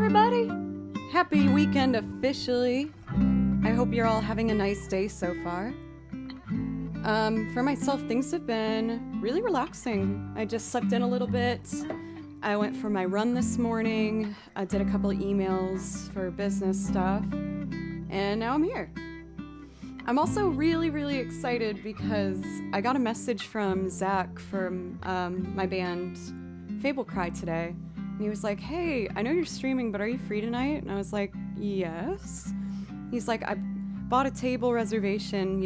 everybody! Happy weekend officially. I hope you're all having a nice day so far. For myself, things have been really relaxing. I just slept in a little bit. I went for my run this morning. I did a couple of emails for business stuff. And now I'm here. I'm also really excited because I got a message from Zach from my band Fable Cry today. And he was like, hey, I know you're streaming, but are you free tonight? And I was like, yes. He's like, I bought a table reservation.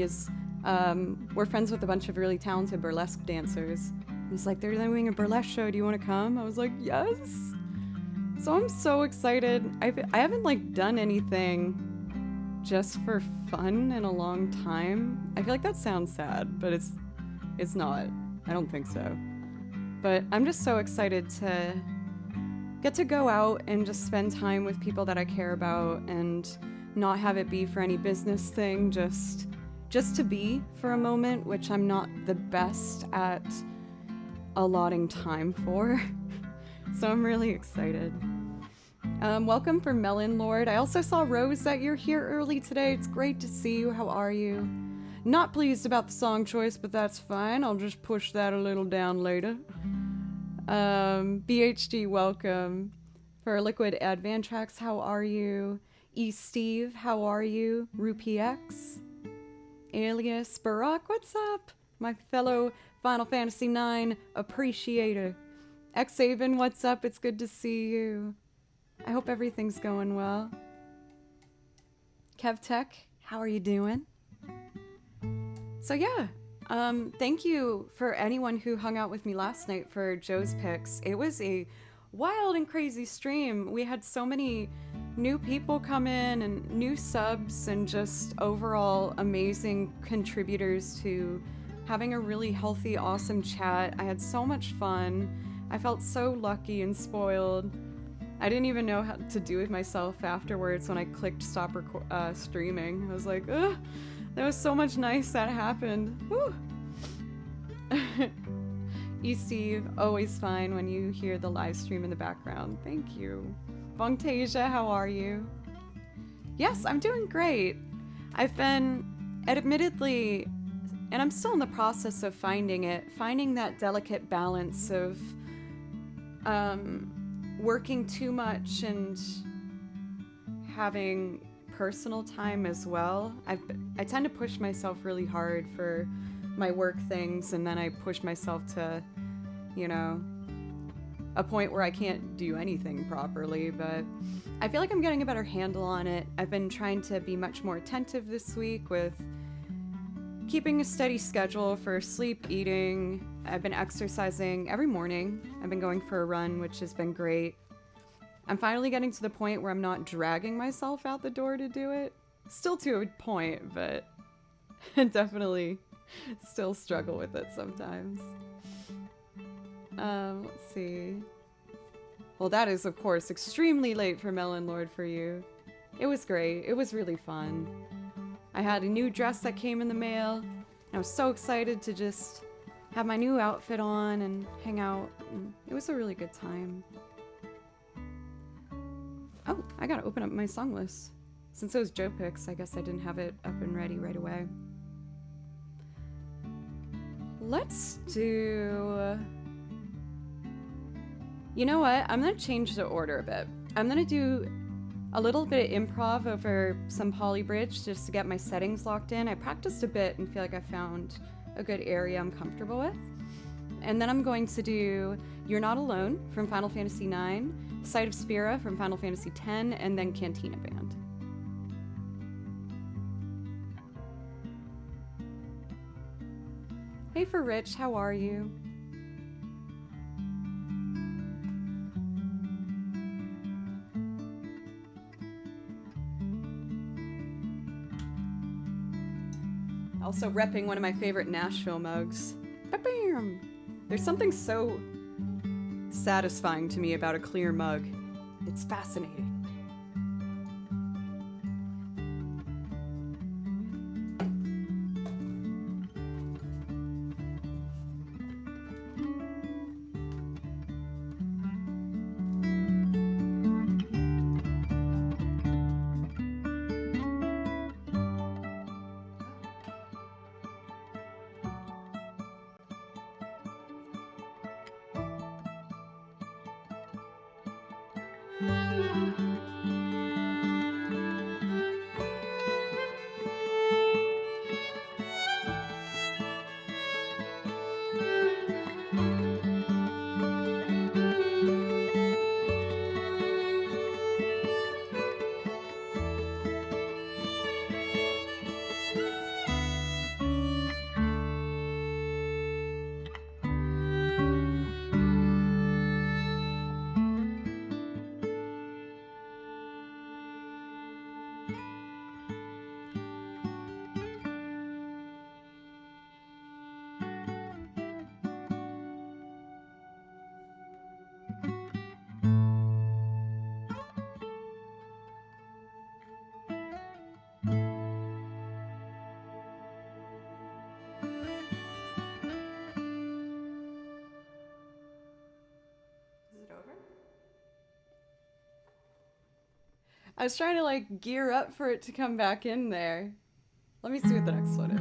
We're friends with a bunch of really talented burlesque dancers. He's like, they're doing a burlesque show. Do you want to come? I was like, yes. So I'm so excited. I haven't done anything just for fun in a long time. I feel like that sounds sad, but it's not. I don't think so. But I'm just so excited to get to go out and just spend time with people that I care about and not have it be for any business thing, just to be for a moment, which I'm not the best at allotting time for. So I'm really excited. Welcome for Melon Lord. I also saw Rose that you're here early today. It's great to see you. How are you? Not pleased about the song choice, but that's fine. I'll just push that a little down later. BHG, welcome. For Liquid Advan Tracks, how are you? E. Steve, how are you? RuPX. Alias, Barack, what's up? My fellow Final Fantasy IX appreciator. Xaven, what's up? It's good to see you. I hope everything's going well. KevTech, how are you doing? So yeah, thank you for anyone who hung out with me last night for Joe's Picks. It was a wild and crazy stream. We had so many new people come in and new subs and just overall amazing contributors to having a really healthy, awesome chat. I had so much fun. I felt so lucky and spoiled. I didn't even know how to do with myself afterwards when I clicked stop streaming. I was like, ugh, there was so much nice that happened. Woo. E. Steve, always fine when you hear the live stream in the background. Thank you. Bongtasia, how are you? Yes, I'm doing great. I've been, admittedly, and I'm still in the process of finding that delicate balance of working too much and having personal time as well. I tend to push myself really hard for my work things, and then I push myself to, a point where I can't do anything properly, but I feel like I'm getting a better handle on it. I've been trying to be much more attentive this week with keeping a steady schedule for sleep, eating. I've been exercising every morning. I've been going for a run, which has been great. I'm finally getting to the point where I'm not dragging myself out the door to do it. Still to a point, but I definitely still struggle with it sometimes. Let's see. Well, that is, of course, extremely late for Melon Lord for you. It was great. It was really fun. I had a new dress that came in the mail. And I was so excited to just have my new outfit on and hang out. And it was a really good time. Oh, I gotta open up my song list. Since it was Joe Picks, I guess I didn't have it up and ready right away. Let's do... You know what? I'm gonna change the order a bit. I'm gonna do a little bit of improv over some Polybridge just to get my settings locked in. I practiced a bit and feel like I found a good area I'm comfortable with. And then I'm going to do You're Not Alone from Final Fantasy IX, Sight of Spira from Final Fantasy X, and then Cantina Band. Hey for Rich, how are you? Also repping one of my favorite Nashville mugs. Ba-bam! There's something so satisfying to me about a clear mug. It's fascinating. I was trying to like gear up for it to come back in there. Let me see what the next one is.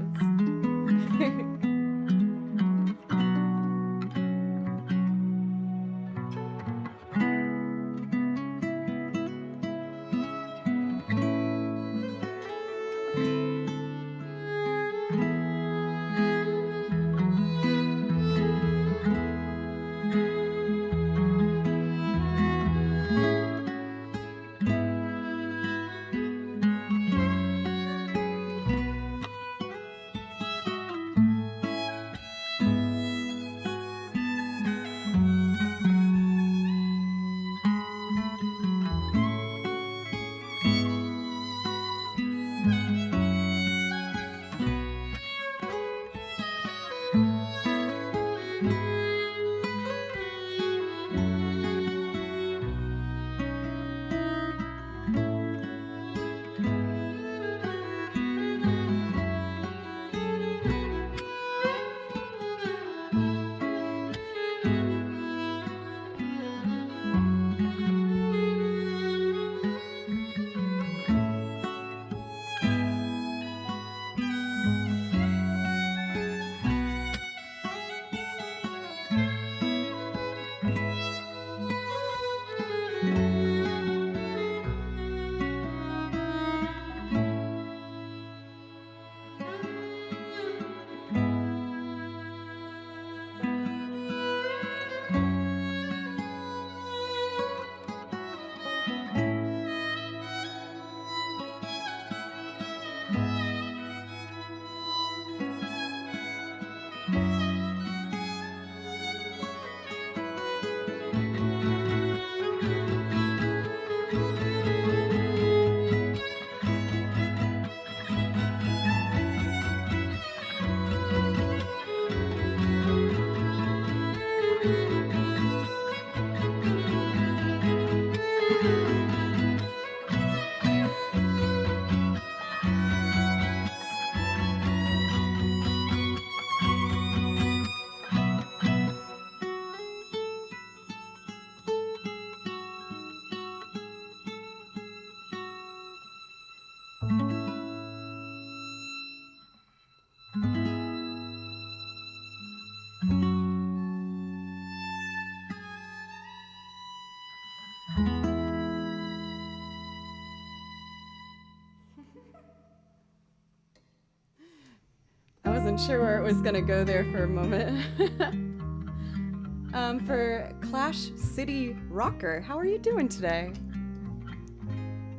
I wasn't sure where it was gonna go there for a moment. For Clash City Rocker, how are you doing today?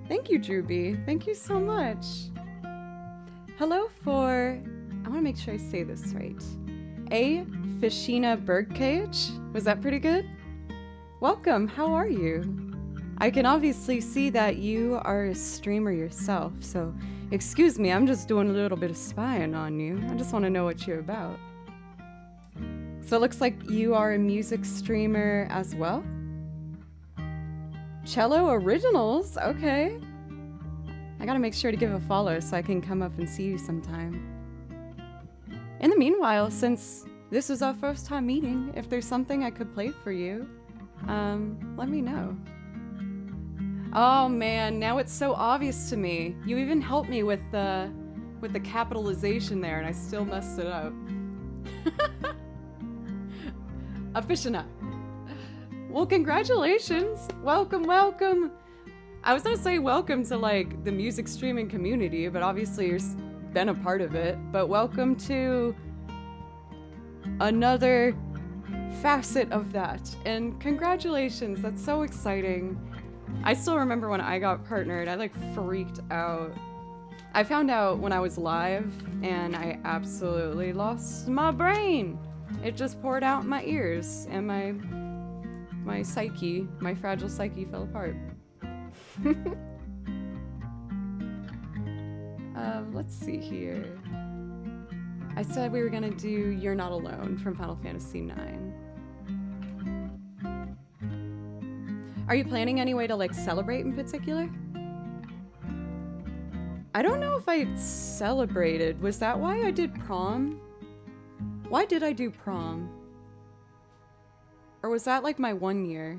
Thank you, Drewby. Thank you so much. Hello for, I want to make sure I say this right. A Fishina Birdcage. Was that pretty good? Welcome. How are you? I can obviously see that you are a streamer yourself, so excuse me, I'm just doing a little bit of spying on you. I just want to know what you're about. So it looks like you are a music streamer as well? Cello Originals, okay. I gotta make sure to give a follow so I can come up and see you sometime. In the meanwhile, since this is our first time meeting, if there's something I could play for you, let me know. Oh man, now it's so obvious to me. You even helped me with the capitalization there, and I still messed it up. Aficionado. Well, congratulations. Welcome, welcome. I was gonna say welcome to like the music streaming community, but obviously you've been a part of it. But welcome to another facet of that. And congratulations, that's so exciting. I still remember when I got partnered, I like freaked out. I found out when I was live and I absolutely lost my brain. It just poured out my ears and my psyche, my fragile psyche fell apart. Let's see here. I said we were gonna do You're Not Alone from Final Fantasy IX. Are you planning any way to like celebrate in particular? I don't know if I celebrated. Was that why I did prom? Why did I do prom? Or was that like my 1 year?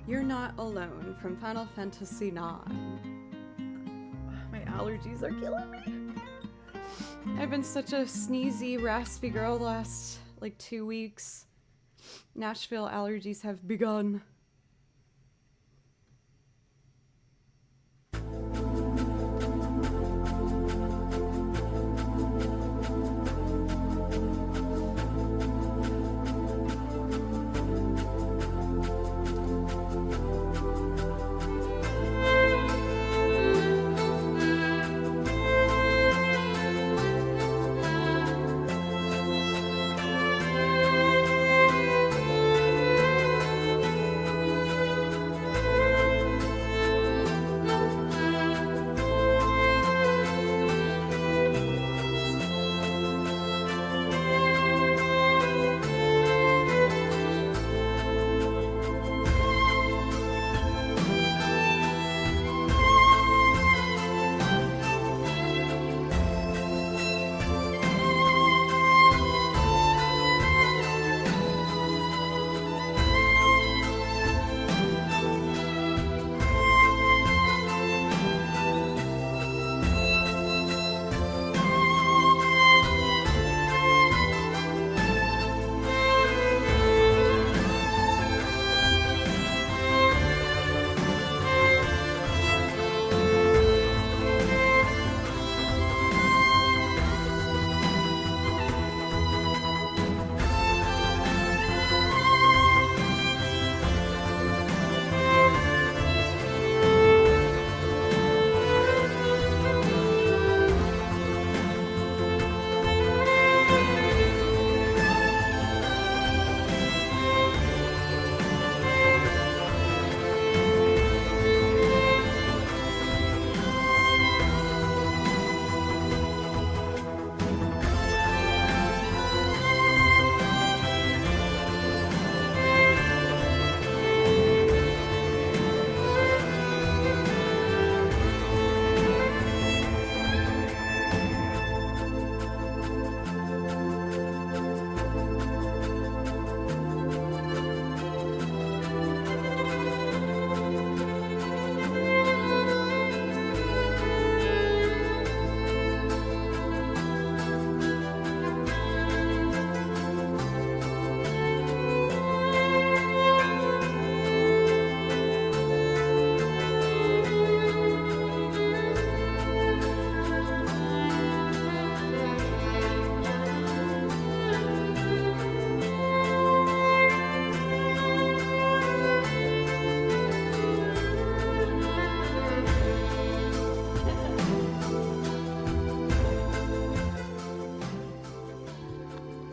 You're Not Alone from Final Fantasy IX. My allergies are killing me. I've been such a sneezy, raspy girl the last like 2 weeks. Nashville allergies have begun.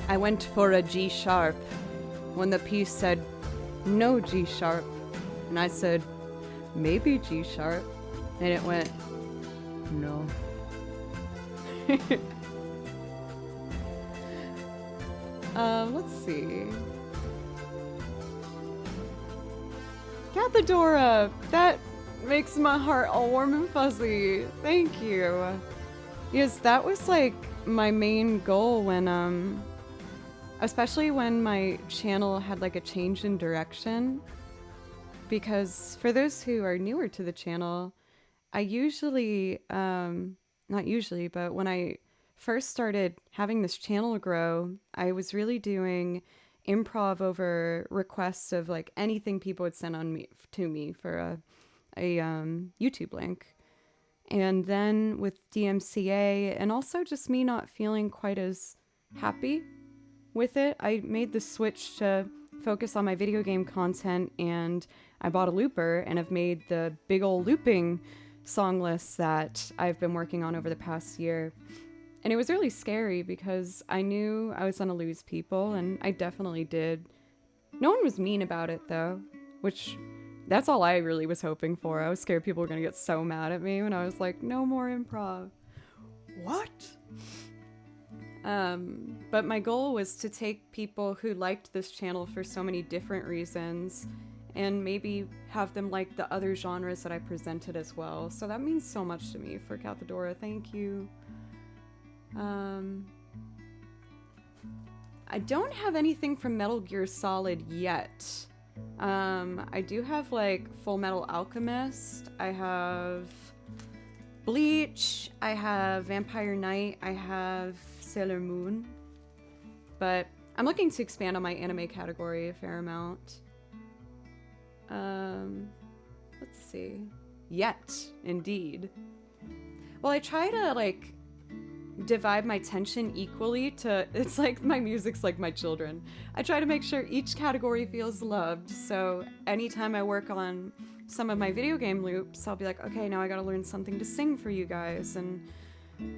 I went for a G sharp when the piece said no G sharp, and I said maybe G sharp, and it went no. Let's see. Cathedora, that makes my heart all warm and fuzzy. Thank you. Yes, that was like my main goal when especially when my channel had like a change in direction. because for those who are newer to the channel, I usually, not usually, but when I first started having this channel grow, I was really doing improv over requests of like anything people would send on me to me for a YouTube link. And then with DMCA and also just me not feeling quite as happy with it, I made the switch to focus on my video game content, and I bought a looper and have made the big old looping song lists that I've been working on over the past year. And it was really scary because I knew I was gonna lose people, and I definitely did. No one was mean about it though, which that's all I really was hoping for. I was scared people were gonna get so mad at me when I was like, no more improv. What? But my goal was to take people who liked this channel for so many different reasons and maybe have them like the other genres that I presented as well. So that means so much to me. For Cathedora, thank you. I don't have anything from Metal Gear Solid yet. I do have like Full Metal Alchemist, I have Bleach, I have Vampire Knight, I have Sailor Moon, but I'm looking to expand on my anime category a fair amount. Let's see. Yet, indeed. Well, I try to like divide my attention equally to, it's like my music's like my children. I try to make sure each category feels loved, so anytime I work on some of my video game loops, I'll be like, okay, now I gotta learn something to sing for you guys, and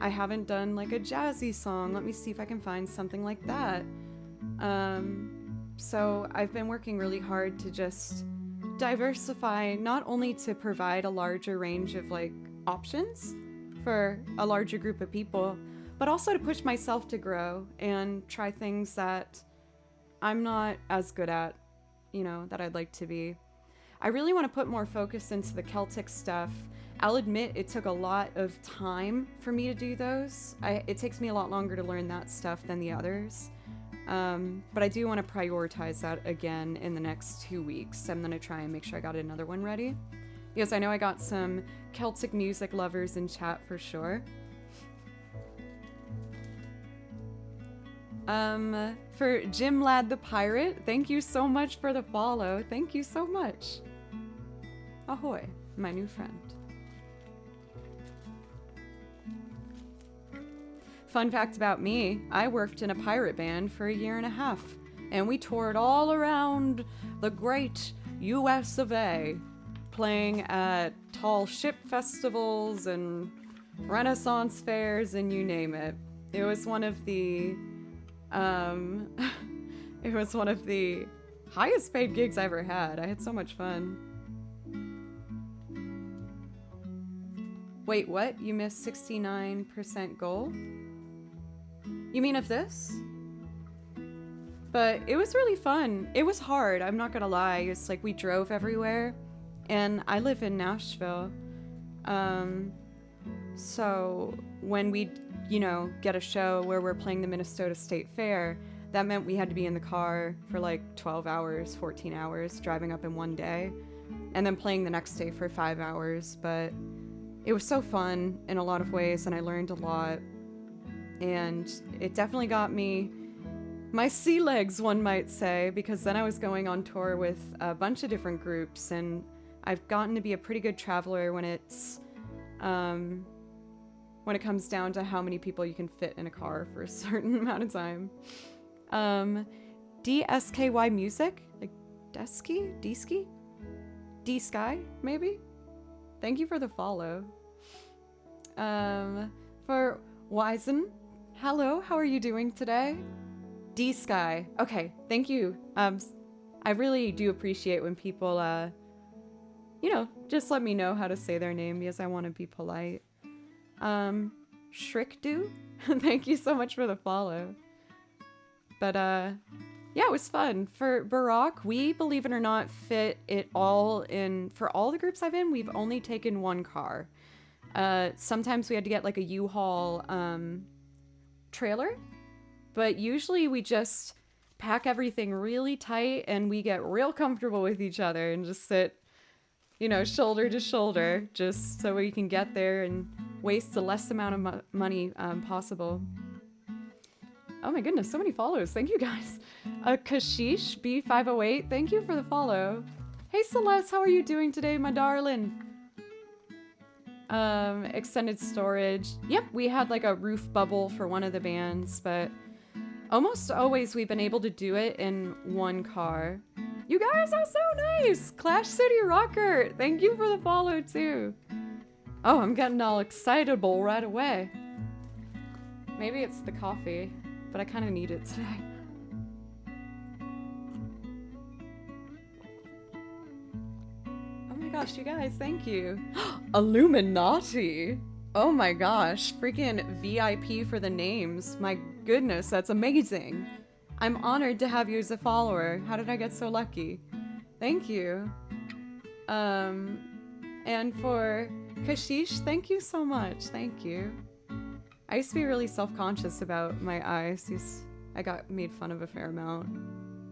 I haven't done like a jazzy song. Let me see if I can find something like that. So I've been working really hard to just diversify, not only to provide a larger range of like options for a larger group of people, but also to push myself to grow and try things that I'm not as good at, you know, that I'd like to be. I really want to put more focus into the Celtic stuff. I'll admit it took a lot of time for me to do those. It takes me a lot longer to learn that stuff than the others. But I do want to prioritize that again in the next 2 weeks. I'm going to try and make sure I got another one ready, because I know I got some Celtic music lovers in chat for sure. For Jim Lad the Pirate, thank you so much for the follow. Thank you so much. Ahoy, my new friend. Fun fact about me, I worked in a pirate band for 1.5 years, and we toured all around the great US of A, playing at tall ship festivals and Renaissance fairs and you name it. It was one of the it was one of the highest paid gigs I ever had. I had so much fun. Wait, what? You missed 69% goal? You mean of this? But it was really fun. It was hard, I'm not gonna lie. It's like we drove everywhere, and I live in Nashville. So when we, you know, get a show where we're playing the Minnesota State Fair, that meant we had to be in the car for like 12 hours, 14 hours, driving up in one day, and then playing the next day for 5 hours. But it was so fun in a lot of ways, and I learned a lot. And it definitely got me my sea legs, one might say, because then I was going on tour with a bunch of different groups, and I've gotten to be a pretty good traveler when it's when it comes down to how many people you can fit in a car for a certain amount of time. DSKY Music, like D-Sky, maybe? Thank you for the follow. For Wizen, hello, how are you doing today? D-Sky, okay, thank you. I really do appreciate when people, you know, just let me know how to say their name, because I want to be polite. Shrikdu, thank you so much for the follow. But, yeah, it was fun. For Barack, we, believe it or not, fit it all in. For all the groups I've in, we've only taken one car. Sometimes we had to get like a U-Haul trailer, but usually we just pack everything really tight and we get real comfortable with each other and just sit you know, shoulder to shoulder, just so we can get there and waste the less amount of money possible. Oh my goodness, so many follows. Thank you guys. Kashish B508, thank you for the follow. Hey Celeste, how are you doing today, my darling? Extended storage. Yep, we had like a roof bubble for one of the bands, but almost always we've been able to do it in one car. You guys are so nice! Clash City Rocker, thank you for the follow too. Oh, I'm getting all excitable right away. Maybe it's the coffee, but I kind of need it today. Oh my gosh, you guys, thank you. Illuminati! Oh my gosh, freaking VIP for the names. My goodness, that's amazing. I'm honored to have you as a follower. How did I get so lucky? Thank you. And for Kashish, thank you so much. Thank you. I used to be really self-conscious about my eyes. I got made fun of a fair amount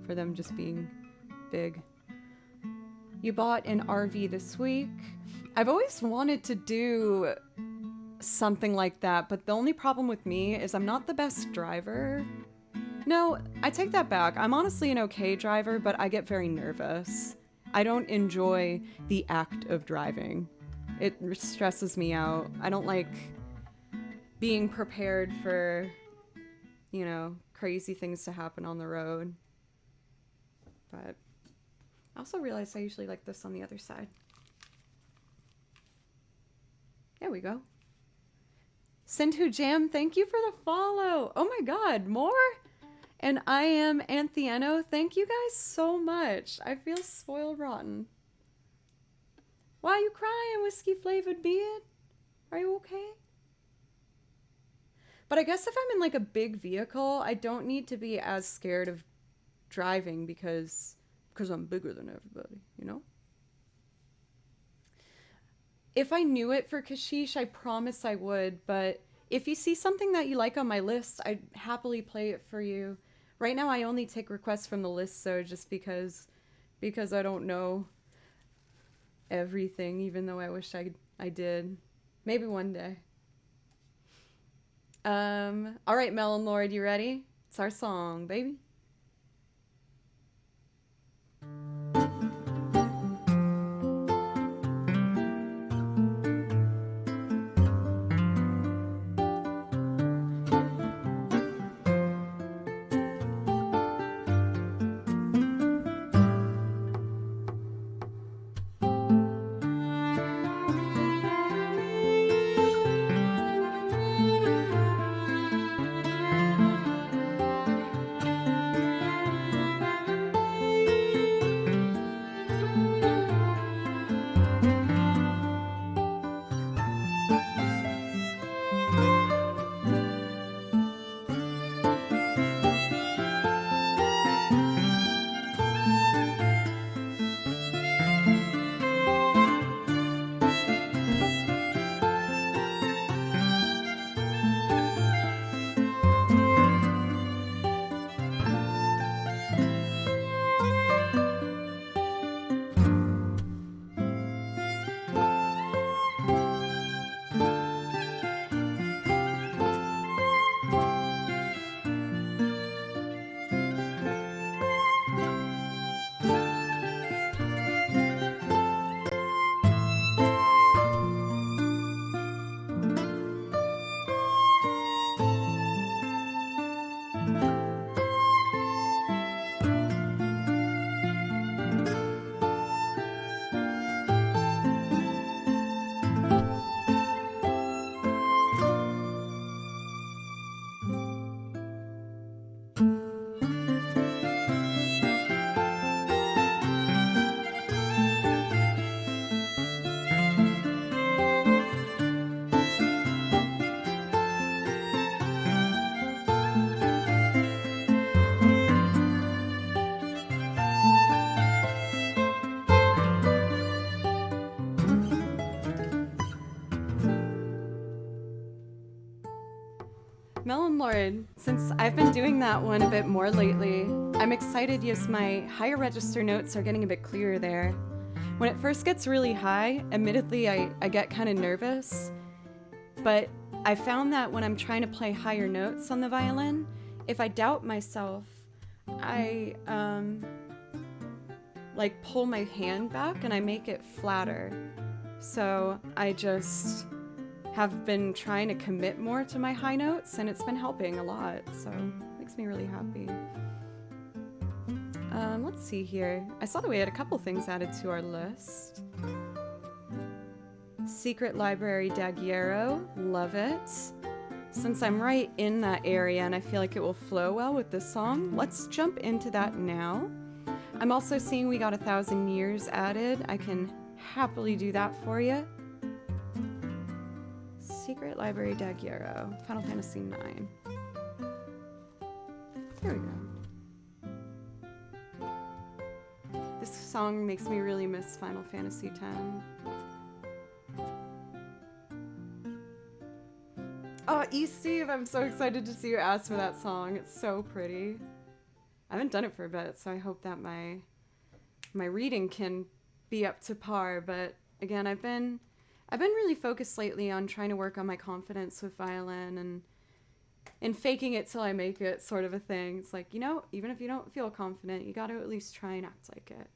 for them just being big. You bought an RV this week. I've always wanted to do something like that, but the only problem with me is I'm not the best driver. No, I take that back. I'm honestly an okay driver, but I get very nervous. I don't enjoy the act of driving. It stresses me out. I don't like being prepared for, you know, crazy things to happen on the road. But I also realize I usually like this on the other side. There we go. Sindhu Jam, thank you for the follow. Oh my god, more? And I am Anthiano. Thank you guys so much. I feel spoiled rotten. Why are you crying, whiskey flavored beard? Are you okay? But I guess if I'm in like a big vehicle, I don't need to be as scared of driving because I'm bigger than everybody, you know? If I knew it for Kashish, I promise I would, but if you see something that you like on my list, I'd happily play it for you. Right now I only take requests from the list, so just because I don't know everything, even though I wish I did. Maybe one day. All right, Melon Lord, you ready? It's our song, baby. Melon Lord, since I've been doing that one a bit more lately, I'm excited as my higher register notes are getting a bit clearer there. When it first gets really high, admittedly, I get kind of nervous, but I found that when I'm trying to play higher notes on the violin, if I doubt myself, I like pull my hand back and I make it flatter. So I just have been trying to commit more to my high notes, and it's been helping a lot, so it makes me really happy. Let's see here. I saw that we had a couple things added to our list. Secret Library Daguerreo, love it. Since I'm right in that area and I feel like it will flow well with this song, let's jump into that now. I'm also seeing we got 1,000 Years added. I can happily do that for you. Secret Library Daguerreo, Final Fantasy IX. There we go. This song makes me really miss Final Fantasy X. Oh, Steve, I'm so excited to see you ask for that song. It's so pretty. I haven't done it for a bit, so I hope that my reading can be up to par. But again, I've been really focused lately on trying to work on my confidence with violin and faking it till I make it sort of a thing. It's like, you know, even if you don't feel confident, you got to at least try and act like it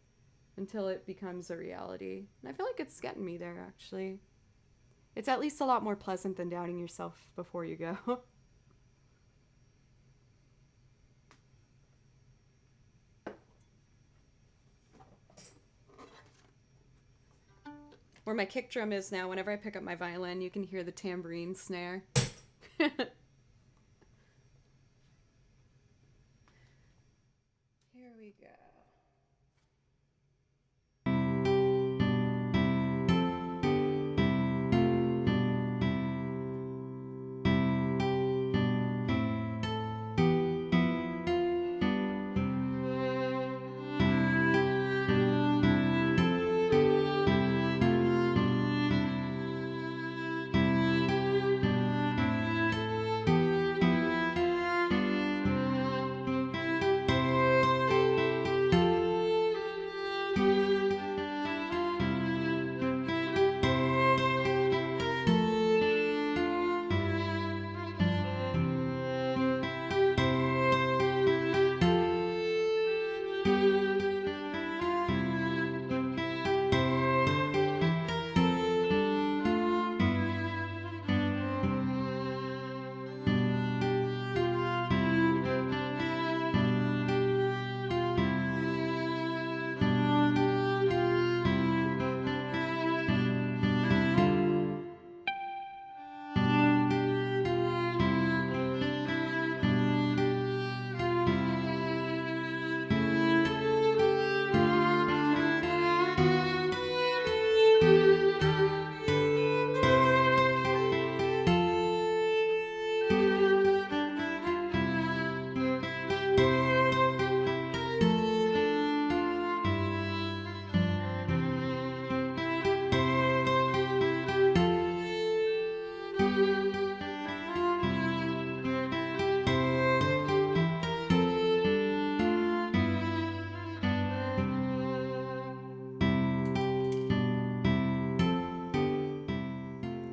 until it becomes a reality. And I feel like it's getting me there, actually. It's at least a lot more pleasant than doubting yourself before you go. Where my kick drum is now, whenever I pick up my violin, you can hear the tambourine snare. Here we go.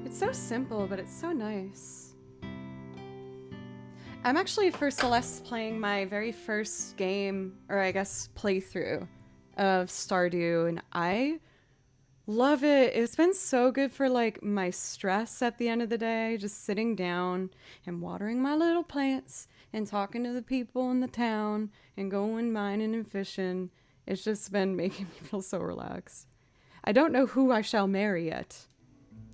It's so simple, but it's so nice. I'm actually for Celeste playing my very first game, or I guess playthrough, of Stardew, and I love it. It's been so good for like my stress at the end of the day, just sitting down and watering my little plants and talking to the people in the town and going mining and fishing. It's just been making me feel so relaxed. I don't know who I shall marry yet.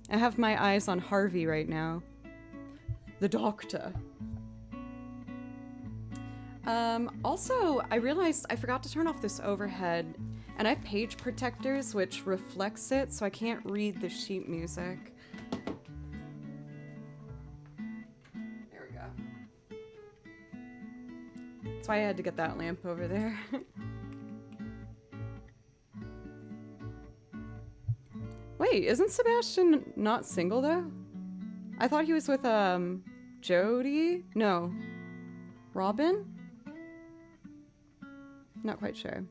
I have my eyes on Harvey right now. The doctor. Also, I realized I forgot to turn off this overhead, and I have page protectors which reflects it, so I can't read the sheet music. There we go. That's why I had to get that lamp over there. Wait, isn't Sebastian not single though? I thought he was with Jody? No. Robin? Not quite sure.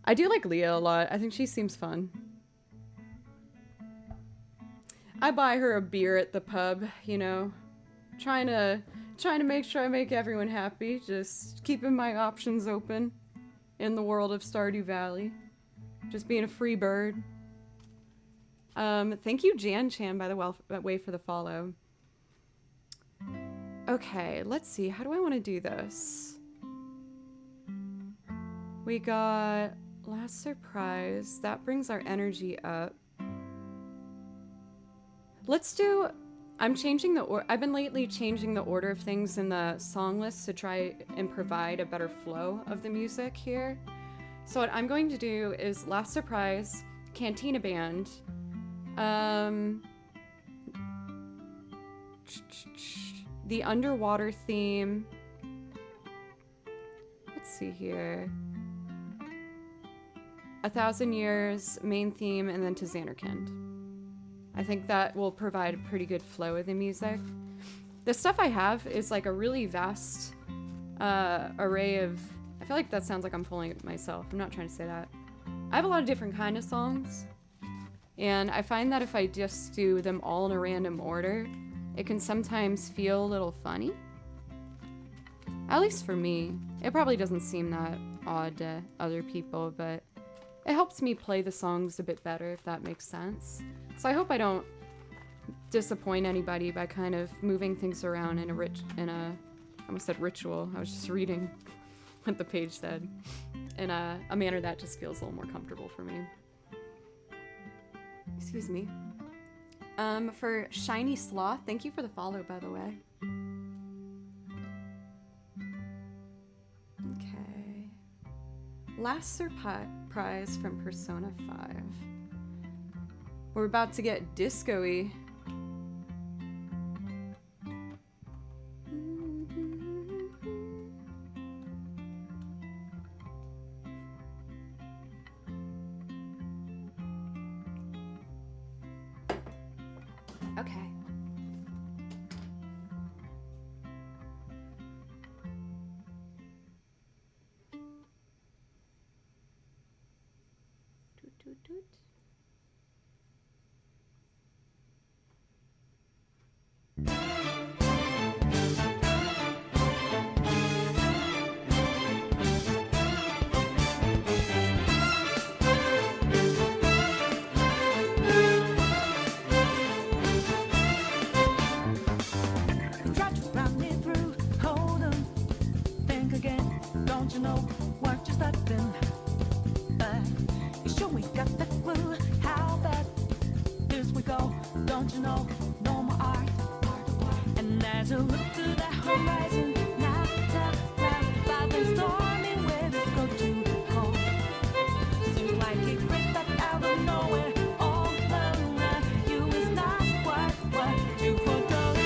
I do like Leah a lot. I think she seems fun. I buy her a beer at the pub, you know, trying to make sure I make everyone happy, just keeping my options open in the world of Stardew Valley. Just being a free bird. Thank you, Jan Chan, by the way, for the follow. Okay, let's see. How do I want to do this? We got last surprise. That brings our energy up. Let's do... I'm changing the order. I've been lately changing the order of things in the song list to try and provide a better flow of the music here. So what I'm going to do is last surprise, Cantina Band, the underwater theme. Let's see here. 1,000 Years main theme, and then to Xanarkand. I think that will provide a pretty good flow of the music. The stuff I have is like a really vast array of... I feel like that sounds like I'm fooling myself. I'm not trying to say that. I have a lot of different kind of songs. And I find that if I just do them all in a random order, it can sometimes feel a little funny. At least for me. It probably doesn't seem that odd to other people, but it helps me play the songs a bit better, if that makes sense. So I hope I don't disappoint anybody by kind of moving things around in I almost said ritual. I was just reading what the page said. In a manner that just feels a little more comfortable for me. Excuse me. For Shiny Sloth, thank you for the follow, by the way. Okay. Last surprise from Persona 5. We're about to get disco-y. Okay. Toot, toot, toot. Try to run me through, hold on, think again. Don't you know what you're starting? You sure we got the clue? How bad this we go? Don't you know? No more art. And as you look to the horizon, not by the stormy winds go too cold. Seems like it crept back out of nowhere. All around you is not what you foretold.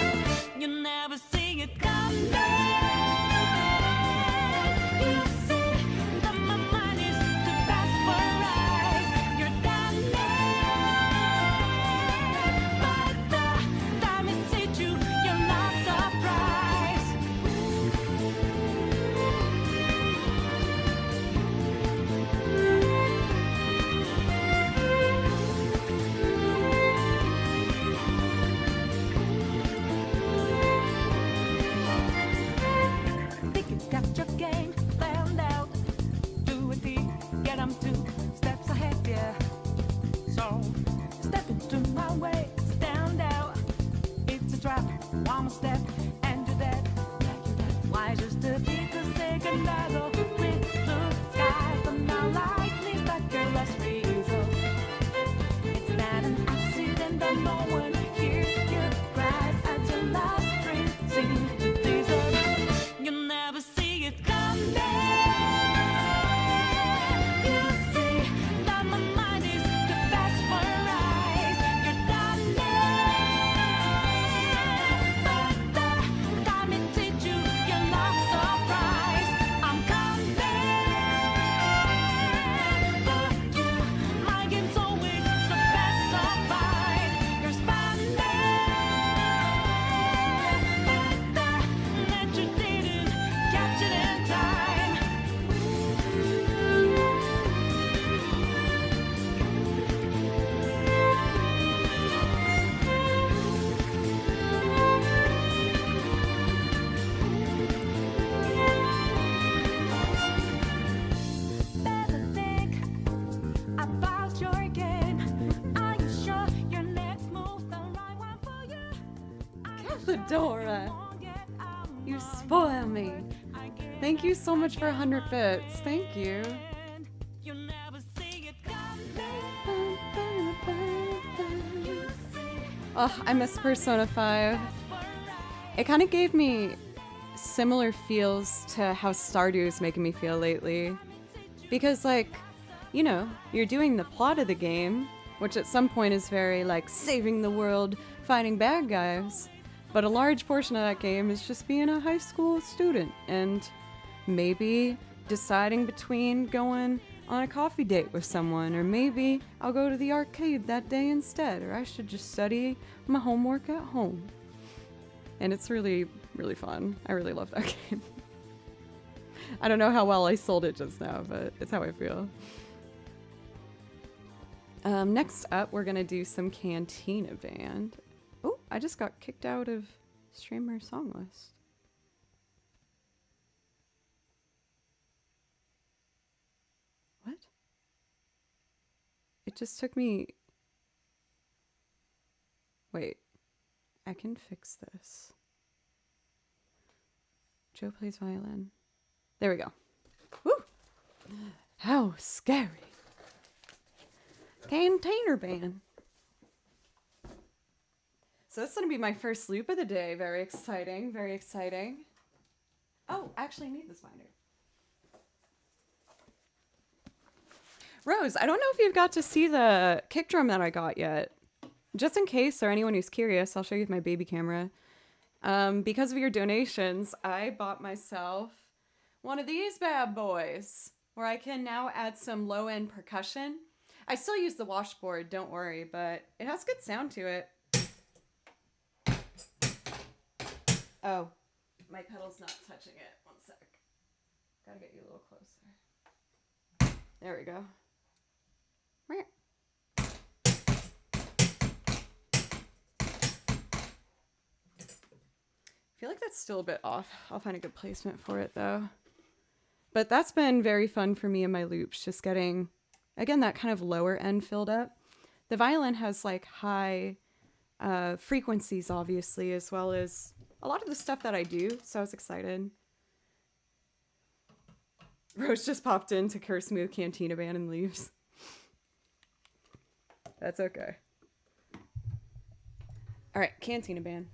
You never see it coming. You see that my mind is too fast for eyes. You're done by the time it hits you, you're not surprised. Think you got your game planned out. Do a deed, get 'em 2 steps ahead, yeah. So, step into my way, stand out. It's a trap, one more step, and you're dead. Why just to beat the second battle with blue skies, but now lightning stuck your last result. It's not an accident that no one hears your cries as your last dream seems to desert. You never see it coming. You see that my mind is too fast for eyes. You're done by the Fedora, you spoil me. Thank you so much for 100 bits. Thank you. You'll never see it coming. Oh, I miss Persona 5. It kind of gave me similar feels to how Stardew is making me feel lately. Because, like, you know, you're doing the plot of the game, which at some point is very, like, saving the world, fighting bad guys. But a large portion of that game is just being a high school student and maybe deciding between going on a coffee date with someone, or maybe I'll go to the arcade that day instead, or I should just study my homework at home. And it's really, really fun. I really love that game. I don't know how well I sold it just now, but it's how I feel. Next up, we're gonna do some Cantina Band. Oh, I just got kicked out of Streamer Song List. What? It just took me... Wait. I can fix this. Joe plays violin. There we go. Woo! How scary. Cantina Band. So this is going to be my first loop of the day. Very exciting, very exciting. Oh, actually I need this binder. Rose, I don't know if you've got to see the kick drum that I got yet. Just in case, or anyone who's curious, I'll show you with my baby camera. Because of your donations, I bought myself one of these bad boys, where I can now add some low-end percussion. I still use the washboard, don't worry, but it has good sound to it. Oh, my pedal's not touching it. One sec. Gotta get you a little closer. There we go. I feel like that's still a bit off. I'll find a good placement for it though. But that's been very fun for me in my loops, just getting, again, that kind of lower end filled up. The violin has like high frequencies, obviously, as well as a lot of the stuff that I do, so I was excited. Rose just popped in to curse me with Cantina Band and leaves. That's okay. All right, Cantina Band.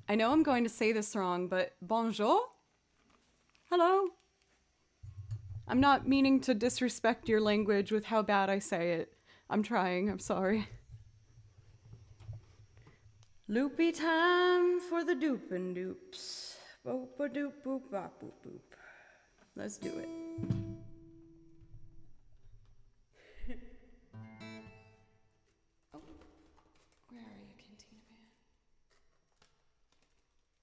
I know I'm going to say this wrong, but bonjour? Hello? I'm not meaning to disrespect your language with how bad I say it. I'm trying, I'm sorry. Loopy time for the doopin' doops. Boop a doop boop bop boop boop. Let's do it. Oh, where are you, Cantina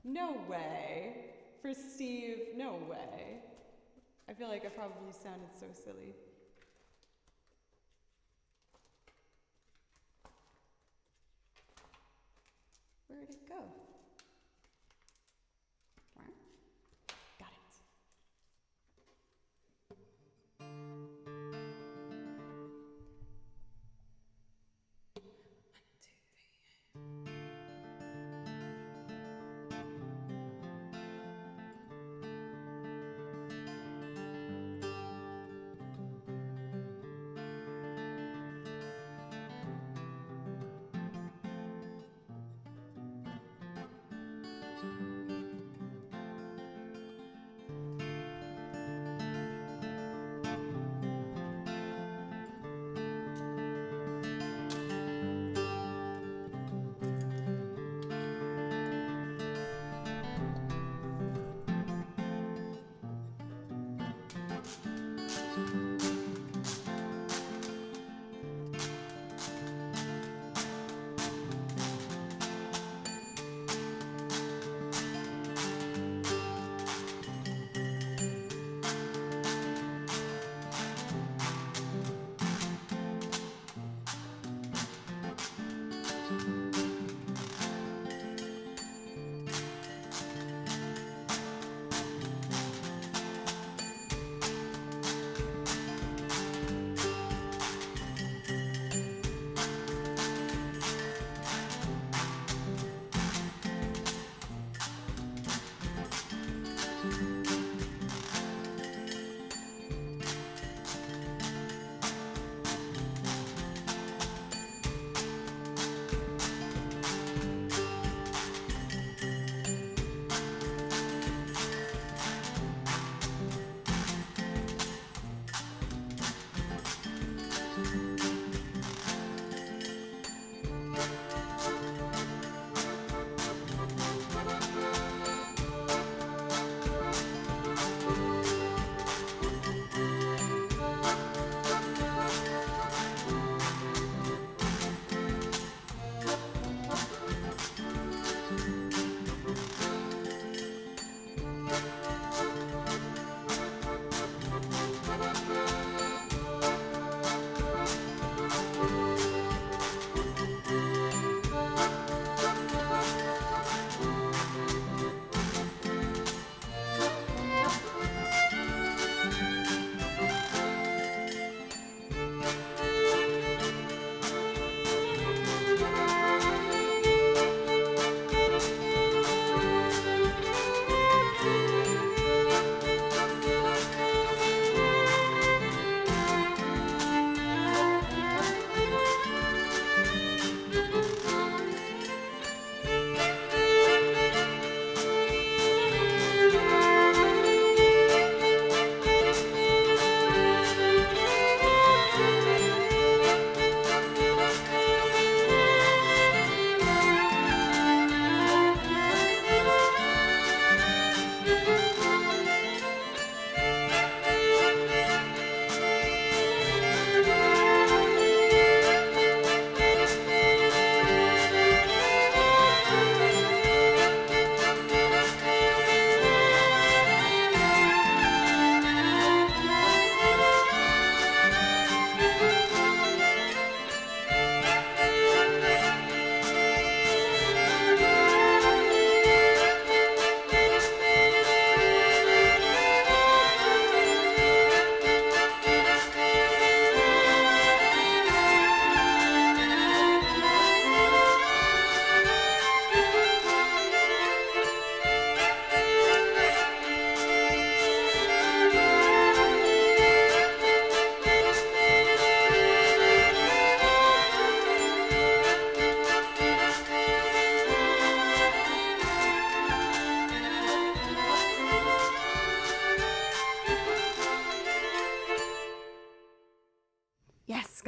Band? No way. For Steve, no way. I feel like I probably sounded so silly. Where'd it go? Got it.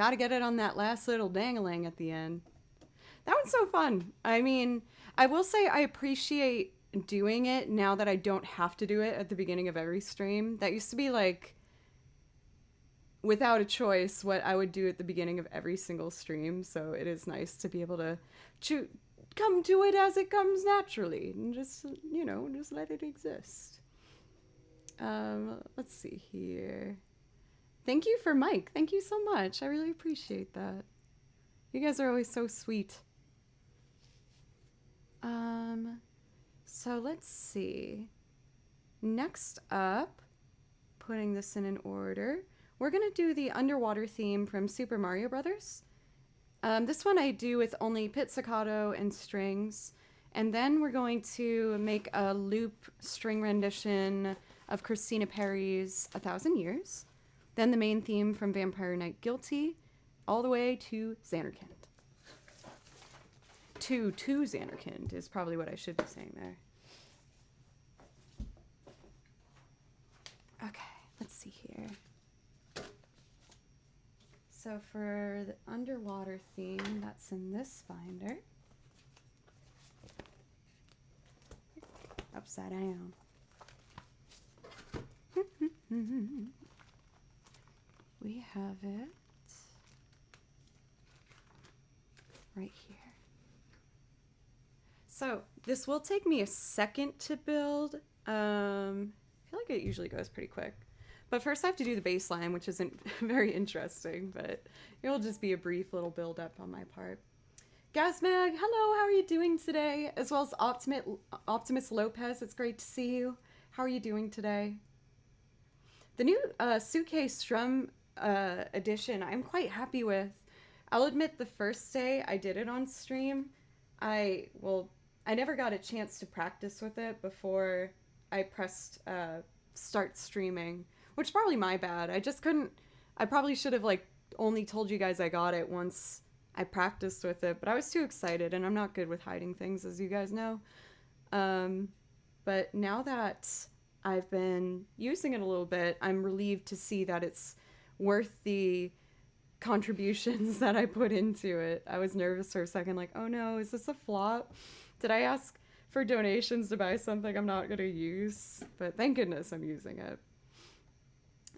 got to get it on that last little dangling at the end. That one's so fun. I mean, I will say I appreciate doing it now that I don't have to do it at the beginning of every stream. That used to be like, without a choice, what I would do at the beginning of every single stream. So it is nice to be able to come to it as it comes naturally and just, you know, just let it exist. Let's see here. Thank you for Mike. Thank you so much. I really appreciate that. You guys are always so sweet. So let's see. Next up, putting this in an order, we're gonna do the underwater theme from Super Mario Brothers. This one I do with only pizzicato and strings, and then we're going to make a loop string rendition of Christina Perri's A Thousand Years, then the main theme from Vampire Knight Guilty, all the way to Xanarkand. To Xanarkand is probably what I should be saying there. Okay, let's see here. So for the underwater theme, that's in this binder. Upside down. We have it right here. So this will take me a second to build. I feel like it usually goes pretty quick. But first I have to do the bass line, which isn't very interesting, but it'll just be a brief little build up on my part. Gazmag, hello, how are you doing today? As well as Optimus Lopez, it's great to see you. How are you doing today? The new Suitcase Strum edition, I'm quite happy with. I'll admit the first day I did it on stream, I never got a chance to practice with it before I pressed start streaming, which is probably my bad. I probably should have like only told you guys I got it once I practiced with it, but I was too excited and I'm not good with hiding things, as you guys know. But now that I've been using it a little bit, I'm relieved to see that it's worth the contributions that I put into it. I was nervous for a second, like, oh no, is this a flop? Did I ask for donations to buy something I'm not going to use? But thank goodness I'm using it.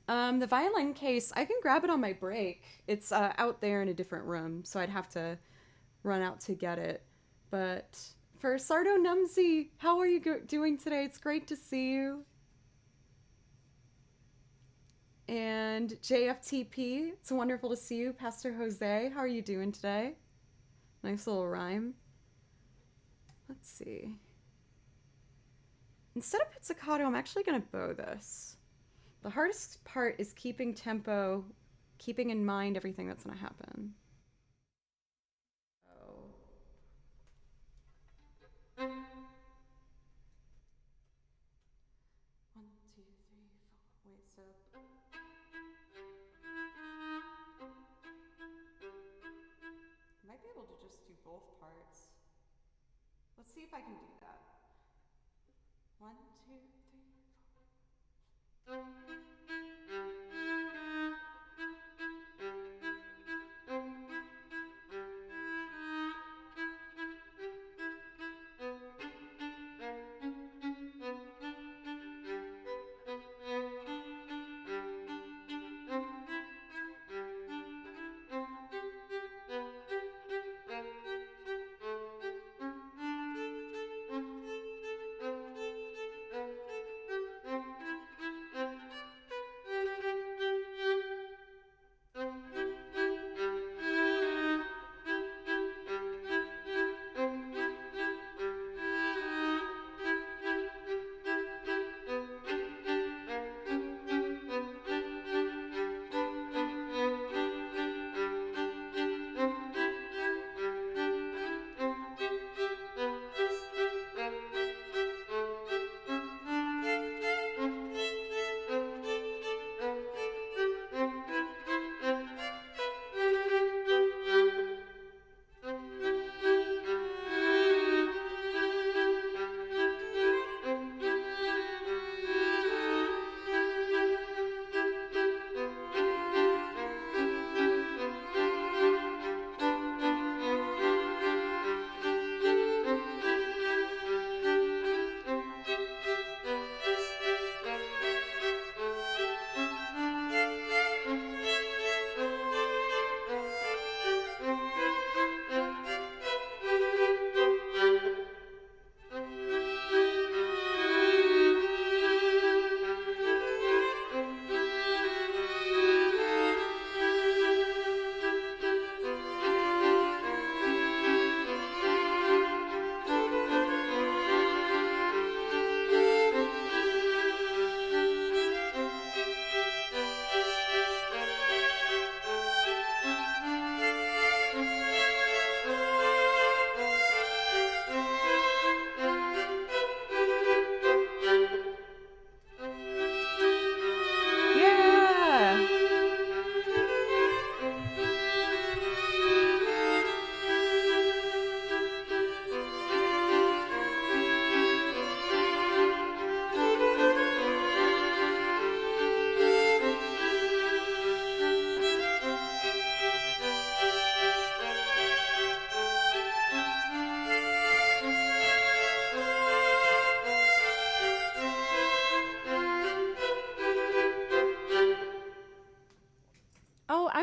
The violin case, I can grab it on my break. It's out there in a different room, so I'd have to run out to get it. But for Sardo Numsy, how are you doing today? It's great to see you. And JFTP, it's wonderful to see you. Pastor Jose, how are you doing today? Nice little rhyme. Let's see. Instead of pizzicato, I'm actually going to bow this. The hardest part is keeping tempo, keeping in mind everything that's going to happen. So. 1, 2, 3, 4. Wait, so. Might be able to just do both parts. Let's see if I can do that. 1, 2, 3, 4.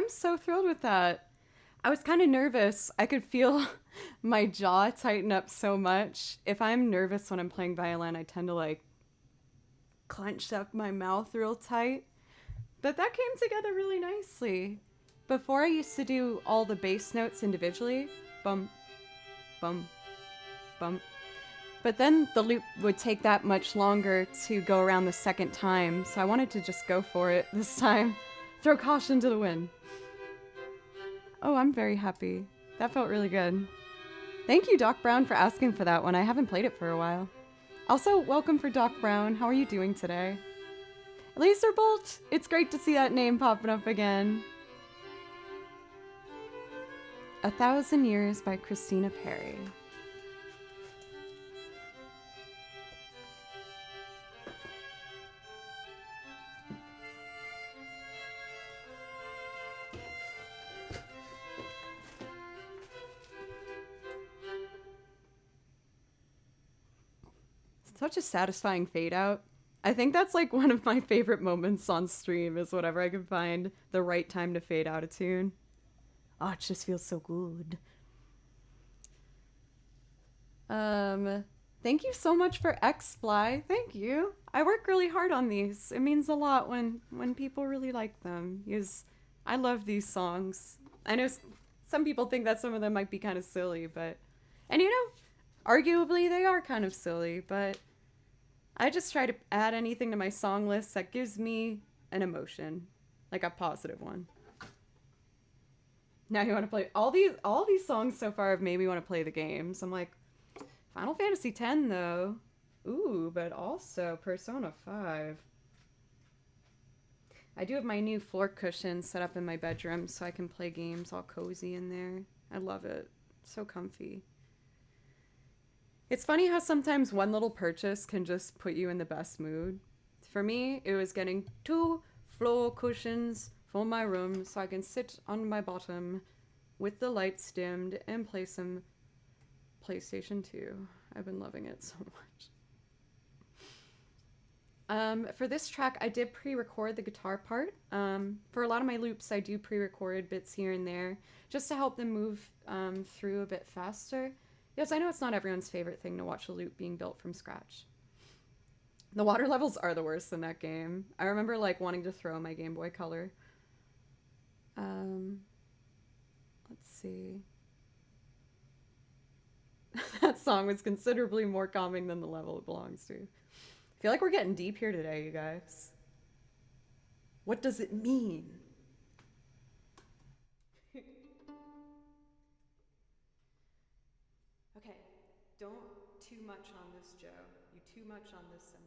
I'm so thrilled with that. I was kind of nervous. I could feel my jaw tighten up so much. If I'm nervous when I'm playing violin, I tend to like clench up my mouth real tight. But that came together really nicely. Before I used to do all the bass notes individually, bum, bum, bum. But then the loop would take that much longer to go around the second time, so I wanted to just go for it this time. Throw caution to the wind. Oh, I'm very happy. That felt really good. Thank you, Doc Brown, for asking for that one. I haven't played it for a while. Also, welcome for Doc Brown. How are you doing today? Laserbolt! It's great to see that name popping up again. 1,000 Years by Christina Perri. Such a satisfying fade out. I think that's like one of my favorite moments on stream is whenever I can find the right time to fade out a tune. Oh, it just feels so good. Thank you so much for XFly. Thank you. I work really hard on these. It means a lot when people really like them. Because I love these songs. I know some people think that some of them might be kind of silly, but... And you know, arguably they are kind of silly, but... I just try to add anything to my song list that gives me an emotion. Like a positive one. Now you want to play... All these songs so far have made me want to play the games. I'm like... Final Fantasy X, though. Ooh, but also Persona 5. I do have my new floor cushion set up in my bedroom so I can play games all cozy in there. I love it. So comfy. It's funny how sometimes one little purchase can just put you in the best mood. For me, it was getting 2 floor cushions for my room so I can sit on my bottom with the lights dimmed and play some PlayStation 2. I've been loving it so much. For this track, I did pre-record the guitar part. For a lot of my loops, I do pre-record bits here and there just to help them move through a bit faster. Yes, I know it's not everyone's favorite thing to watch a loop being built from scratch. The water levels are the worst in that game. I remember like wanting to throw my Game Boy Color. Let's see. That song was considerably more calming than the level it belongs to. I feel like we're getting deep here today, you guys. What does it mean? Okay, don't too much on this, Joe. You too much on this sometimes.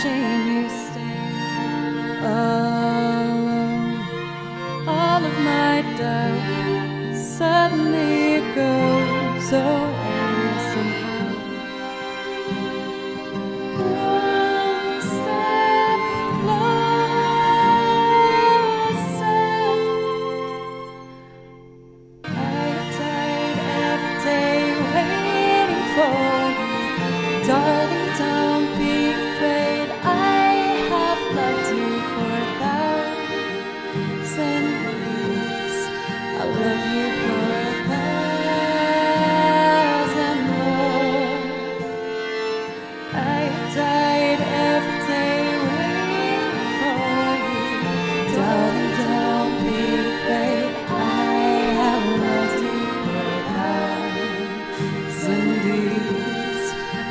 shame you stay alone. All of my doubt suddenly goes away somehow. One step closer. I've died every day waiting for you. Darling, don't be afraid. I have loved you for 1,000 years. I love you for 1,000 more. I have died every day waiting for you. Darling, don't be afraid. I have loved you for 1,000 years.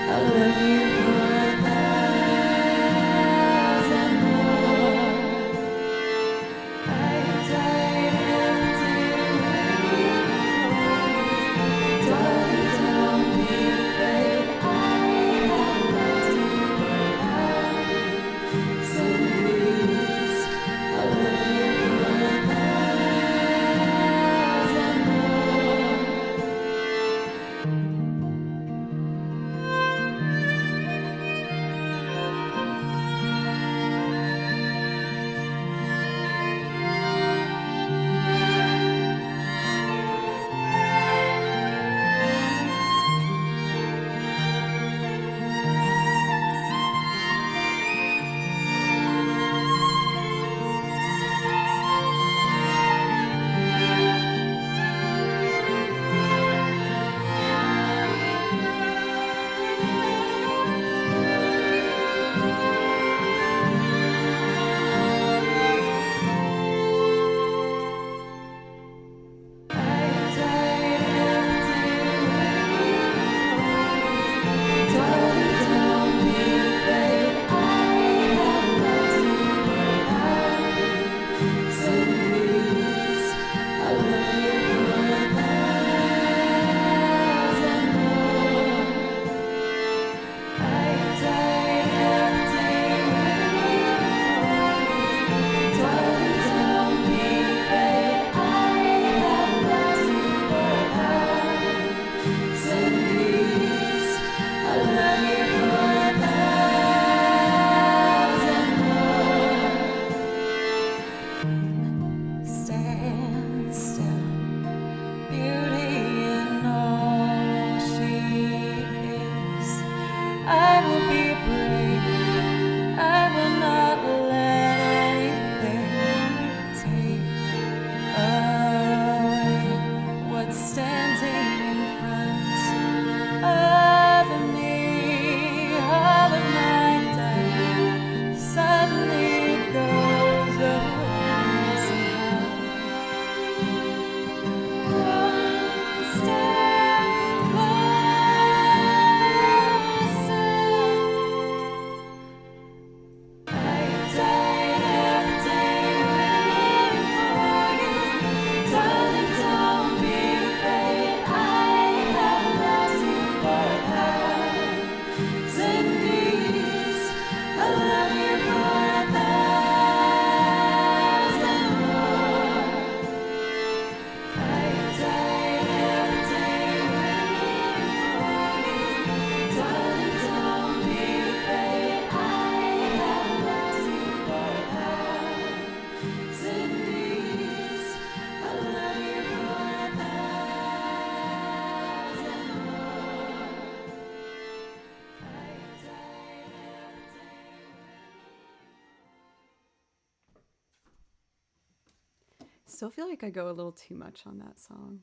I love you for 1,000 more. I have died every day waiting for you. Darling, don't be afraid. I have loved you for 1,000 years. I love you for 1,000 more. I died every day waiting for you. Darling, don't be afraid. I have loved you for 1,000 years. I love you for 1,000 more. I died every day waiting for you. Darling, don't be afraid. I have loved you for 1,000 years. I love you for 1,000 more. Stand still, beauty in all she is. I will be brave. I will not let anything take away what's standing in front of me. All of my doubt suddenly goes away somehow. One step closer. I died every day waiting for you. Darling, don't be afraid. I have loved you for 1,000 years. I love you for 1,000 more. I died every day waiting for you. Darling, don't be afraid. I have loved you for 1,000 years. I love you for 1,000 more. I died every day. Still feel like I go a little too much on that song.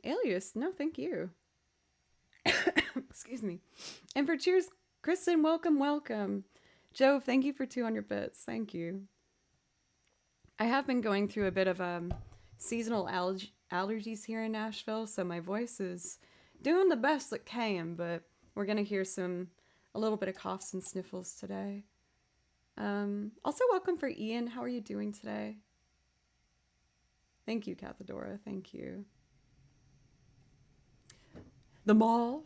Alias, no, thank you. Excuse me. And for cheers, Kristen, welcome, welcome. Joe, thank you for 200 bits. Thank you. I have been going through a bit of seasonal allergies here in Nashville, so my voice is doing the best it can, but we're going to hear a little bit of coughs and sniffles today. Also, welcome for Ian. How are you doing today? Thank you, Cathadora. Thank you. The Mauve.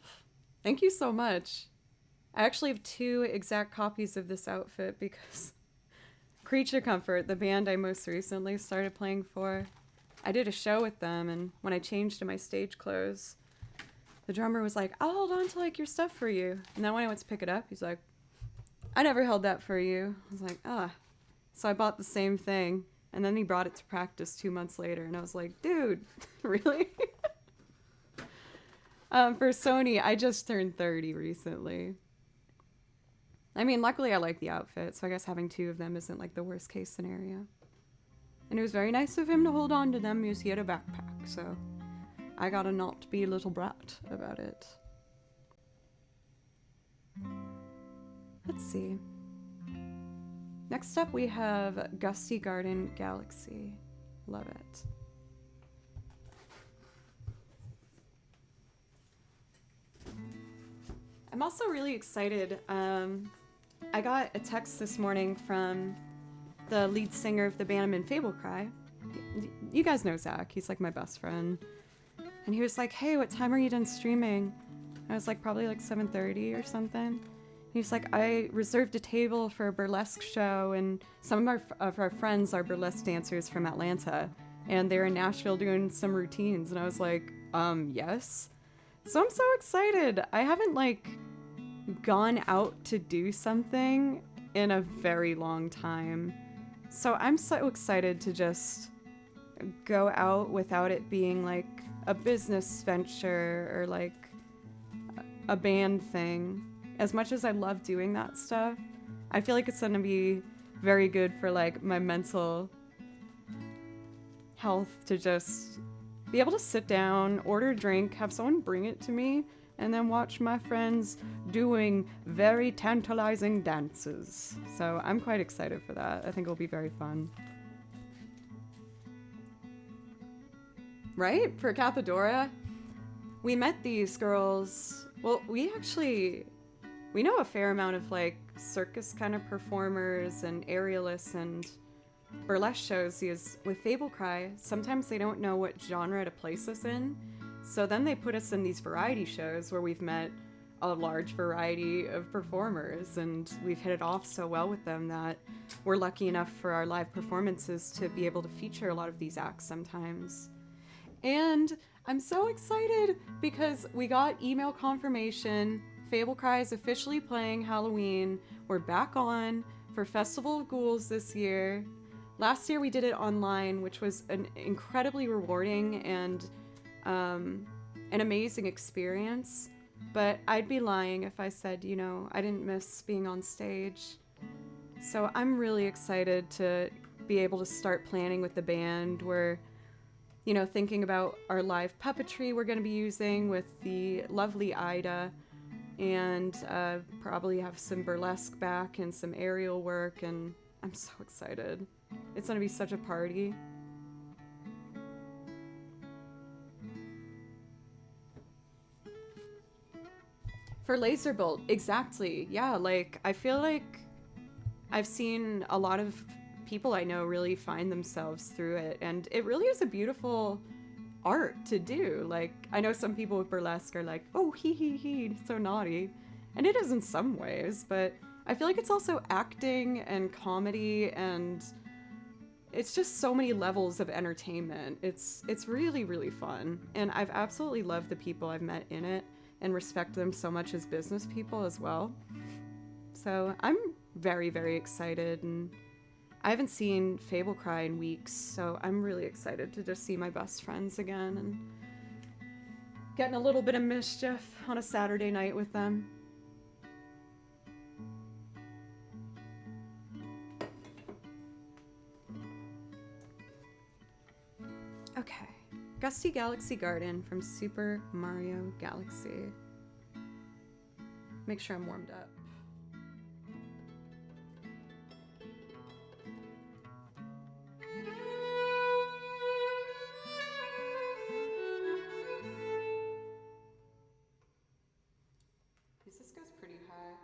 Thank you so much. I actually have two exact copies of this outfit because Creature Comfort, the band I most recently started playing for, I did a show with them, and when I changed to my stage clothes, the drummer was like, I'll hold on to like your stuff for you. And then when I went to pick it up, he's like, I never held that for you. I was like, ah. So I bought the same thing, and then he brought it to practice 2 months later, and I was like, dude, really? For Sony, I just turned 30 recently. I mean, luckily I like the outfit, so I guess having two of them isn't like the worst case scenario. And it was very nice of him to hold on to them because he had a backpack, so I gotta not be a little brat about it. Let's see. Next up we have Gusty Garden Galaxy. Love it. I'm also really excited. I got a text this morning from the lead singer of the band I'm in, Fable Cry. You guys know Zach. He's like my best friend. And he was like, hey, what time are you done streaming? I was like, probably like 7:30 or something. He's like, I reserved a table for a burlesque show, and some of our friends are burlesque dancers from Atlanta, and they're in Nashville doing some routines. And I was like, yes. So I'm so excited. I haven't like gone out to do something in a very long time. So I'm so excited to just go out without it being like a business venture or like a band thing. As much as I love doing that stuff, I feel like it's gonna be very good for like my mental health to just be able to sit down, order a drink, have someone bring it to me, and then watch my friends doing very tantalizing dances. So I'm quite excited for that. I think it'll be very fun. Right? For Cathedora, we met these girls. Well, we know a fair amount of like circus kind of performers and aerialists and burlesque shows, because with Fable Cry, sometimes they don't know what genre to place us in. So then they put us in these variety shows where we've met a large variety of performers, and we've hit it off so well with them that we're lucky enough for our live performances to be able to feature a lot of these acts sometimes. And I'm so excited because we got email confirmation. Fable Cry is officially playing Halloween. We're back on for Festival of Ghouls this year. Last year we did it online, which was an incredibly rewarding and an amazing experience. But I'd be lying if I said, I didn't miss being on stage. So I'm really excited to be able to start planning with the band. We're, thinking about our live puppetry we're going to be using with the lovely Ida, and probably have some burlesque back and some aerial work, and I'm so excited. It's going to be such a party. For Laserbolt, exactly. Yeah, like, I feel like I've seen a lot of people I know really find themselves through it, and it really is a beautiful art to do. Like, I know some people with burlesque are like, oh, he, so naughty. And it is in some ways, but I feel like it's also acting and comedy, and it's just so many levels of entertainment. It's really, really fun. And I've absolutely loved the people I've met in it and respect them so much as business people as well. So I'm very, very excited, and I haven't seen Fable Cry in weeks, so I'm really excited to just see my best friends again and getting a little bit of mischief on a Saturday night with them. Okay, Gusty Galaxy Garden from Super Mario Galaxy. Make sure I'm warmed up. This goes pretty high.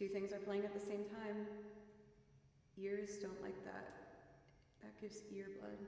Two things are playing at the same time. Ears don't like that. That gives ear blood.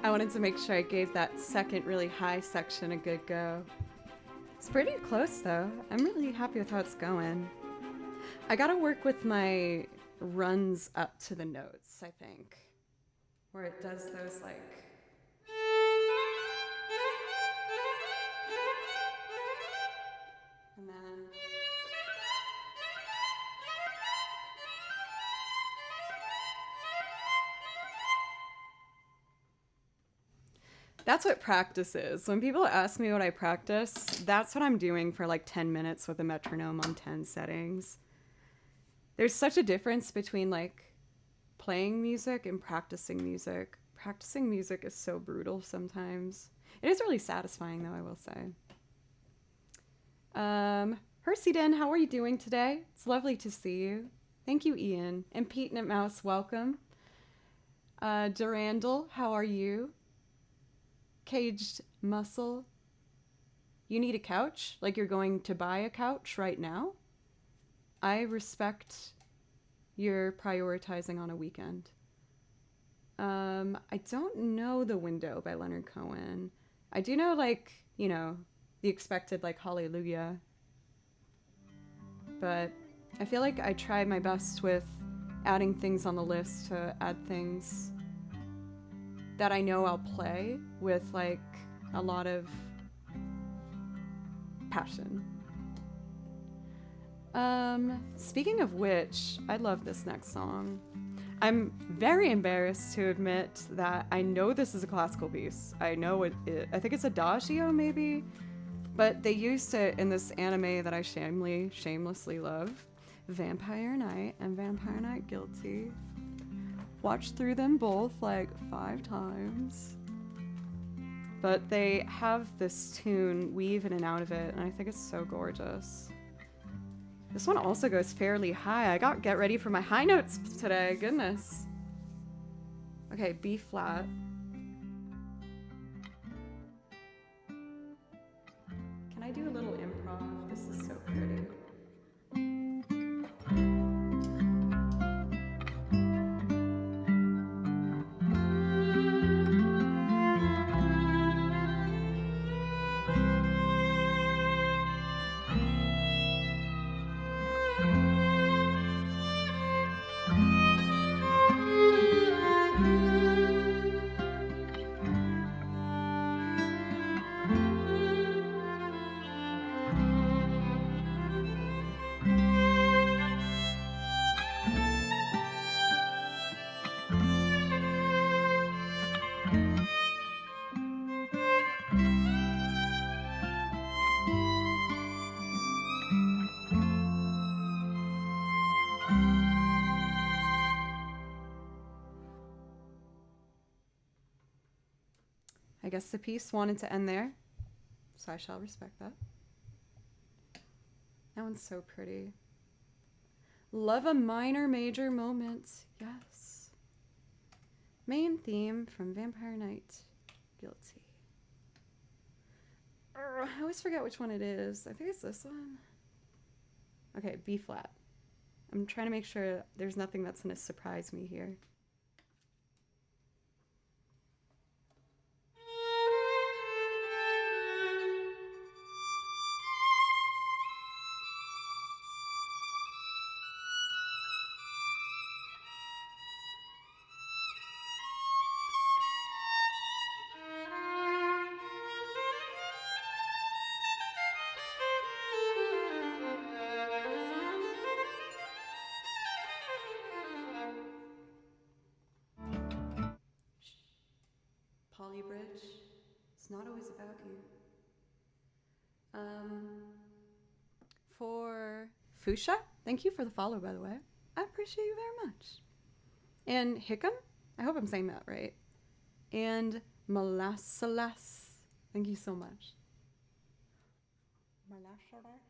I wanted to make sure I gave that second really high section a good go. It's pretty close though. I'm really happy with how it's going. I gotta work with my runs up to the notes, I think. Where it does those like... And then... That's what practice is. When people ask me what I practice, that's what I'm doing for like 10 minutes with a metronome on 10 settings. There's such a difference between like playing music and practicing music. Practicing music is so brutal sometimes. It is really satisfying though, I will say. Hersidon, how are you doing today? It's lovely to see you. Thank you, Ian. And Pete and Mouse, welcome. Durandal, how are you? Caged Muscle, you need a couch? Like you're going to buy a couch right now? I respect your prioritizing on a weekend. I don't know The Window by Leonard Cohen. I do know, like, you know, the expected, like, Hallelujah. But I feel like I tried my best with adding things on the list to add things that I know I'll play with like a lot of passion. Speaking of which, I love this next song. I'm very embarrassed to admit that I know this is a classical piece. I know it I think it's Adagio maybe, but they used it in this anime that I shamelessly love, Vampire Knight and Vampire Knight Guilty. Watched through them both like 5 times. But they have this tune weave in and out of it, and I think it's so gorgeous. This one also goes fairly high. I got get ready for my high notes today, goodness. Okay, B flat. Can I do a little improv? This is so pretty. I guess the piece wanted to end there, so I shall respect that. That one's so pretty. Love a minor major moment. Yes. Main theme from Vampire Night. Guilty. I always forget which one it is. I think it's this one. Okay, B flat. I'm trying to make sure there's nothing that's going to surprise me here. Polybridge, it's not always about you. For Fuchsia, thank you for the follow, by the way. I appreciate you very much. And Hickam, I hope I'm saying that right. And Molassalas, thank you so much. Molassalas.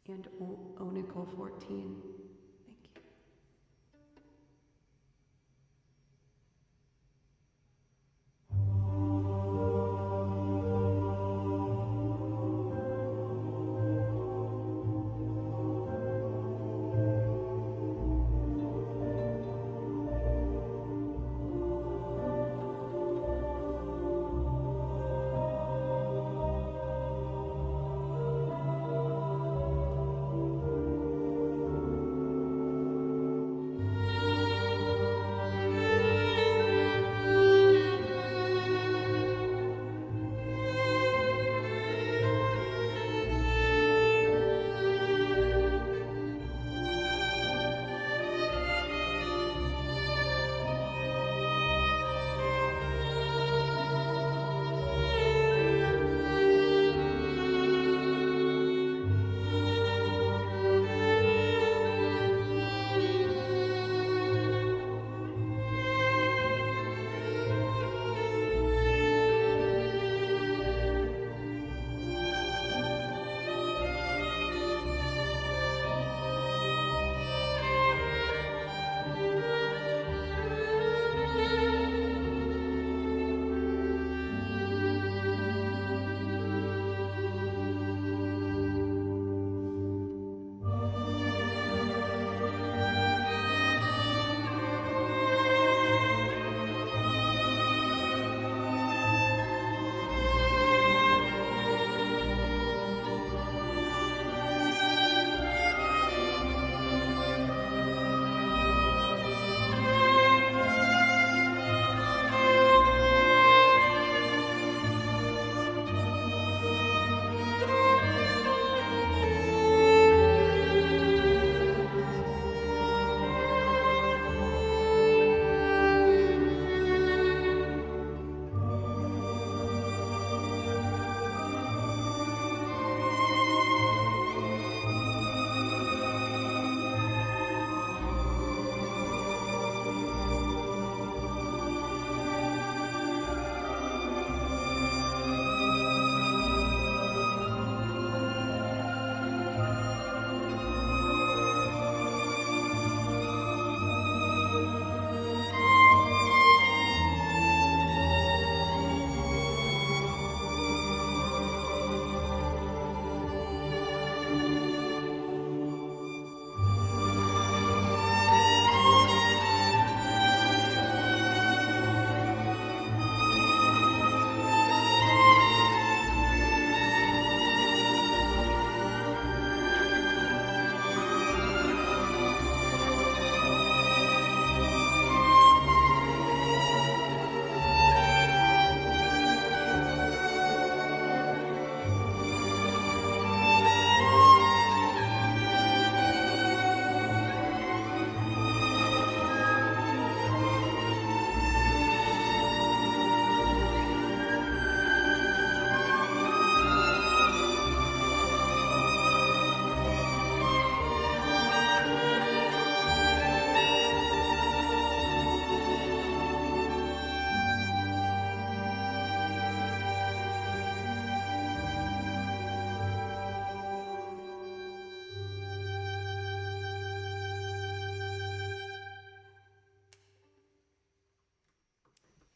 And Onicle 14. Thank you.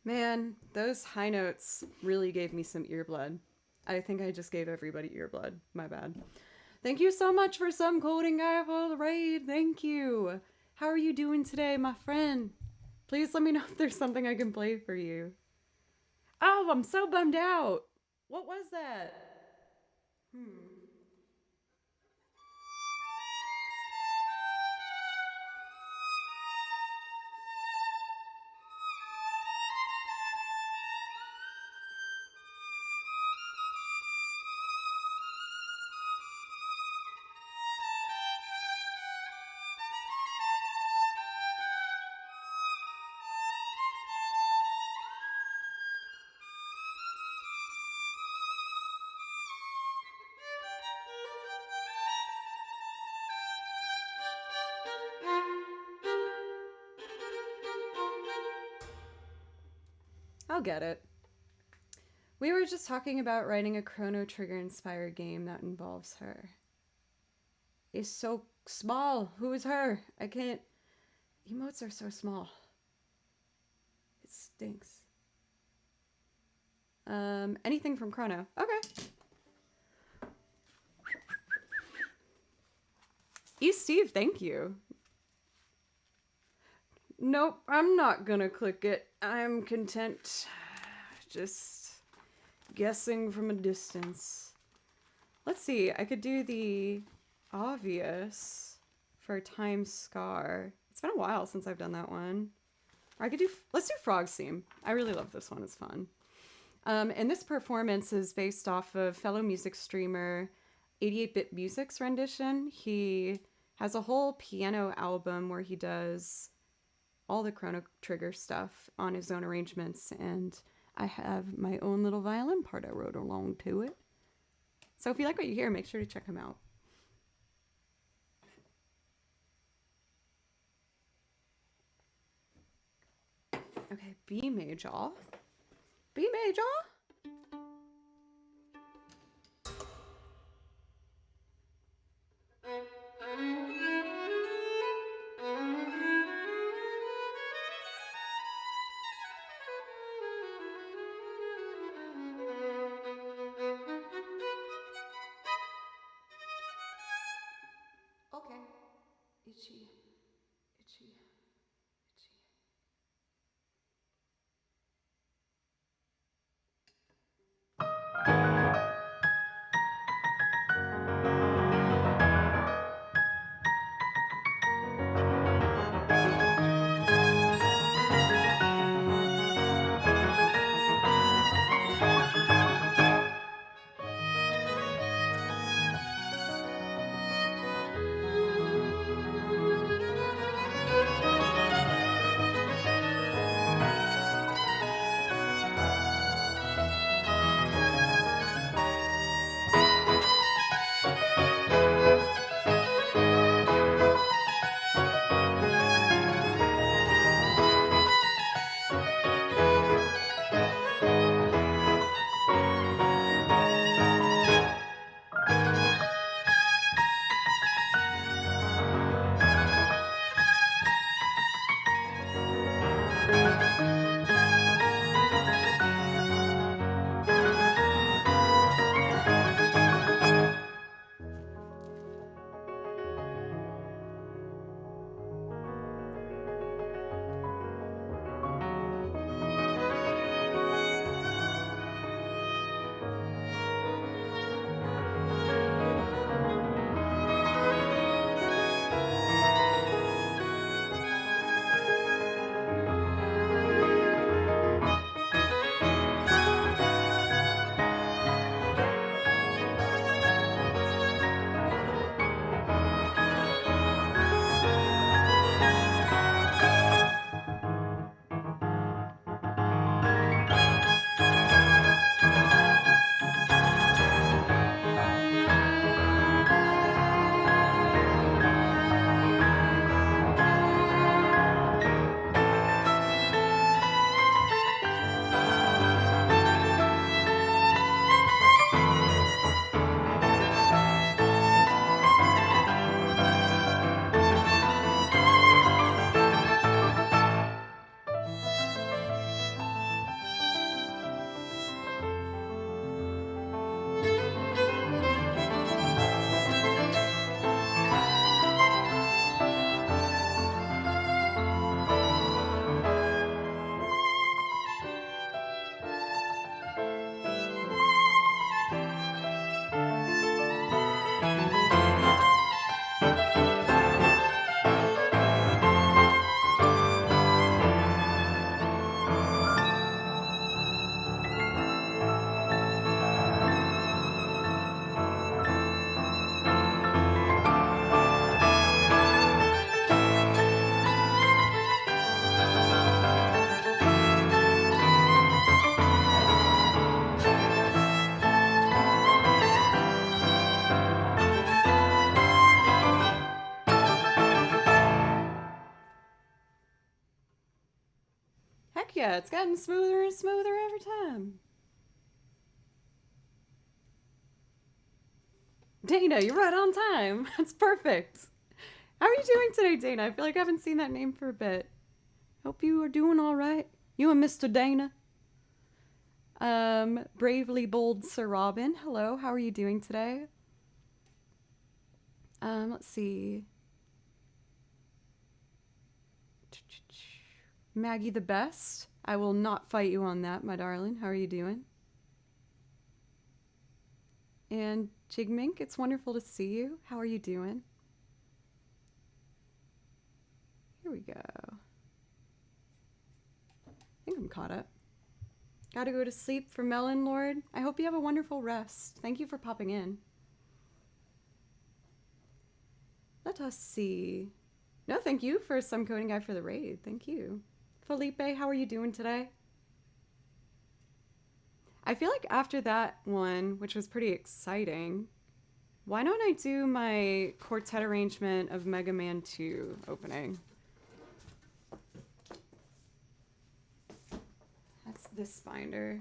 Man, those high notes really gave me some earblood. I think I just gave everybody earblood. My bad. Thank you so much for some coding guy for the raid. Thank you. How are you doing today, my friend? Please let me know if there's something I can play for you. Oh, I'm so bummed out. What was that? I'll get it. We were just talking about writing a Chrono Trigger inspired game that involves her. Is so small. Who is her? I can't. Emotes are so small. It stinks. Anything from Chrono. Okay. Steve, thank you. Nope, I'm not gonna click it. I'm content just guessing from a distance. Let's see, I could do the obvious for Time Scar. It's been a while since I've done that one. Or I could do, let's do Frog's Theme. I really love this one, it's fun. And this performance is based off of fellow music streamer 88-Bit Music's rendition. He has a whole piano album where he does all the Chrono Trigger stuff on his own arrangements, and I have my own little violin part I wrote along to it. So if you like what you hear, make sure to check him out. Okay, B major. B major? Okay. Itchy. Itchy. Itchy. yeah, it's gotten smoother and smoother every time. Dana, you're right on time. That's perfect. How are you doing today, Dana? I feel like I haven't seen that name for a bit. Hope you are doing all right. You and Mr. Dana. Bravely Bold Sir Robin. Hello, how are you doing today? Let's see. Maggie the Best. I will not fight you on that, my darling. How are you doing? And Jigmink, it's wonderful to see you. How are you doing? Here we go. I think I'm caught up. Gotta go to sleep for Melon Lord. I hope you have a wonderful rest. Thank you for popping in. Let us see. No, thank you for some coding guy for the raid. Thank you. Felipe, how are you doing today? I feel like after that one, which was pretty exciting, why don't I do my quartet arrangement of Mega Man 2 opening? That's this binder.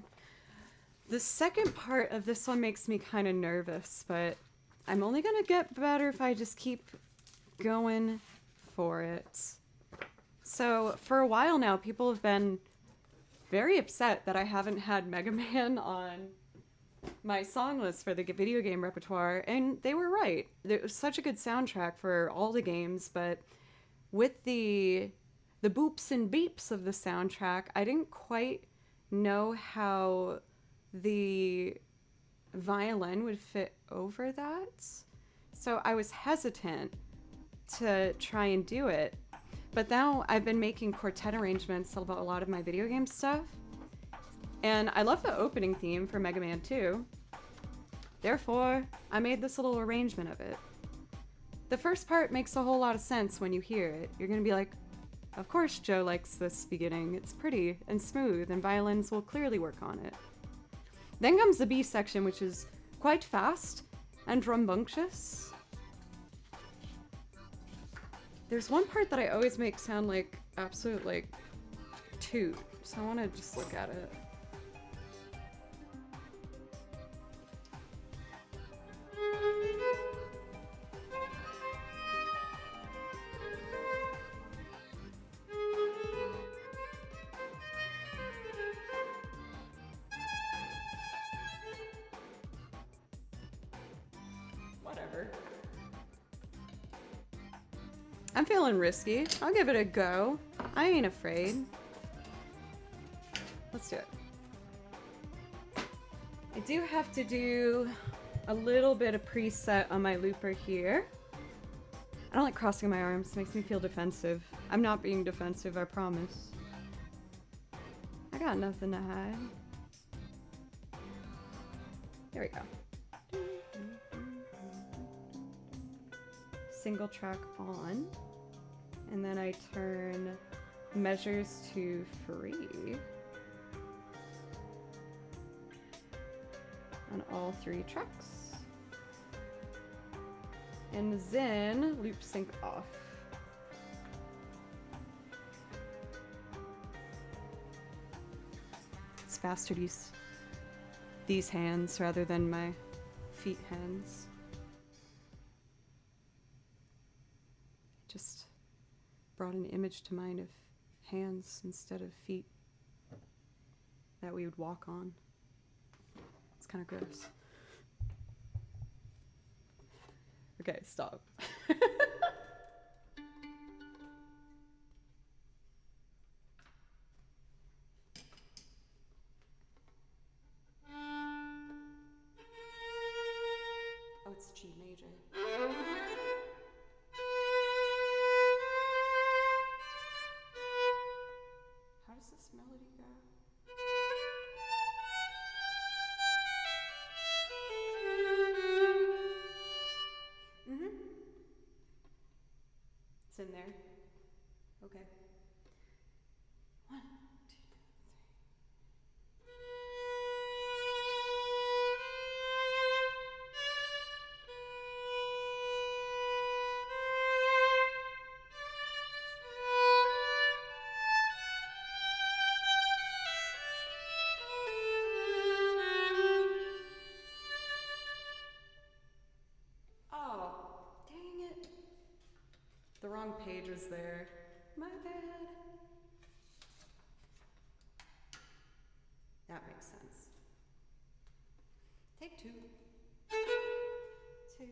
The second part of this one makes me kind of nervous, but I'm only gonna get better if I just keep going for it. So for a while now, people have been very upset that I haven't had Mega Man on my song list for the video game repertoire, and they were right. It was such a good soundtrack for all the games, but with the boops and beeps of the soundtrack, I didn't quite know how the violin would fit over that. So I was hesitant to try and do it. But now I've been making quartet arrangements about a lot of my video game stuff. And I love the opening theme for Mega Man 2. Therefore, I made this little arrangement of it. The first part makes a whole lot of sense when you hear it. You're gonna be like, of course Joe likes this beginning. It's pretty and smooth, and violins will clearly work on it. Then comes the B section, which is quite fast and rambunctious. There's one part that I always make sound like absolute, like, toot. So I want to just look at it. Whatever. I'm feeling risky. I'll give it a go. I ain't afraid. Let's do it. I do have to do a little bit of preset on my looper here. I don't like crossing my arms. It makes me feel defensive. I'm not being defensive, I promise. I got nothing to hide. There we go. Single track on. And then I turn measures to free on all 3 tracks. And then loop sync off. It's faster to use these hands rather than my feet hands. Just brought an image to mind of hands instead of feet that we would walk on. It's kind of gross. Okay, stop. Oh, it's G major. How does this melody go? page was there. My bad. That makes sense. Take 2. 2, 3.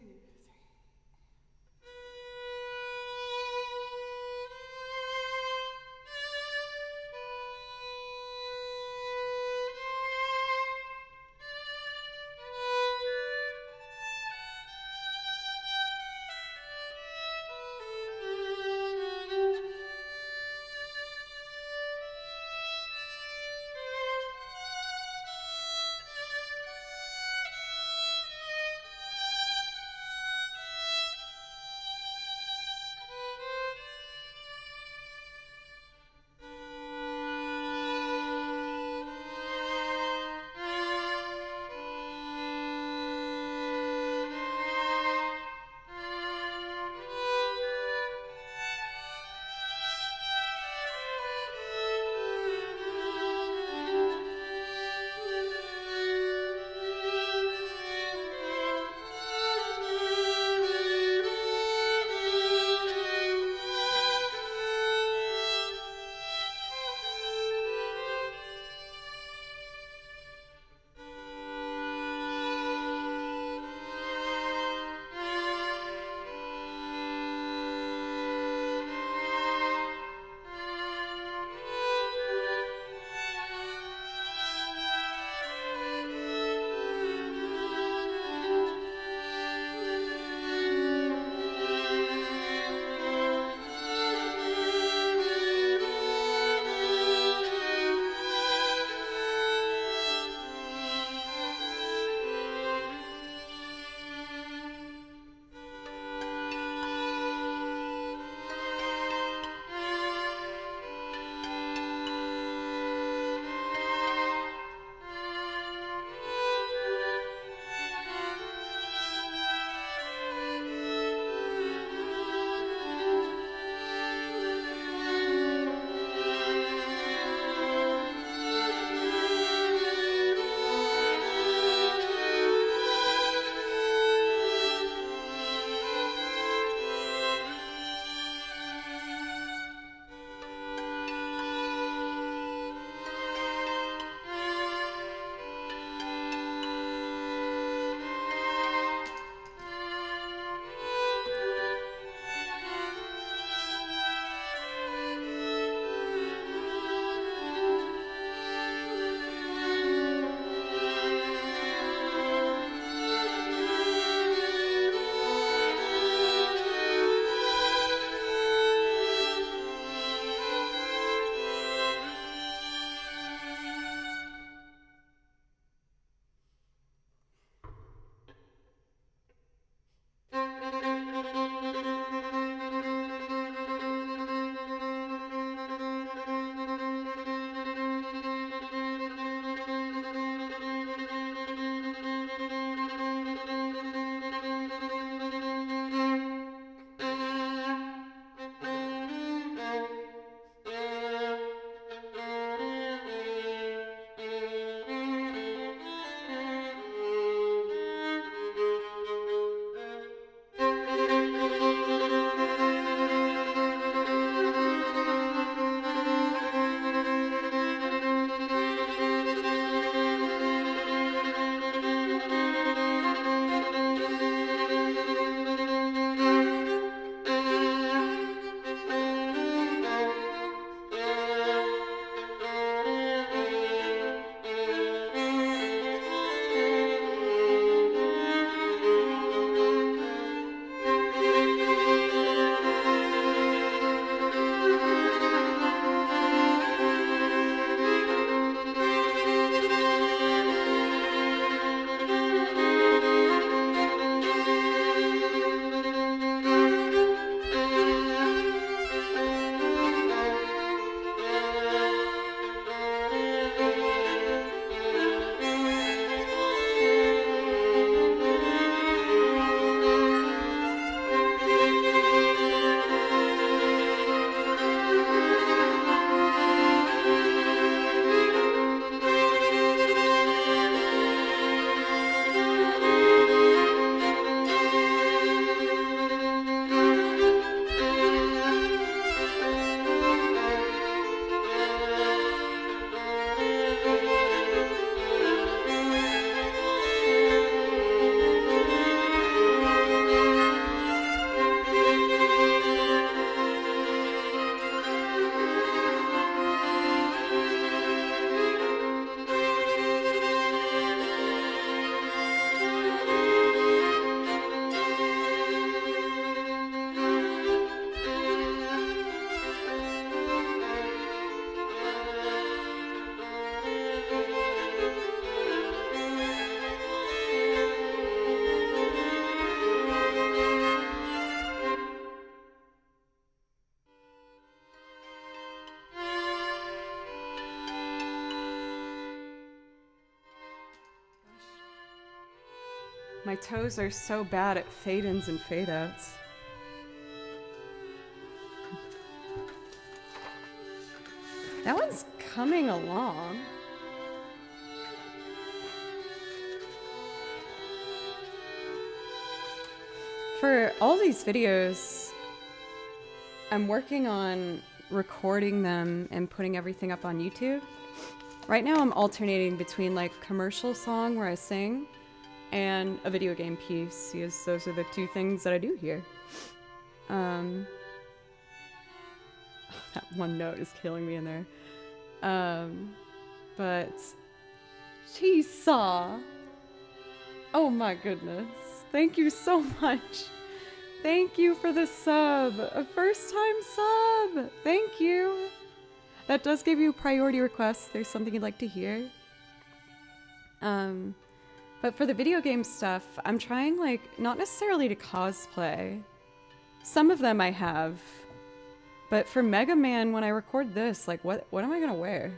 My toes are so bad at fade-ins and fade-outs. That one's coming along. For all these videos, I'm working on recording them and putting everything up on YouTube. Right now I'm alternating between like commercial song where I sing and a video game piece, because those are the two things that I do here. That one note is killing me in there. But she saw. Oh my goodness. Thank you so much. Thank you for the sub. A first time sub. Thank you. That does give you priority requests. There's something you'd like to hear. But for the video game stuff, I'm trying like not necessarily to cosplay. Some of them I have. But for Mega Man, when I record this, like what am I gonna wear?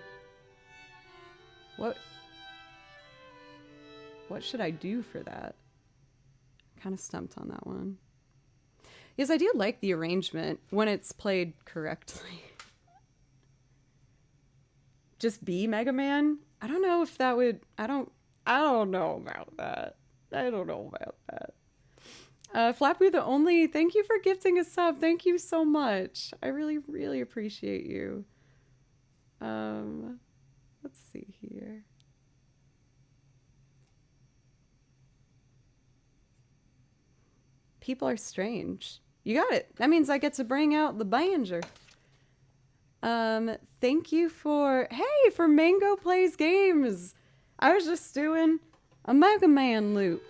What should I do for that? Kind of stumped on that one. Yes, I do like the arrangement when it's played correctly. Just be Mega Man? I don't know if that would... I don't know about that. I don't know about that. Flappy the Only, thank you for gifting a sub. Thank you so much. I really, really appreciate you. Let's see here. People are strange. You got it. That means I get to bring out the banjo. Thank you for... Hey, for Mango Plays Games. I was just doing a Mega Man loop.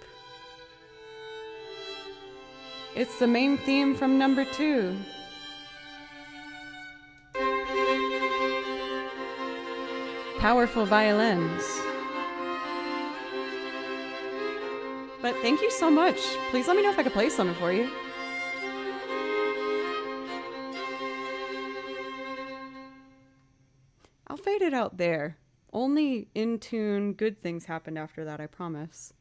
It's the main theme from number 2. Powerful violins. But thank you so much. Please let me know if I could play something for you. I'll fade it out there. Only in tune, good things happened after that, I promise.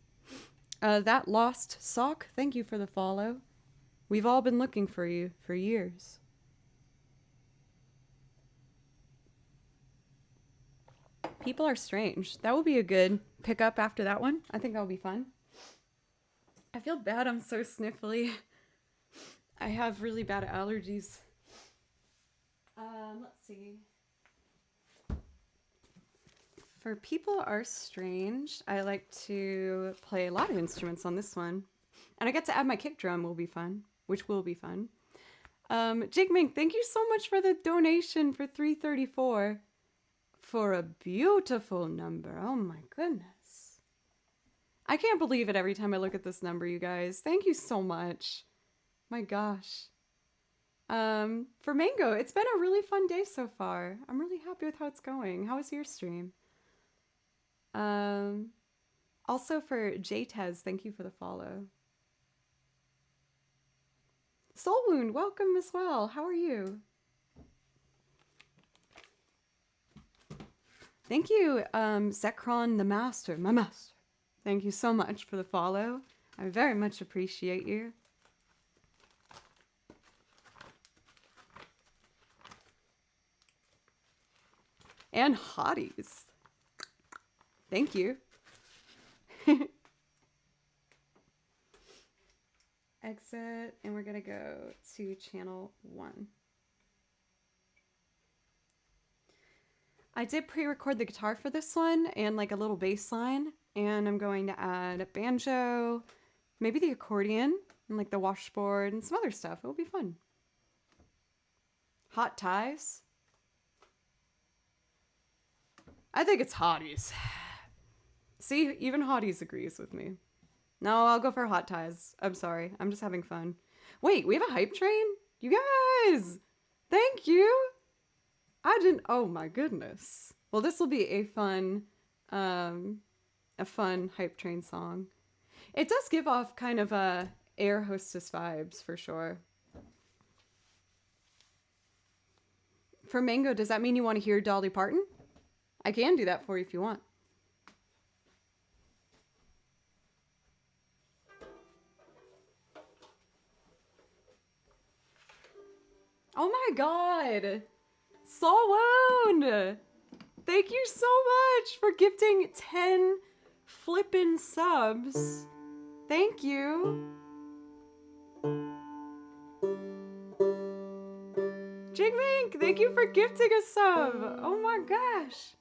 That Lost Sock, thank you for the follow. We've all been looking for you for years. People are strange. That will be a good pickup after that one. I think that'll be fun. I feel bad I'm so sniffly. I have really bad allergies. Let's see. For People Are Strange, I like to play a lot of instruments on this one. And I get to add my kick drum, will be fun. Which will be fun. Jake Mink, thank you so much for the donation for 334. For a beautiful number. Oh my goodness. I can't believe it every time I look at this number, you guys. Thank you so much. My gosh. For Mango, it's been a really fun day so far. I'm really happy with how it's going. How was your stream? Also for Jtez, thank you for the follow. Soul Wound, welcome as well. How are you? Thank you, Zekron the Master, my master. Thank you so much for the follow. I very much appreciate you. And hotties. Thank you. Exit, and we're gonna go to channel 1. I did pre-record the guitar for this one and like a little bass line, and I'm going to add a banjo, maybe the accordion, and like the washboard and some other stuff. It'll be fun. Hot ties. I think it's hotties. See, even hotties agrees with me. No, I'll go for hot ties. I'm sorry. I'm just having fun. Wait, we have a hype train? You guys! Thank you! I didn't... Oh my goodness. Well, this will be a fun hype train song. It does give off kind of air hostess vibes, for sure. For Mango, does that mean you want to hear Dolly Parton? I can do that for you if you want. Oh my god! Solwoon! Thank you so much for gifting 10 flippin' subs. Thank you. Jingmink, thank you for gifting a sub. Oh my gosh.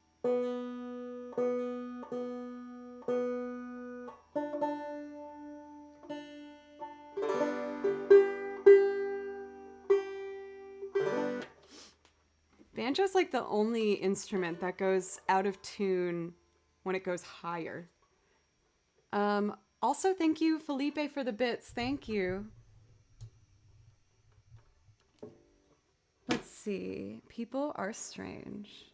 Banjo's like the only instrument that goes out of tune when it goes higher. Also, thank you, Felipe, for the bits. Thank you. Let's see. People are strange.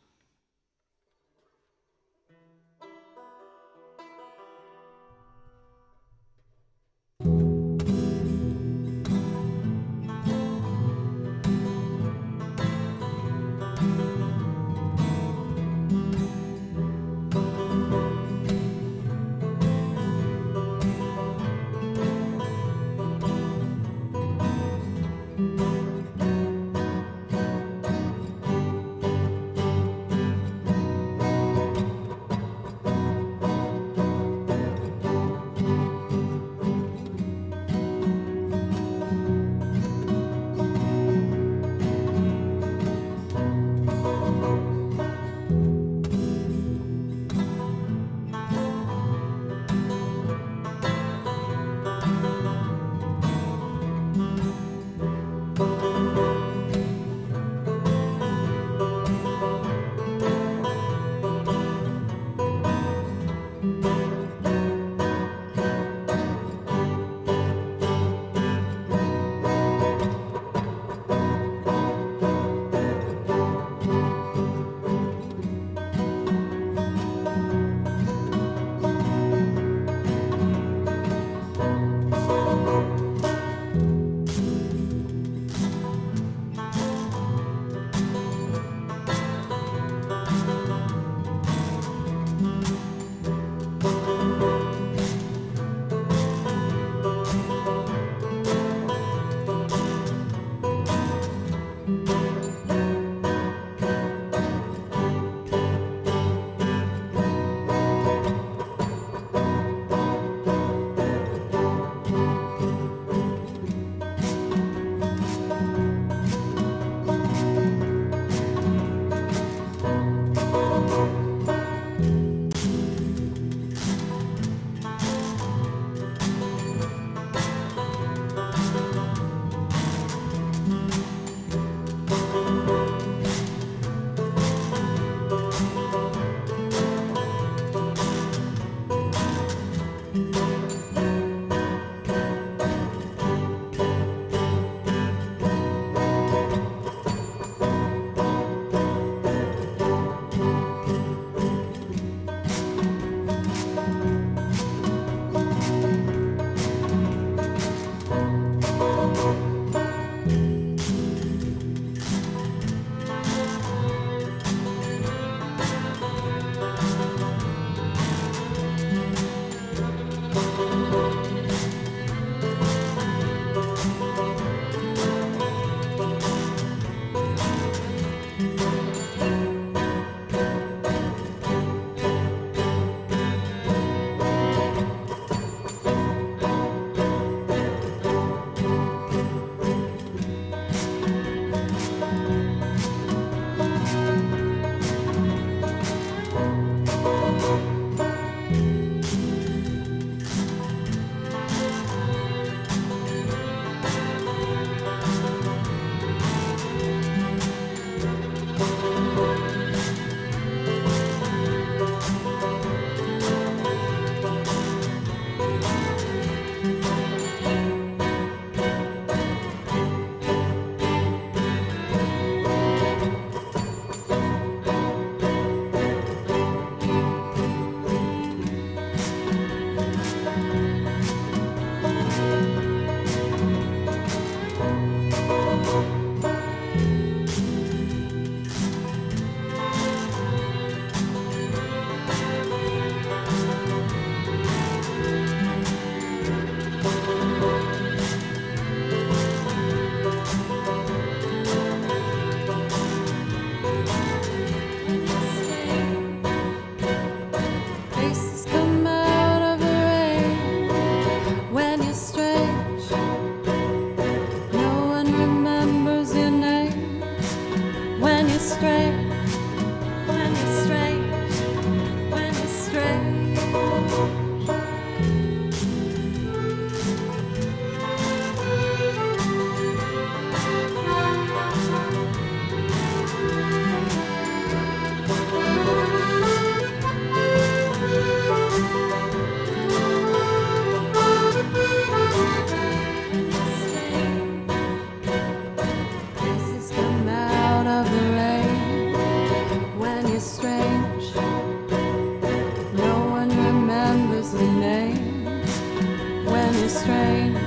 you're strange,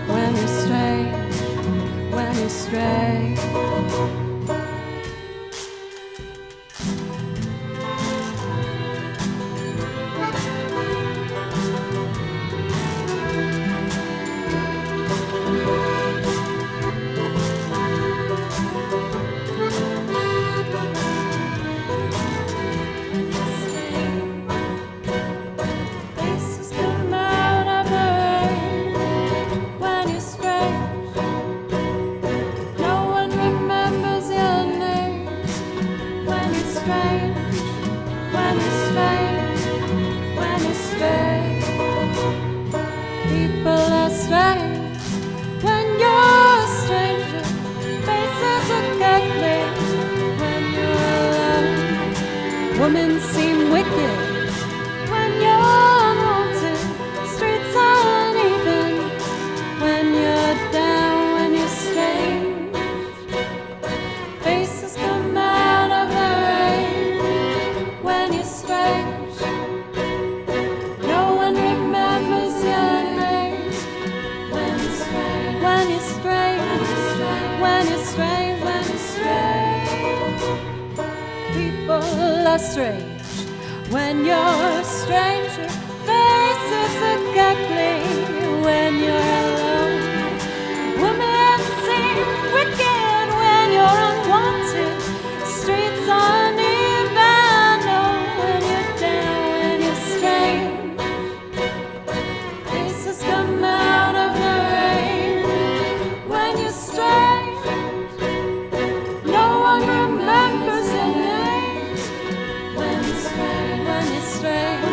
when you're strange, when you're strange. Women seem wicked when you're unwanted. Streets uneven when you're down, when you're strange. Faces come out of the rain when you're strange. No one remembers your name when you're strange. When you're strange, when you're strange, when you're strange. People are strange when you're a stranger. Faces are ugly when you're alone. Women seem wicked when you're unwanted. Streets uneven, oh, when you're down, when you're strange. Faces come out of the rain when you're strange. No one remembers your name when you're strange, when you're strange,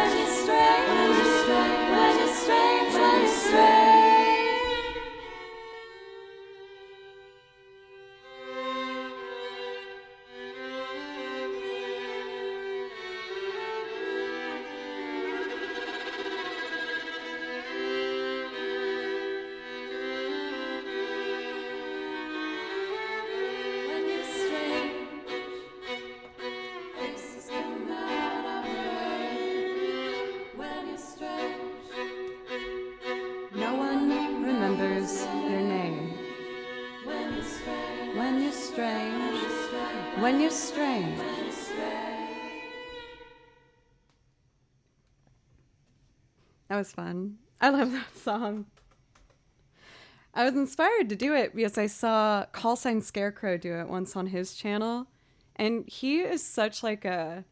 when you're strange, when you're strange, when you're strange. No one remembers your name when you're strange, when you're strange, when you're strange. That was fun. I love that song. I was inspired to do it because I saw Call Sign Scarecrow do it once on his channel, and he is such like a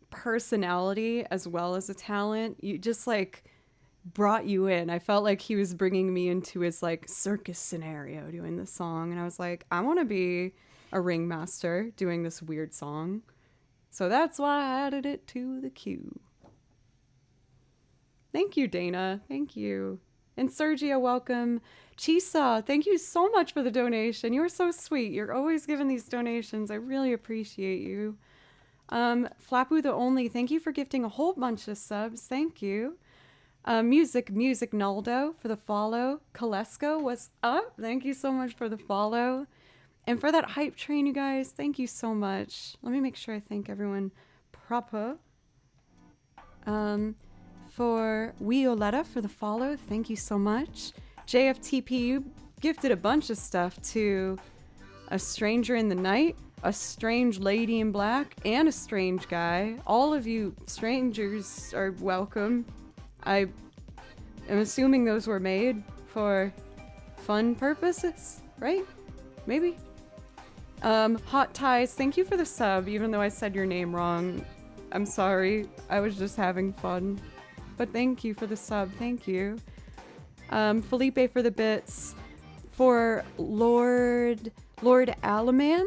personality as well as a talent. You just like brought you in. I felt like he was bringing me into his like circus scenario doing this song, and I was like, I want to be a ringmaster doing this weird song. So that's why I added it to the queue. Thank you, Dana. Thank you. And Sergio, welcome. Chisa, thank you so much for the donation. You're so sweet. You're always giving these donations. I really appreciate you. Flapu the Only, thank you for gifting a whole bunch of subs. Thank you. Music Naldo for the follow. Kalesko, what's up? Thank you so much for the follow. And for that hype train, you guys, thank you so much. Let me make sure I thank everyone proper. for Violetta for the follow. Thank you so much. JFTP, you gifted a bunch of stuff to A Stranger in the Night, A Strange Lady in Black, and A Strange Guy. All of you strangers are welcome. I am assuming those were made for fun purposes, right? Maybe? Hot Ties, thank you for the sub, even though I said your name wrong. I'm sorry, I was just having fun. But thank you for the sub, thank you. Felipe for the bits. For Lord Alaman,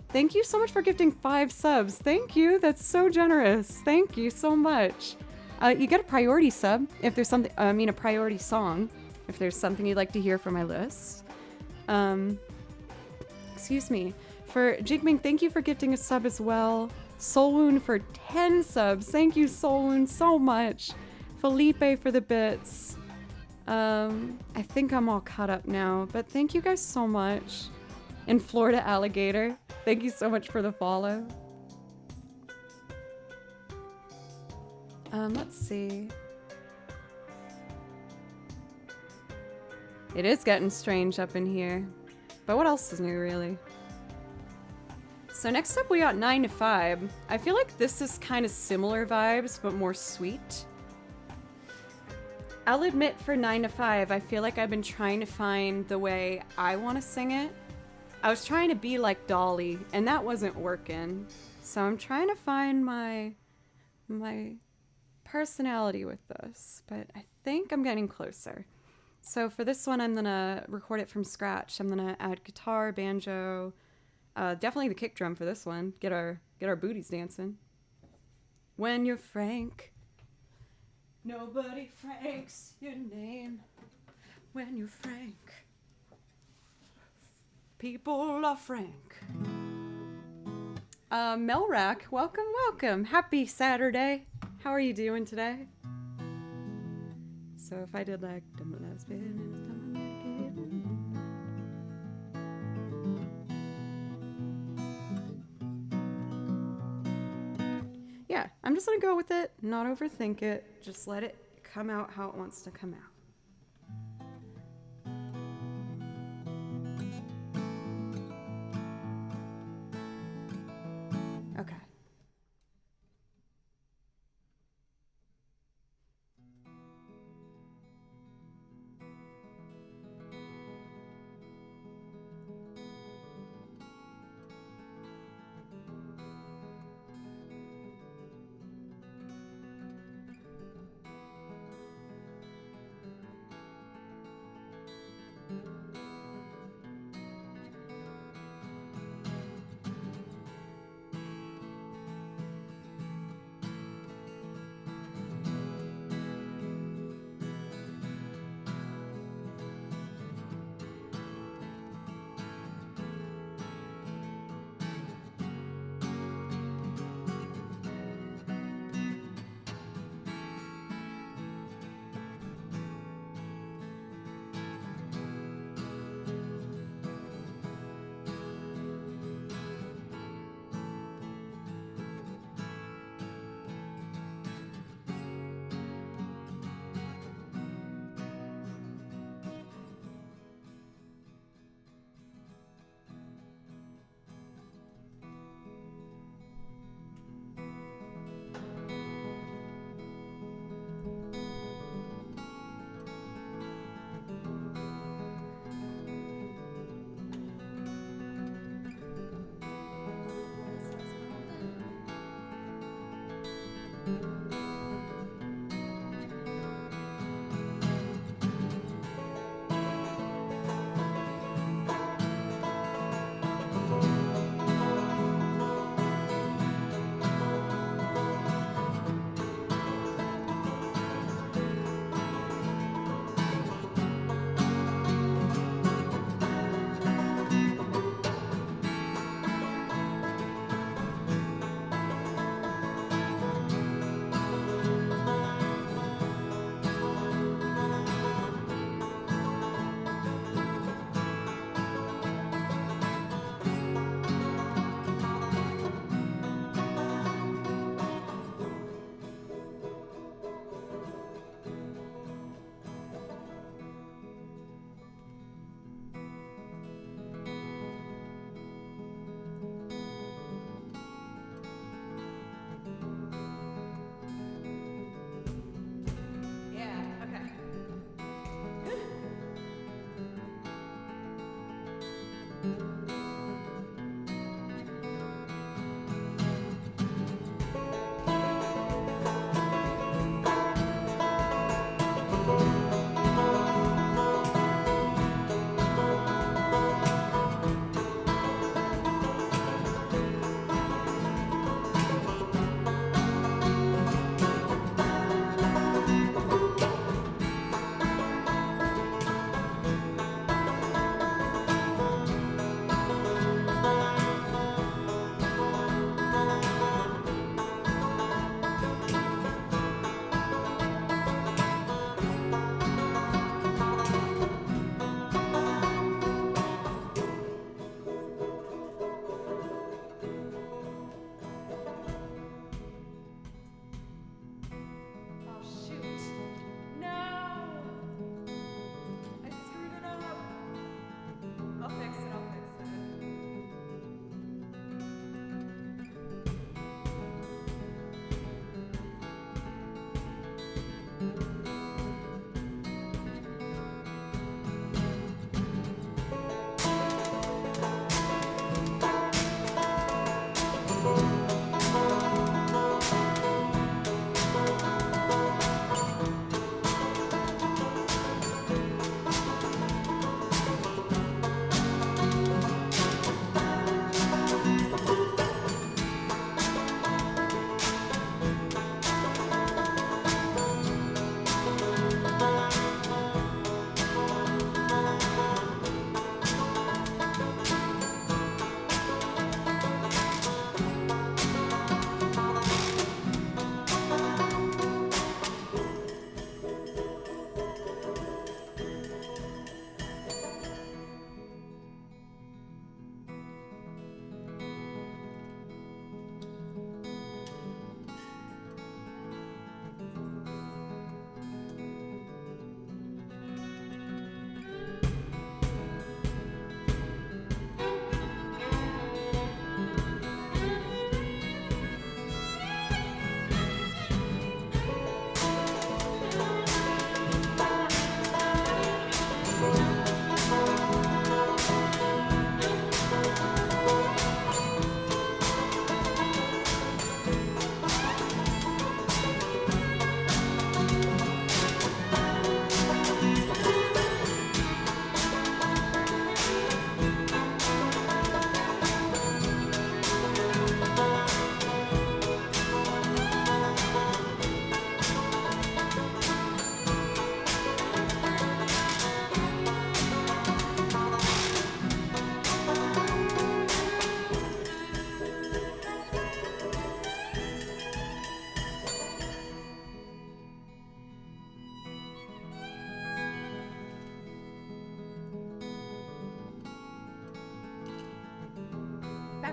thank you so much for gifting 5 subs. Thank you, that's so generous. Thank you so much. You get a priority sub if there's something, a priority song, if there's something you'd like to hear from my list. Excuse me. For Jigming, thank you for gifting a sub as well. Soulwoon for 10 subs. Thank you, Soulwoon, so much. Felipe for the bits. I think I'm all caught up now, but thank you guys so much. And Florida Alligator, thank you so much for the follow. Let's see. It is getting strange up in here. But what else is new, really? So next up we got 9 to 5. I feel like this is kind of similar vibes, but more sweet. I'll admit for 9 to 5, I feel like I've been trying to find the way I want to sing it. I was trying to be like Dolly, and that wasn't working. So I'm trying to find my personality with this, but I think I'm getting closer. So for this one, I'm gonna record it from scratch. I'm gonna add guitar, banjo, definitely the kick drum for this one. Get our booties dancing. When you're frank, nobody franks your name. When you're frank, people are frank. Melrack, welcome. Happy Saturday. How are you doing today? So if I did like yeah, I'm just gonna go with it, not overthink it, just let it come out how it wants to come out. Okay.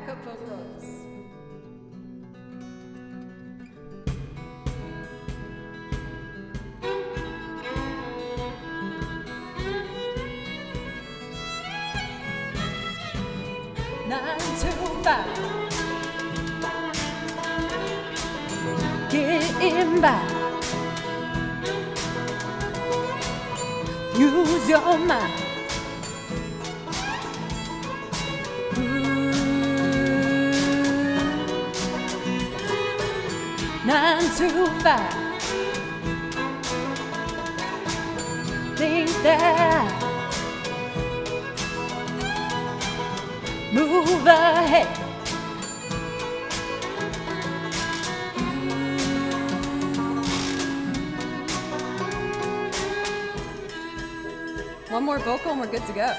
backup vocals. Nine to five. Getting by. Use your mind. Ooh. 9 to 5. Think that move ahead. One more vocal and we're good to go.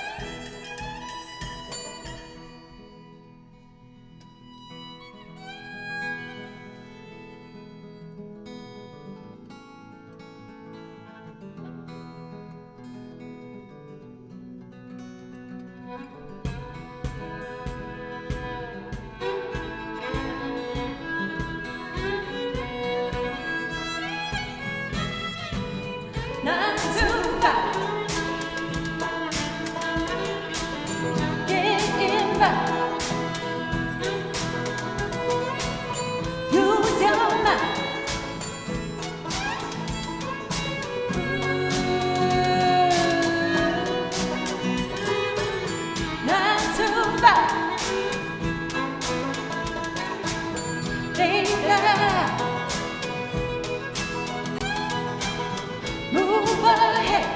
Nine to five. Getting by. Use your mind. Ooh. 9 to 5. Think that move ahead.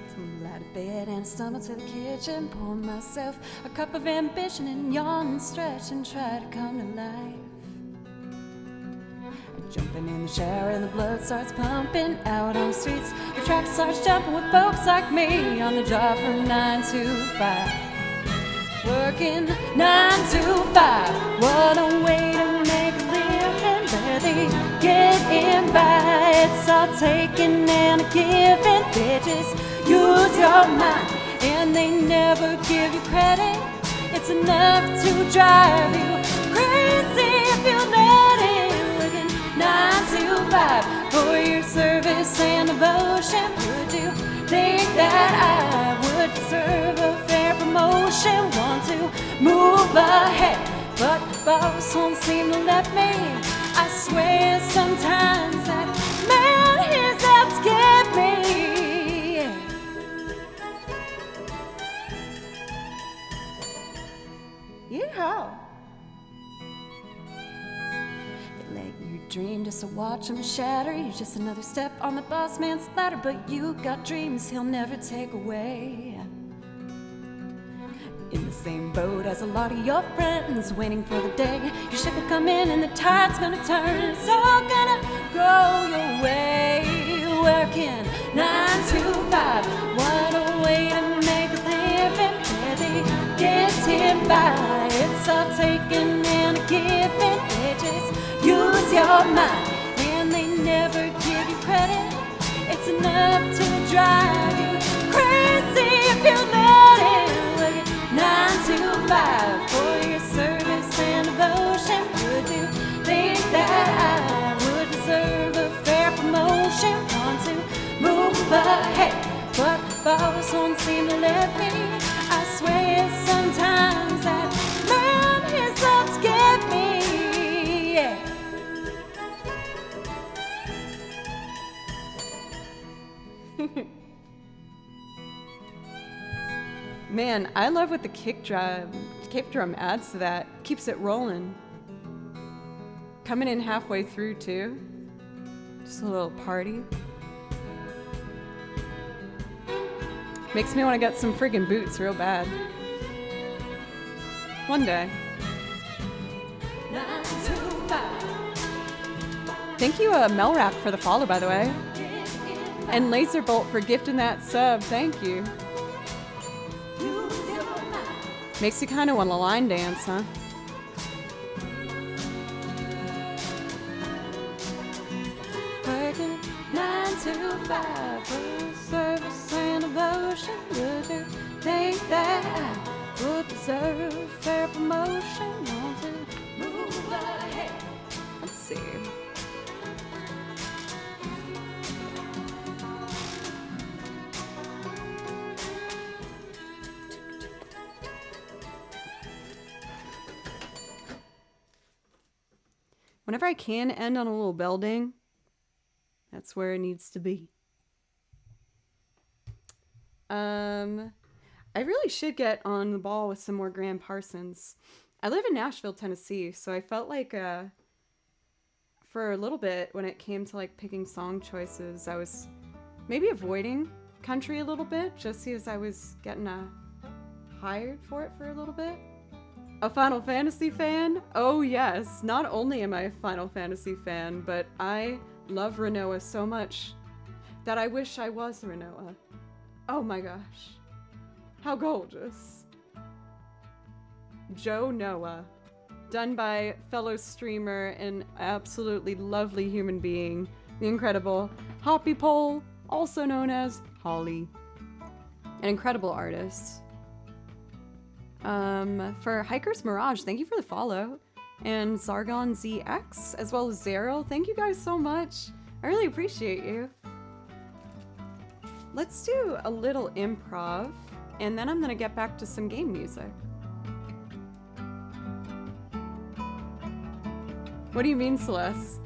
Tumble out of bed and stumble to the kitchen, pour myself a cup of ambition and yawn and stretch and try to come to life. Jumping in the shower and the blood starts pumping out on the streets. The traffic starts jumping with folks like me on the job from 9 to 5. Working 9 to 5. What a way to make a living. Barely getting by. It's all taking and a giving. They just use your mind and they never give you credit. It's enough to drive you crazy if you let it. 9 to 5 for your service and devotion. Would you think that I would deserve a fair promotion? Want to move ahead, but the boss won't seem to let me. I swear sometimes that man is out to get me. Yeehaw. Dream just to watch him shatter. You're just another step on the boss man's ladder, but you got dreams he'll never take away. In the same boat as a lot of your friends, waiting for the day your ship will come in and the tide's gonna turn. It's all gonna go your way. Working 9 to 5. What a way to make a living. Barely getting by. It's all taken and a giving. They just use your mind and they never give you credit. It's enough to drive you crazy if you let it. Work it 9 to 5 for your service and devotion. Would you think that I would deserve a fair promotion? Want to move ahead, but the boss won't seem to let me. I swear sometimes that man is out to get me. Yeah. Man, I love what the kick drum adds to that. Keeps it rolling. Coming in halfway through too. Just a little party. Makes me want to get some friggin' boots real bad. One day. 9 to 5. Thank you, Melrack, for the follow, by the way. And Laserbolt for gifting that sub. Thank you. Makes you kind of want to line dance, huh? Working 9 to 5 for service and devotion. Would you think that I would deserve fair promotion? Want to move ahead? Let's see. Whenever I can end on a little bell ding, that's where it needs to be. I really should get on the ball with some more Graham Parsons. I live in Nashville, Tennessee, so I felt like for a little bit when it came to like picking song choices, I was maybe avoiding country a little bit just because I was getting hired for it for a little bit. A Final Fantasy fan? Oh yes, not only am I a Final Fantasy fan, but I love Rinoa so much that I wish I was Rinoa. Oh my gosh. How gorgeous. Joe Noah. Done by fellow streamer and absolutely lovely human being, the incredible Hoppy Pole, also known as Holly. An incredible artist. For Hiker's Mirage, thank you for the follow. And Zargon ZX, as well as Daryl, thank you guys so much. I really appreciate you. Let's do a little improv, and then I'm gonna get back to some game music. What do you mean, Celeste?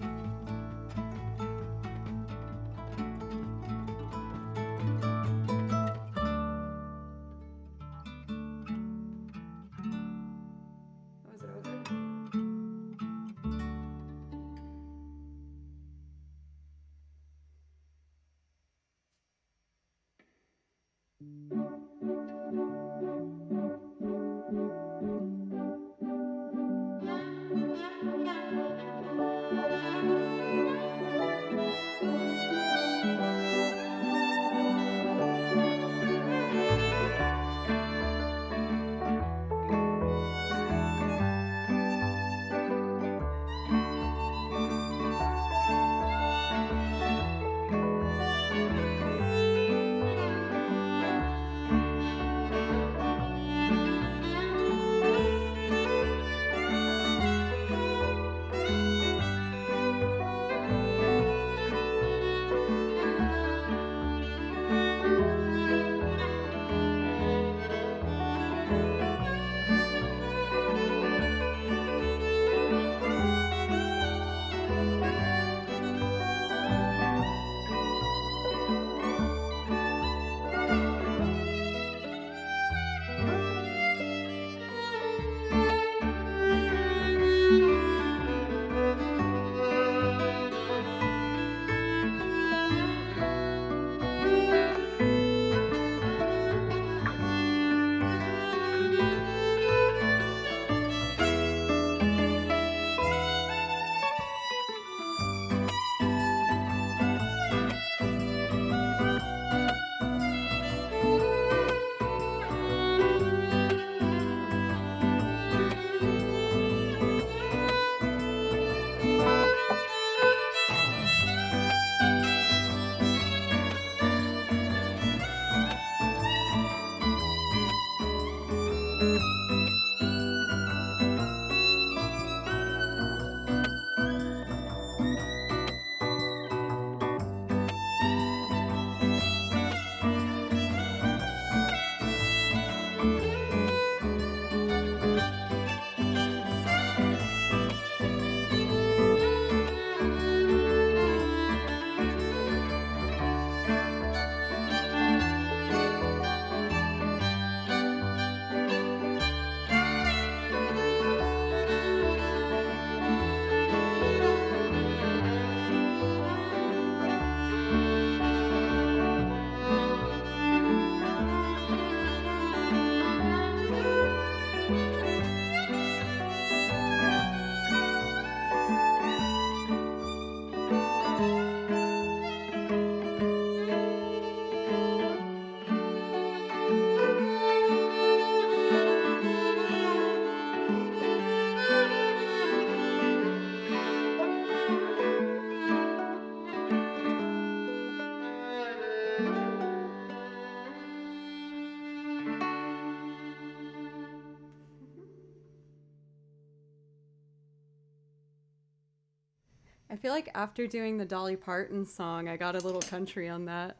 feel like after doing the Dolly Parton song, I got a little country on that.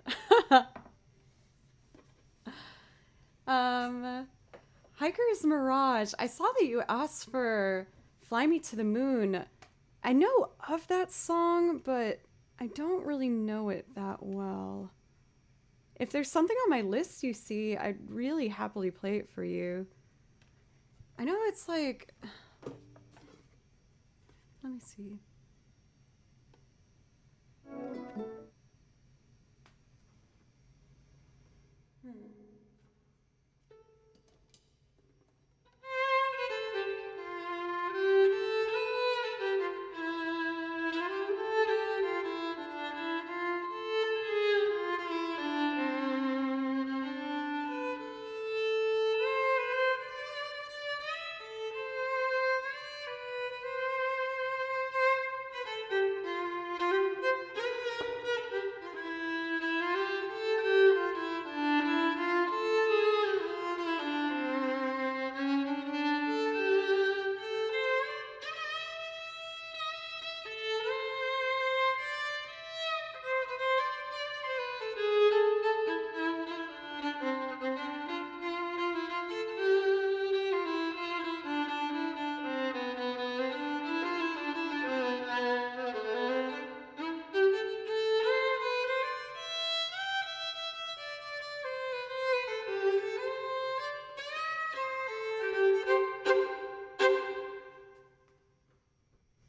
Hiker's Mirage. I saw that you asked for Fly Me to the Moon. I know of that song, but I don't really know it that well. If there's something on my list you see, I'd really happily play it for you. I know it's like... Let me see.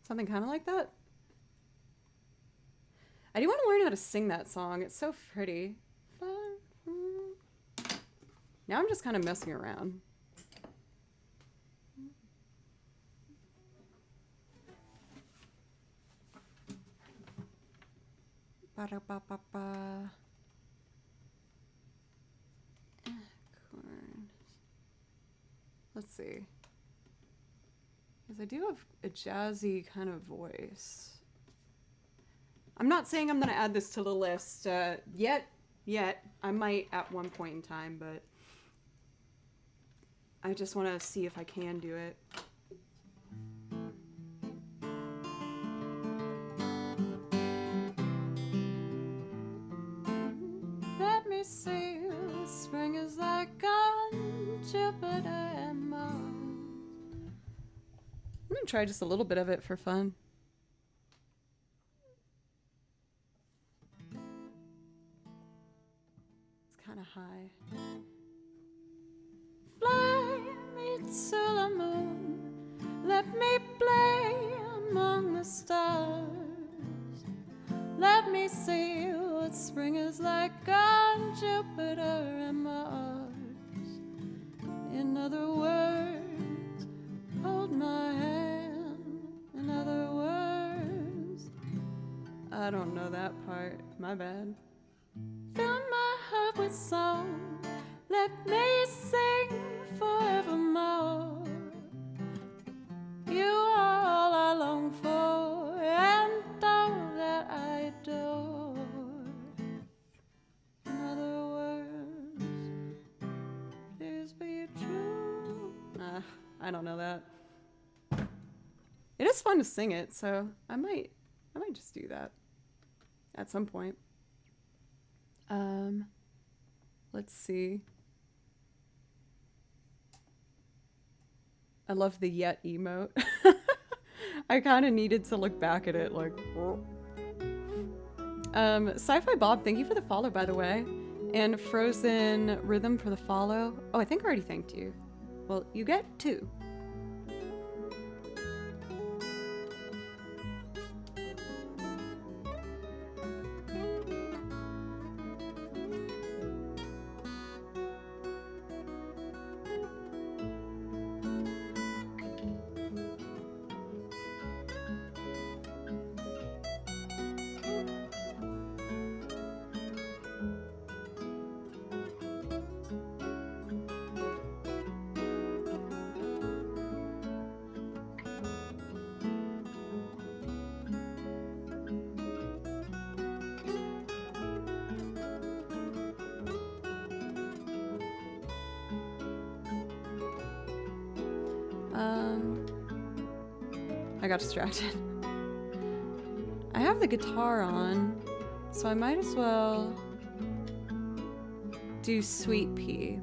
Something kind of like that. I do want to learn how to sing that song. It's so pretty. Now I'm just kind of messing around. Ba-da-ba-ba-ba. Chords. Let's see. Because I do have a jazzy kind of voice. I'm not saying I'm going to add this to the list yet. I might at one point in time, but I just want to see if I can do it. Let me see, spring is like on Jupiter and Mars. I'm gonna try just a little bit of it for fun. It's kind of high. Fly me to the moon, let me play among the stars. Let me see what spring is like on Jupiter and Mars. In other words, hold my hand. In other words, I don't know that part. My bad. Fill my heart with song. Let me sing forevermore. You are all I long for, and all that I adore. In other words, please be true. I don't know that. It is fun to sing it, so I might just do that at some point. Let's see. I love the yet emote. I kind of needed to look back at it like. Sci-Fi Bob, thank you for the follow, by the way. And Frozen Rhythm for the follow. Oh, I think I already thanked you. Well, you get 2. I got distracted. I have the guitar on, so I might as well do Sweet Pea.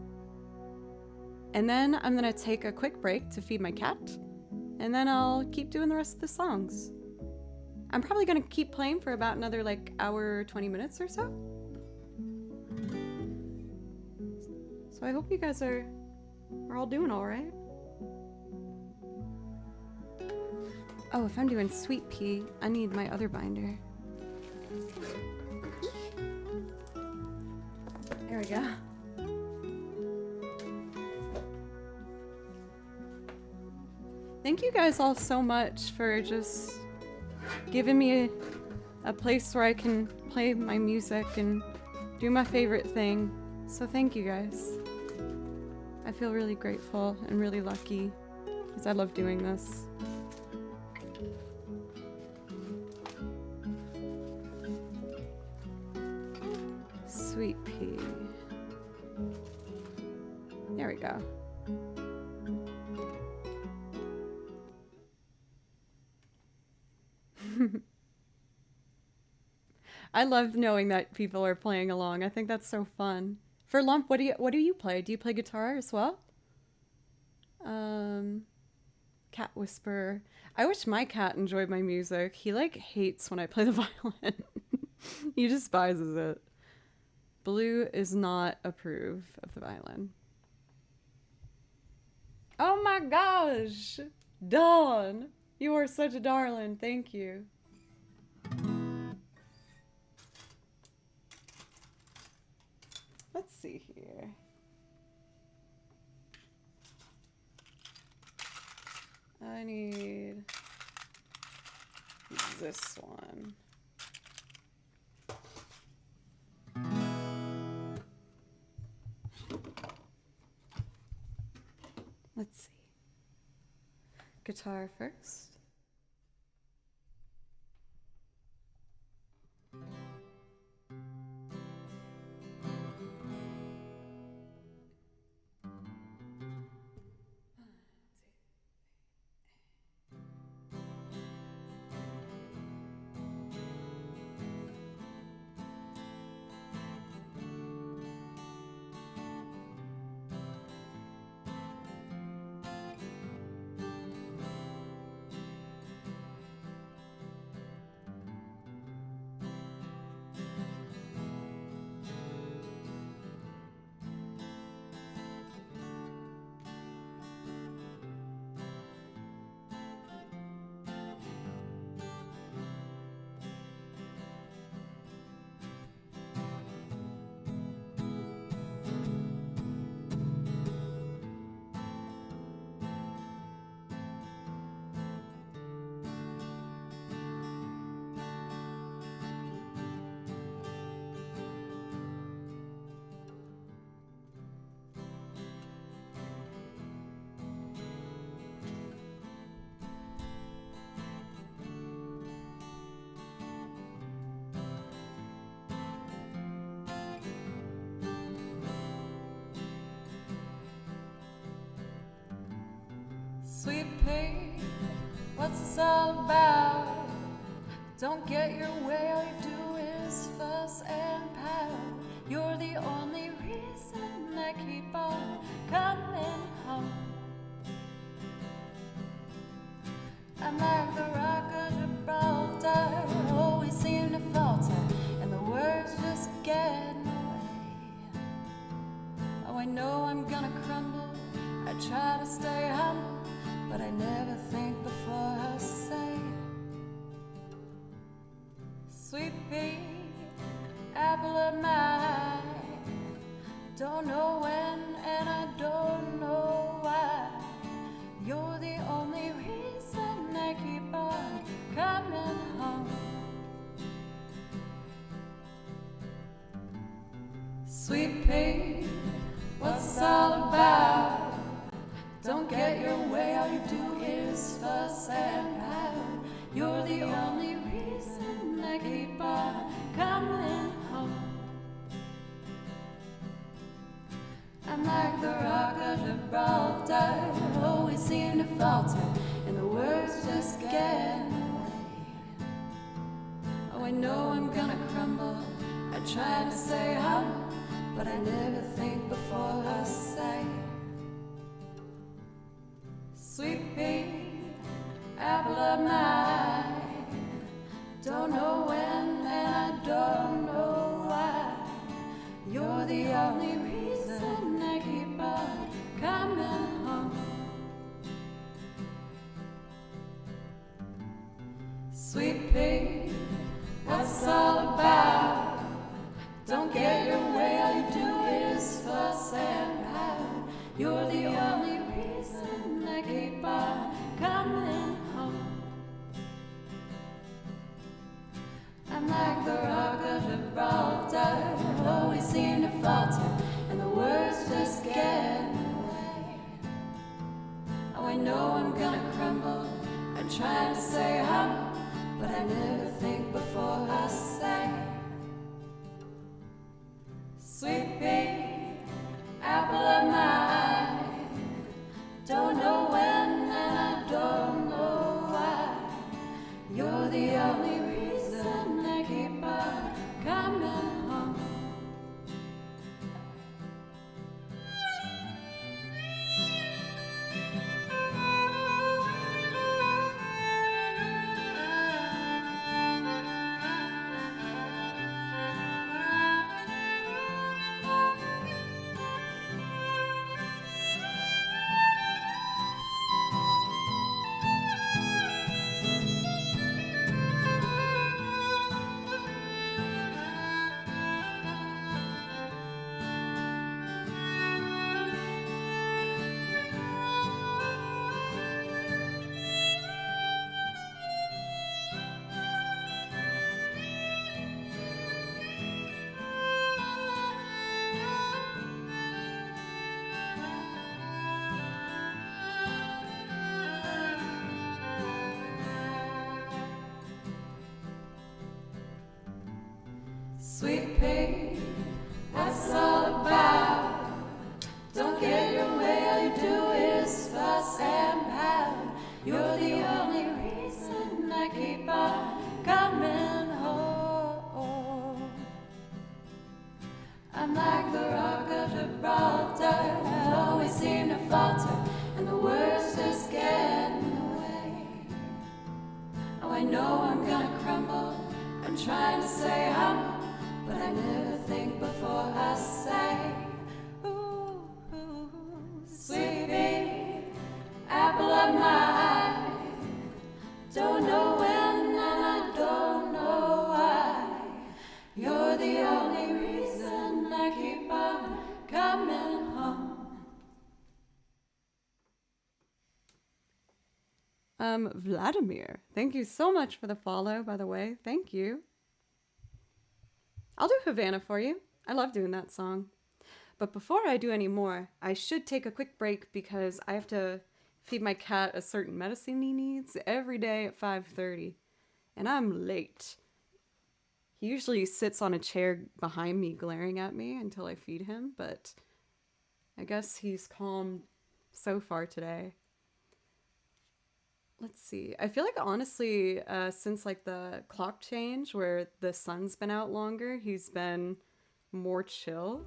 And then I'm gonna take a quick break to feed my cat, and then I'll keep doing the rest of the songs. I'm probably gonna keep playing for about another like hour, 20 minutes or so. So I hope you guys are all doing all right. Oh, if I'm doing Sweet Pea, I need my other binder. There we go. Thank you guys all so much for just giving me a place where I can play my music and do my favorite thing. So thank you guys. I feel really grateful and really lucky because I love doing this. Sweet Pea. There we go. I love knowing that people are playing along. I think that's so fun. For Lump, what do you play? Do you play guitar as well? Cat Whisperer. I wish my cat enjoyed my music. He like hates when I play the violin. He despises it. Blue is not approve of the violin. Oh my gosh! Dawn! You are such a darling. Thank you. Let's see here. I need this one. Let's see. Guitar first. Sweet Pea, what's this all about? Don't get your way, all you do is fuss and pout. You're the only reason I keep on coming home. I'm like the rock of Gibraltar, always seem to falter, and the words just get in the way. Oh, I know I'm gonna crumble, I try to stay humble, but I never think before I say. Sweet Pea, apple of my eye, don't know when and I don't know why. You're the only reason I keep on coming home. Sweet Pea, what's this all about? Don't get your way, all you do is fuss and pout. You're the only reason I keep on coming home. I'm like the rock of Gibraltar, always seem to falter, and the words just get in the way. I know I'm gonna crumble. I try to stay humble, but I never think before I say. Sweet pea, apple of my eye. Don't know when and I don't know why. You're the only reason I keep on coming home. Sweet pea, what's it all about? Don't get your way, all you do is fuss and pout. You're the only reason I keep on coming home. I'm like the rock of Gibraltar, always seem to falter, and the words just get in the way. Oh, I know I'm gonna crumble. I try to stay humble, but I never think before I say. Sweet pea, apple of my eye. Don't know when and I don't know why. You're the only reason I keep on coming home. Sweet pea, what's it all about? Don't get your way, all you do is fuss and pout. You're the only reason I keep on coming home. I'm like the rock of Gibraltar, I always seem to falter, and the words just get in the way. Oh, I know I'm gonna crumble. I'm trying to stay humble, but I never think before I say. Ooh, sweet pea, apple of my eye. Don't know when and I don't know why. You're the only reason I keep on coming home. Vladimir, thank you so much for the follow, by the way. Thank you. I'll do Havana for you. I love doing that song. But before I do any more, I should take a quick break because I have to feed my cat a certain medicine he needs every day at 5:30. And I'm late. He usually sits on a chair behind me glaring at me until I feed him, but I guess he's calm so far today. Let's see. I feel like honestly, since like the clock change where the sun's been out longer, he's been more chill.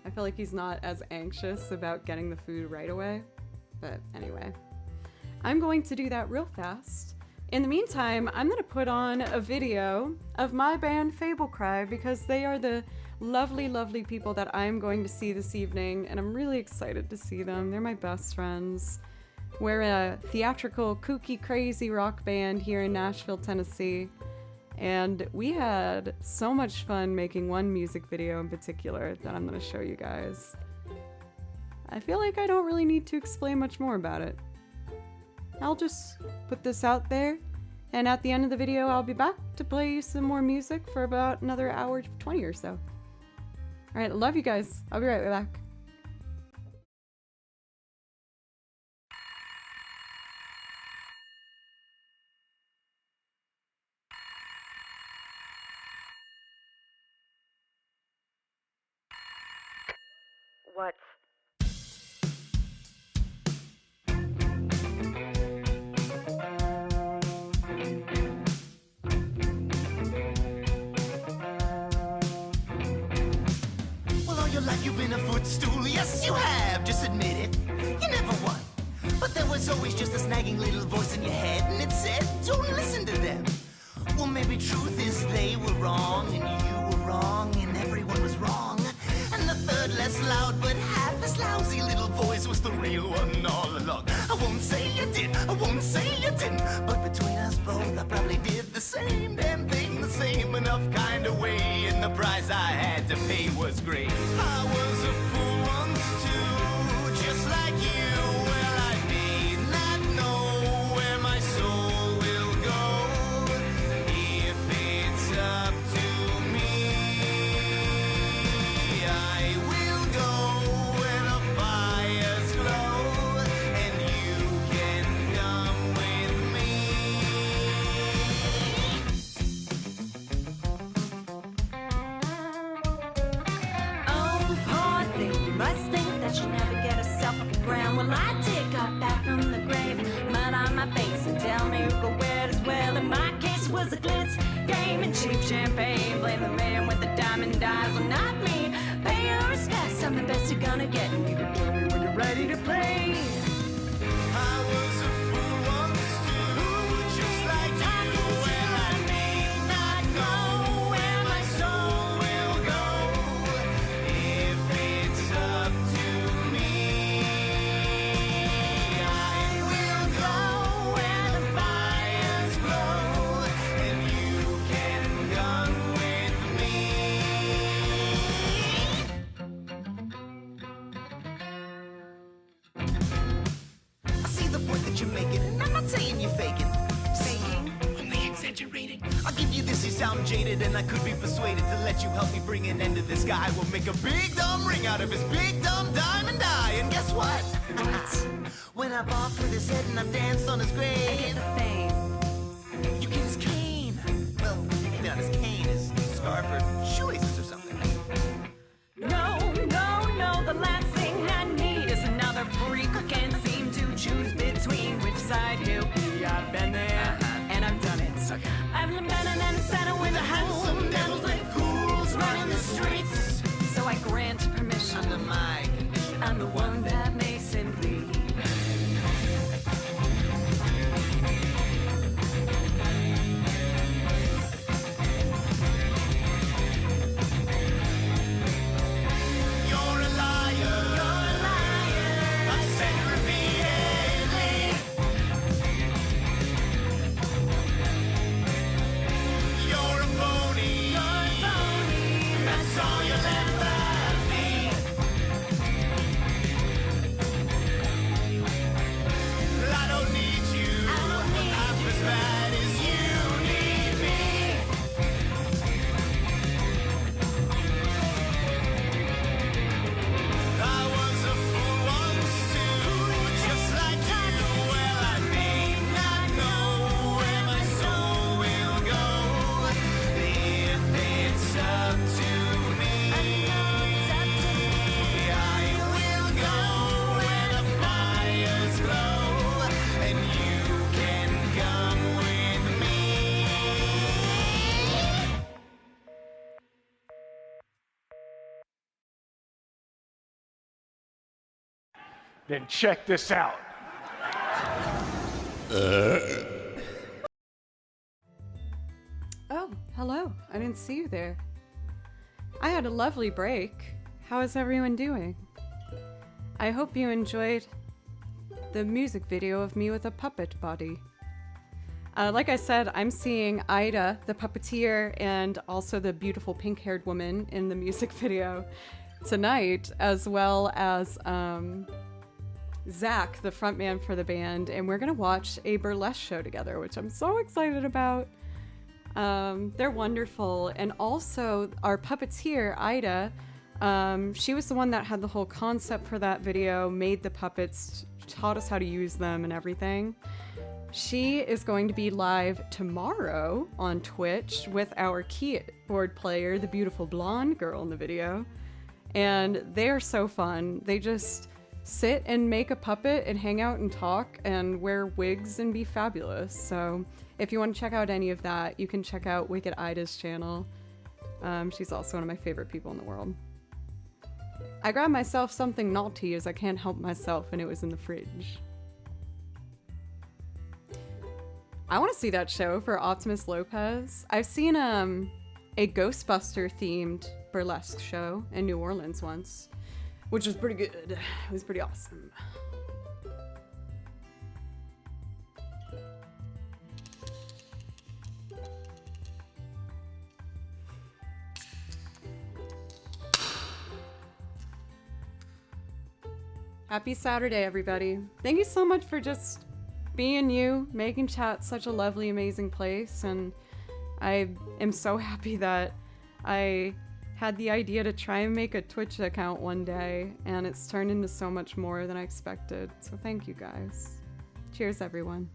I feel like he's not as anxious about getting the food right away. But anyway, I'm going to do that real fast. In the meantime, I'm going to put on a video of my band Fablecry because they are the lovely, lovely people that I'm going to see this evening, and I'm really excited to see them. They're my best friends. We're a theatrical, kooky, crazy rock band here in Nashville, Tennessee, and we had so much fun making one music video in particular that I'm going to show you guys. I feel like I don't really need to explain much more about it. I'll just put this out there, and at the end of the video I'll be back to play you some more music for about another hour 20 or so. Alright, love you guys. I'll be right back. What? your life you've been a footstool. Yes, you have, just admit it. You never won. But there was always just a snagging little voice in your head, and it said, don't listen to them. Well, maybe truth is they were wrong, and you were wrong, and everyone was wrong. And the third, less loud but half as lousy little voice was the real one all along. I won't say you did, I won't say you didn't, but between us both I probably did the same damn thing, the same enough kind of way, and the price I had to pay was great. I was a fool once too, just like you. Well, I may not know where my soul will go if it's up to me. I will go where the fires glow, and you can come with me. Oh, poor thing, you must think that you never get herself off the ground. Well, I dig up back from the grave, mud on my face, and tell me who could wear it as well. In my case was a glitz game and cheap champagne. Blame the man with the diamond eyes, well, not me. Pay your respects, I'm the best you're gonna get, and you can tell me when you're ready to play. I was a fool once too, just like you. Well, I may not know where my soul will go if it's up to me. I will go where the fires glow, and you can come with me. I see the point that you're making, and I'm not saying you're faking. Saying? Only exaggerating. I'll give you this, you sound jaded, and I could be persuaded to let you help me bring an end to this guy. We'll make a big dumb ring out of his big dumb diamond eye, and guess what? What? When I bought for his head and I've danced on his I grave, get the fame. you get his cane. Well, maybe not his cane, his scarf or shoelaces or something. No, no, no, the last thing I need is another freak who can't seem to choose between which side he'll be. I've been there, and I've done it. I've been in a center with a handsome devils with ghouls running the streets. So I grant permission. Under my condition. I'm the one that makes him bleed. You're a liar. You're a liar. I said repeatedly. You're a phony. You're a phony. That's all you'll ever be. Well, I don't need you. I don't need I'm as bad as you need me. I was a fool once too, just like you. Well, I may not know where my soul will go if it's up to me. I will go where the fires glow, and you can come with me. Then check this out. Oh, hello. I didn't see you there. I had a lovely break. How is everyone doing? I hope you enjoyed the music video of me with a puppet body. Like I said, I'm seeing Ida, the puppeteer, and also the beautiful pink-haired woman in the music video tonight, as well as Zach, the frontman for the band, and we're gonna watch a burlesque show together, which I'm so excited about. They're wonderful, and also our puppeteer, Ida, she was the one that had the whole concept for that video, made the puppets, taught us how to use them and everything. She is going to be live tomorrow on Twitch with our keyboard player, the beautiful blonde girl in the video. And they're so fun. They just sit and make a puppet and hang out and talk and wear wigs and be fabulous. So if you want to check out any of that, you can check out Wicked Ida's channel. She's also one of my favorite people in the world. I grabbed myself something naughty as I can't help myself, and it was in the fridge. I want to see that show for Optimus Lopez. I've seen a Ghostbuster themed burlesque show in New Orleans once, which was pretty good. It was pretty awesome. Happy Saturday, everybody. Thank you so much for just being you, making chat such a lovely, amazing place. And I am so happy that I had the idea to try and make a Twitch account one day, and it's turned into so much more than I expected. So thank you guys. Cheers, everyone.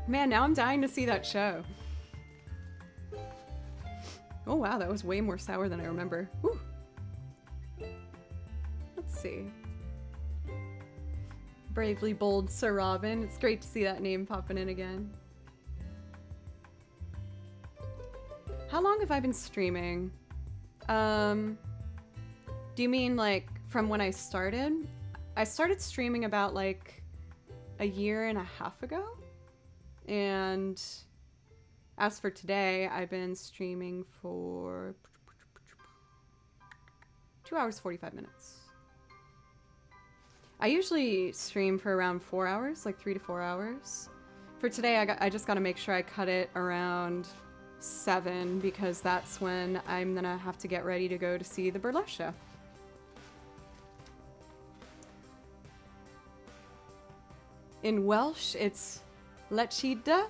Man, now I'm dying to see that show. Oh wow, that was way more sour than I remember. Woo. Let's see. Bravely Bold Sir Robin. It's great to see that name popping in again. How long have I been streaming? Do you mean like from when I started? I started streaming about like a year and a half ago. And as for today, I've been streaming for 2 hours, 45 minutes. I usually stream for around 4 hours, like 3 to 4 hours. For today, I just got to make sure I cut it around 7 because that's when I'm gonna have to get ready to go to see the burlesque show. In Welsh, it's Lechida.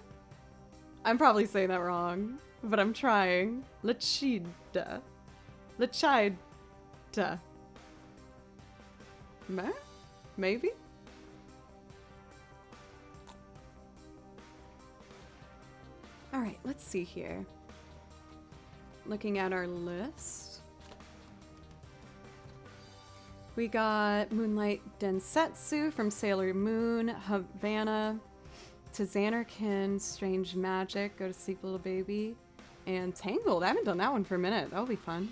I'm probably saying that wrong, but I'm trying. Lechida. Lechida. Maybe? Alright, let's see here. Looking at our list. We got Moonlight Densetsu from Sailor Moon, Havana, to Xanarkin, Strange Magic, Go to Sleep Little Baby, and Tangled. I haven't done that one for a minute. That'll be fun.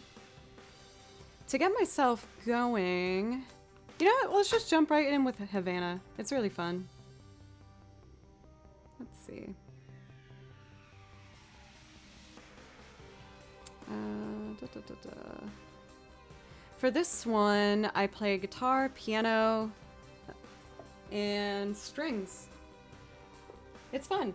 To get myself going, you know what? Let's just jump right in with Havana. It's really fun. Let's see. For this one, I play guitar, piano, and strings. It's fun.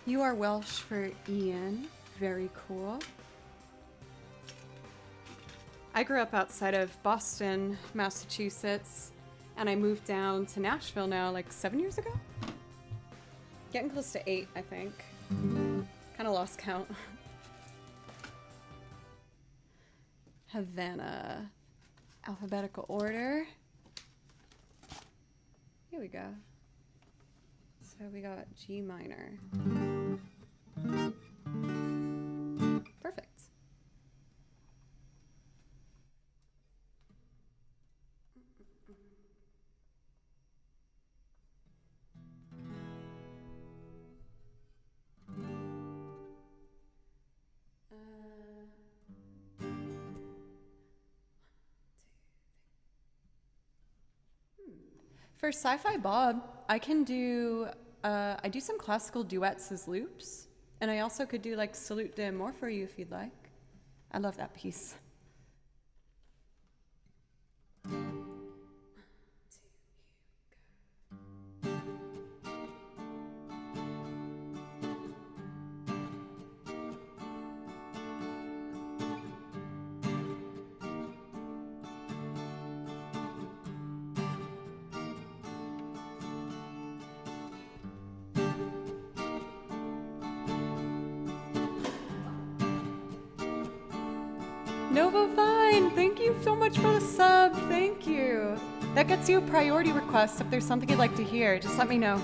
You are Welsh for Ian. Very cool. I grew up outside of Boston, Massachusetts, and I moved down to Nashville now like 7 years ago? Getting close to 8, I think. Kind of lost count. Havana. Alphabetical order. Here we go. So we got G minor. Perfect. For Sci-Fi Bob, I can do, I do some classical duets as loops, and I also could do like Salute de Amor for you if you'd like. I love that piece. Novo Fine, thank you so much for the sub. Thank you. That gets you priority requests. If there's something you'd like to hear, just let me know.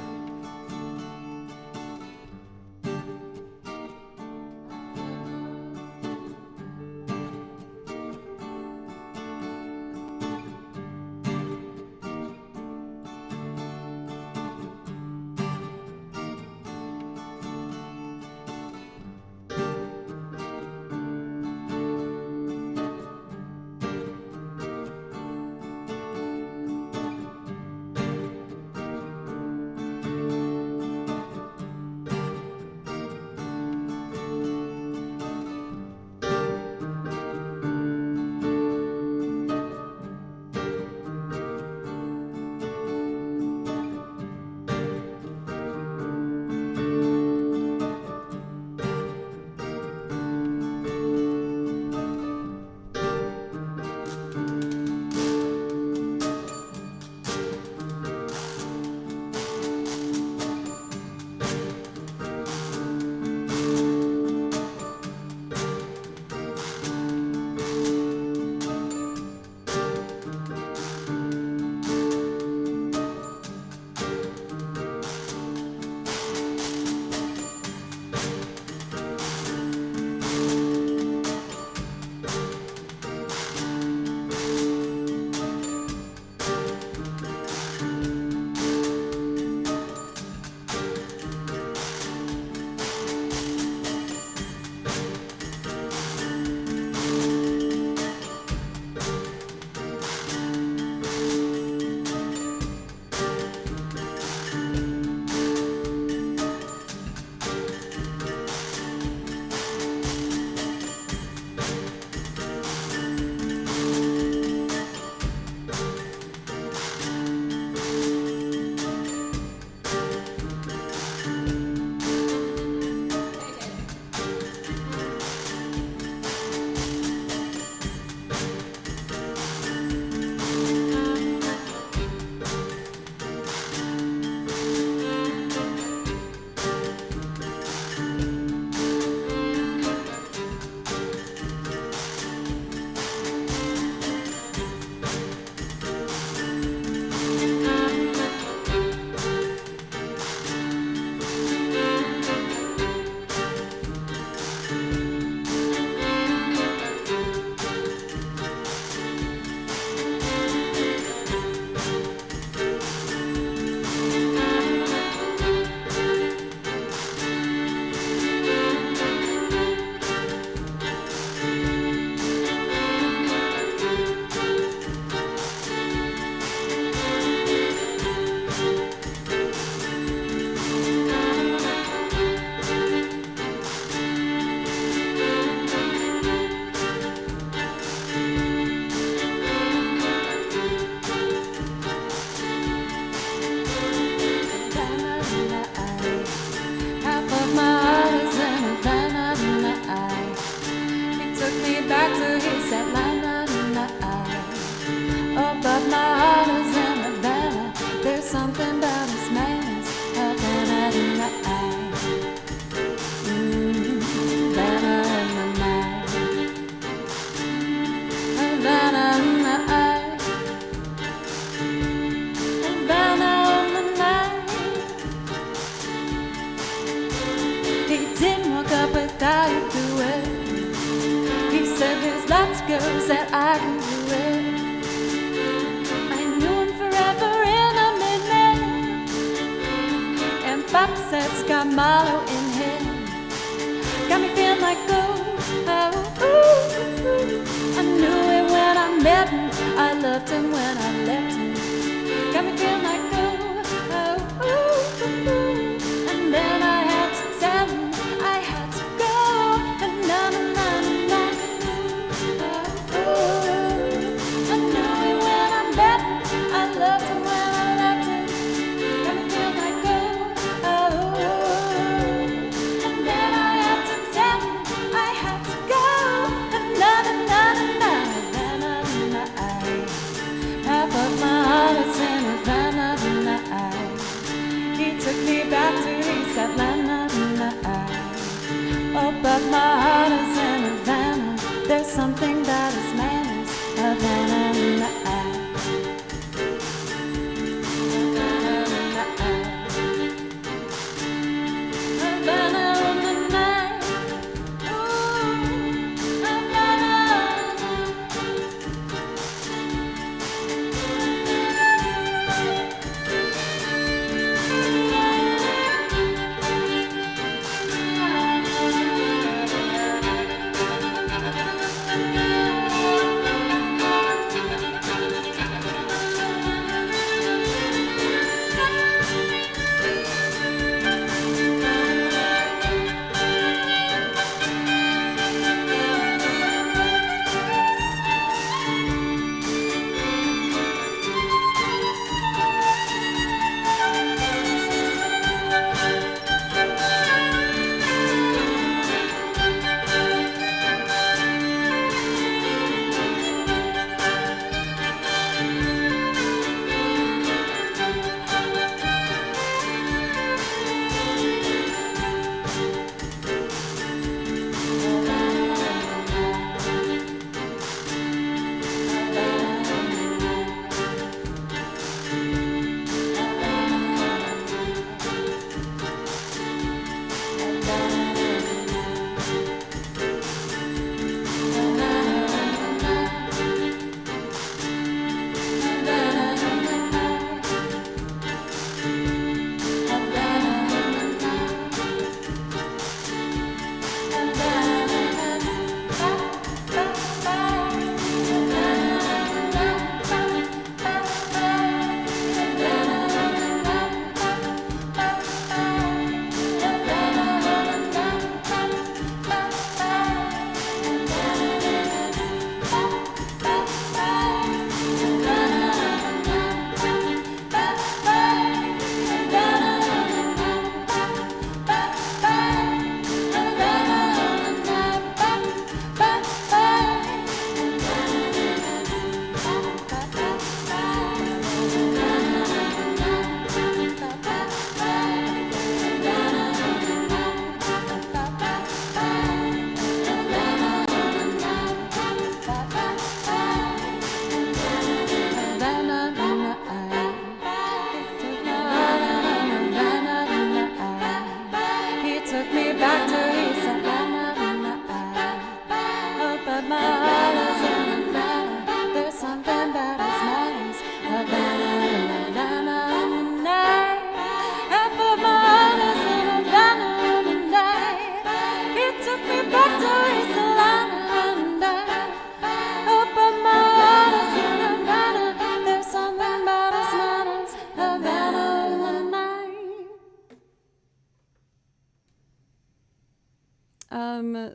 Girls that I can do it. I knew him forever in a midnight, and Pop says got Marlowe in him. Got me feeling like I knew it when I met him. I loved him when I left him. Got me feeling like and then I had to tell him I had to go. And na na na na na. I knew it when I met him. I loved him when I left him. Got me feeling like and then I had to tell him I had to go. And na na na na na na na na. Half of my heart is in Havana tonight. He took me back to East Atlanta tonight. Oh, but my heart is in Havana. There's something that is manners. Havana tonight.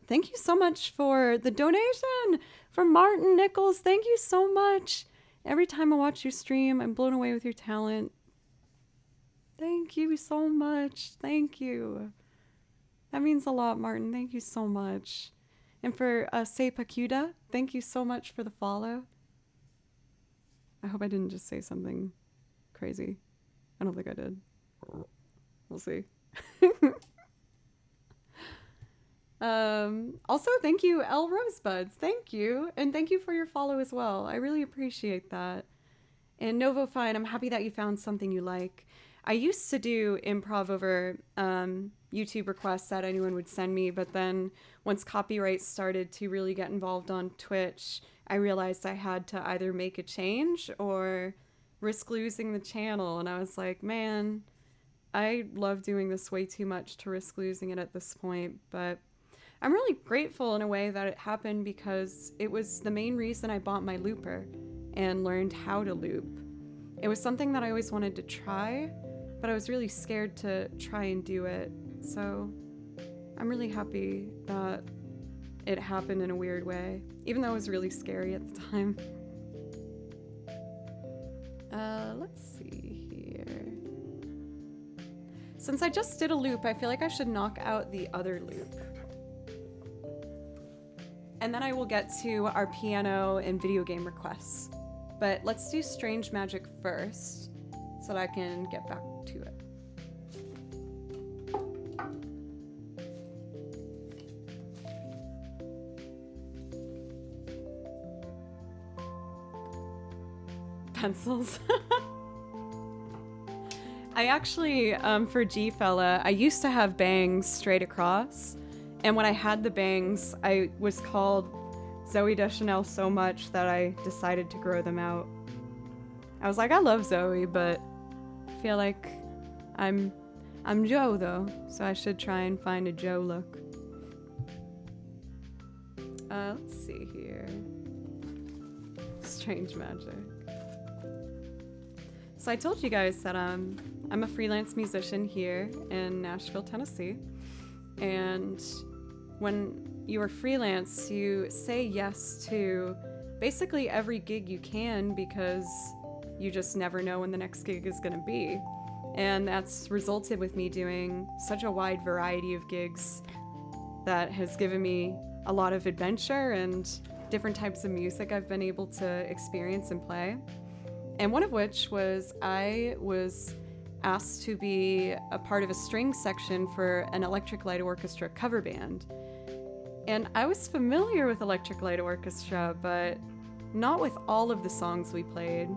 thank you so much for the donation from Martin Nichols. Thank you so much. Every time I watch your stream, I'm blown away with your talent. Thank you so much. Thank you. That means a lot, Martin. Thank you so much. And for Say Pakuda, thank you so much for the follow. I hope I didn't just say something crazy. I don't think I did. We'll see. Also, thank you, L Rosebuds. Thank you. And thank you for your follow as well. I really appreciate that. And Novofine, I'm happy that you found something you like. I used to do improv over YouTube requests that anyone would send me, but then once copyright started to really get involved on Twitch, I realized I had to either make a change or risk losing the channel. And I was like, man, I love doing this way too much to risk losing it at this point. But I'm really grateful in a way that it happened because it was the main reason I bought my looper and learned how to loop. It was something that I always wanted to try, but I was really scared to try and do it. So I'm really happy that it happened in a weird way, even though it was really scary at the time. Let's see here. Since I just did a loop, I feel like I should knock out the other loop. And then I will get to our piano and video game requests. But let's do Strange Magic first, so that I can get back to it. Pencils. I actually, for G-Fella, I used to have bangs straight across. And when I had the bangs, I was called Zoe Deschanel so much that I decided to grow them out. I was like, I love Zoe, but I feel like I'm Joe though, so I should try and find a Joe look. Let's see here. Strange Magic. So I told you guys that I'm a freelance musician here in Nashville, Tennessee. And when you are freelance, you say yes to basically every gig you can because you just never know when the next gig is going to be. And that's resulted with me doing such a wide variety of gigs that has given me a lot of adventure and different types of music I've been able to experience and play. And one of which was I was asked to be a part of a string section for an Electric Light Orchestra cover band. And I was familiar with Electric Light Orchestra, but not with all of the songs we played.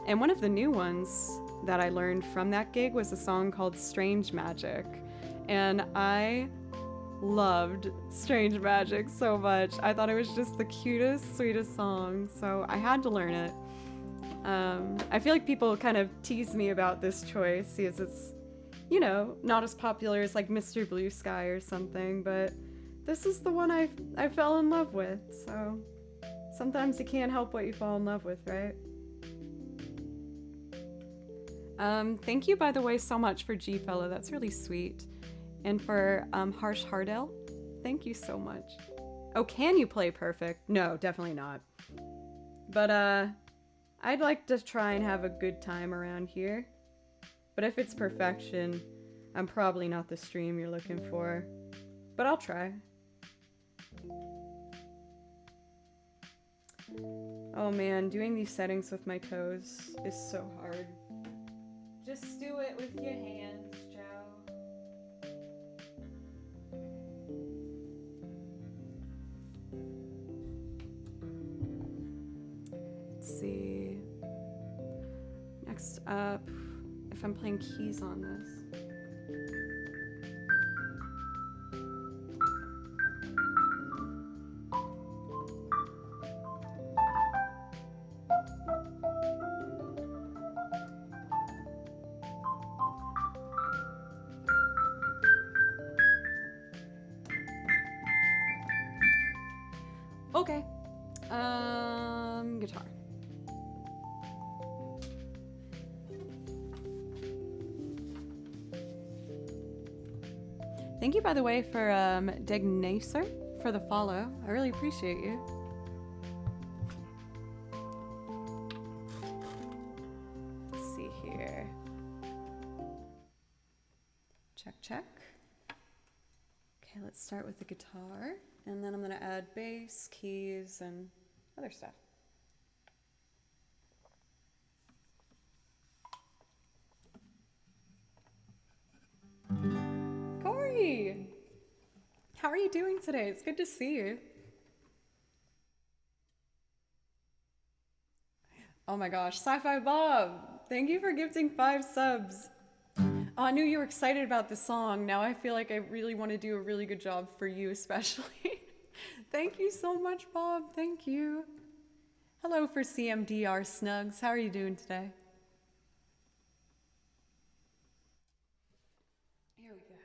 And one of the new ones that I learned from that gig was a song called Strange Magic. And I loved Strange Magic so much. I thought it was just the cutest, sweetest song, so I had to learn it. I feel like people kind of tease me about this choice because it's, you know, not as popular as like Mr. Blue Sky or something, but this is the one I fell in love with, so sometimes you can't help what you fall in love with, right? Thank you, by the way, so much for G-Fella. That's really sweet. And for Harsh Hardell, thank you so much. Oh, can you play perfect? No, definitely not. But I'd like to try and have a good time around here. But if it's perfection, I'm probably not the stream you're looking for. But I'll try. Oh man, doing these settings with my toes is so hard. Just do it with your hands, Joe. Let's see. Next up, if I'm playing keys on this. Okay. Guitar. Thank you, by the way, for Degnacer for the follow. I really appreciate you. Let's see here. Check, check. Okay, let's start with the guitar, and then I'm gonna add bass, keys, and other stuff. Corey! How are you doing today? It's good to see you. Oh my gosh, Sci-Fi Bob! Thank you for gifting 5 subs. Oh, I knew you were excited about this song. Now I feel like I really want to do a really good job for you, especially. Thank you so much, Bob. Thank you. Hello for CMDR Snugs. How are you doing today? Here we go.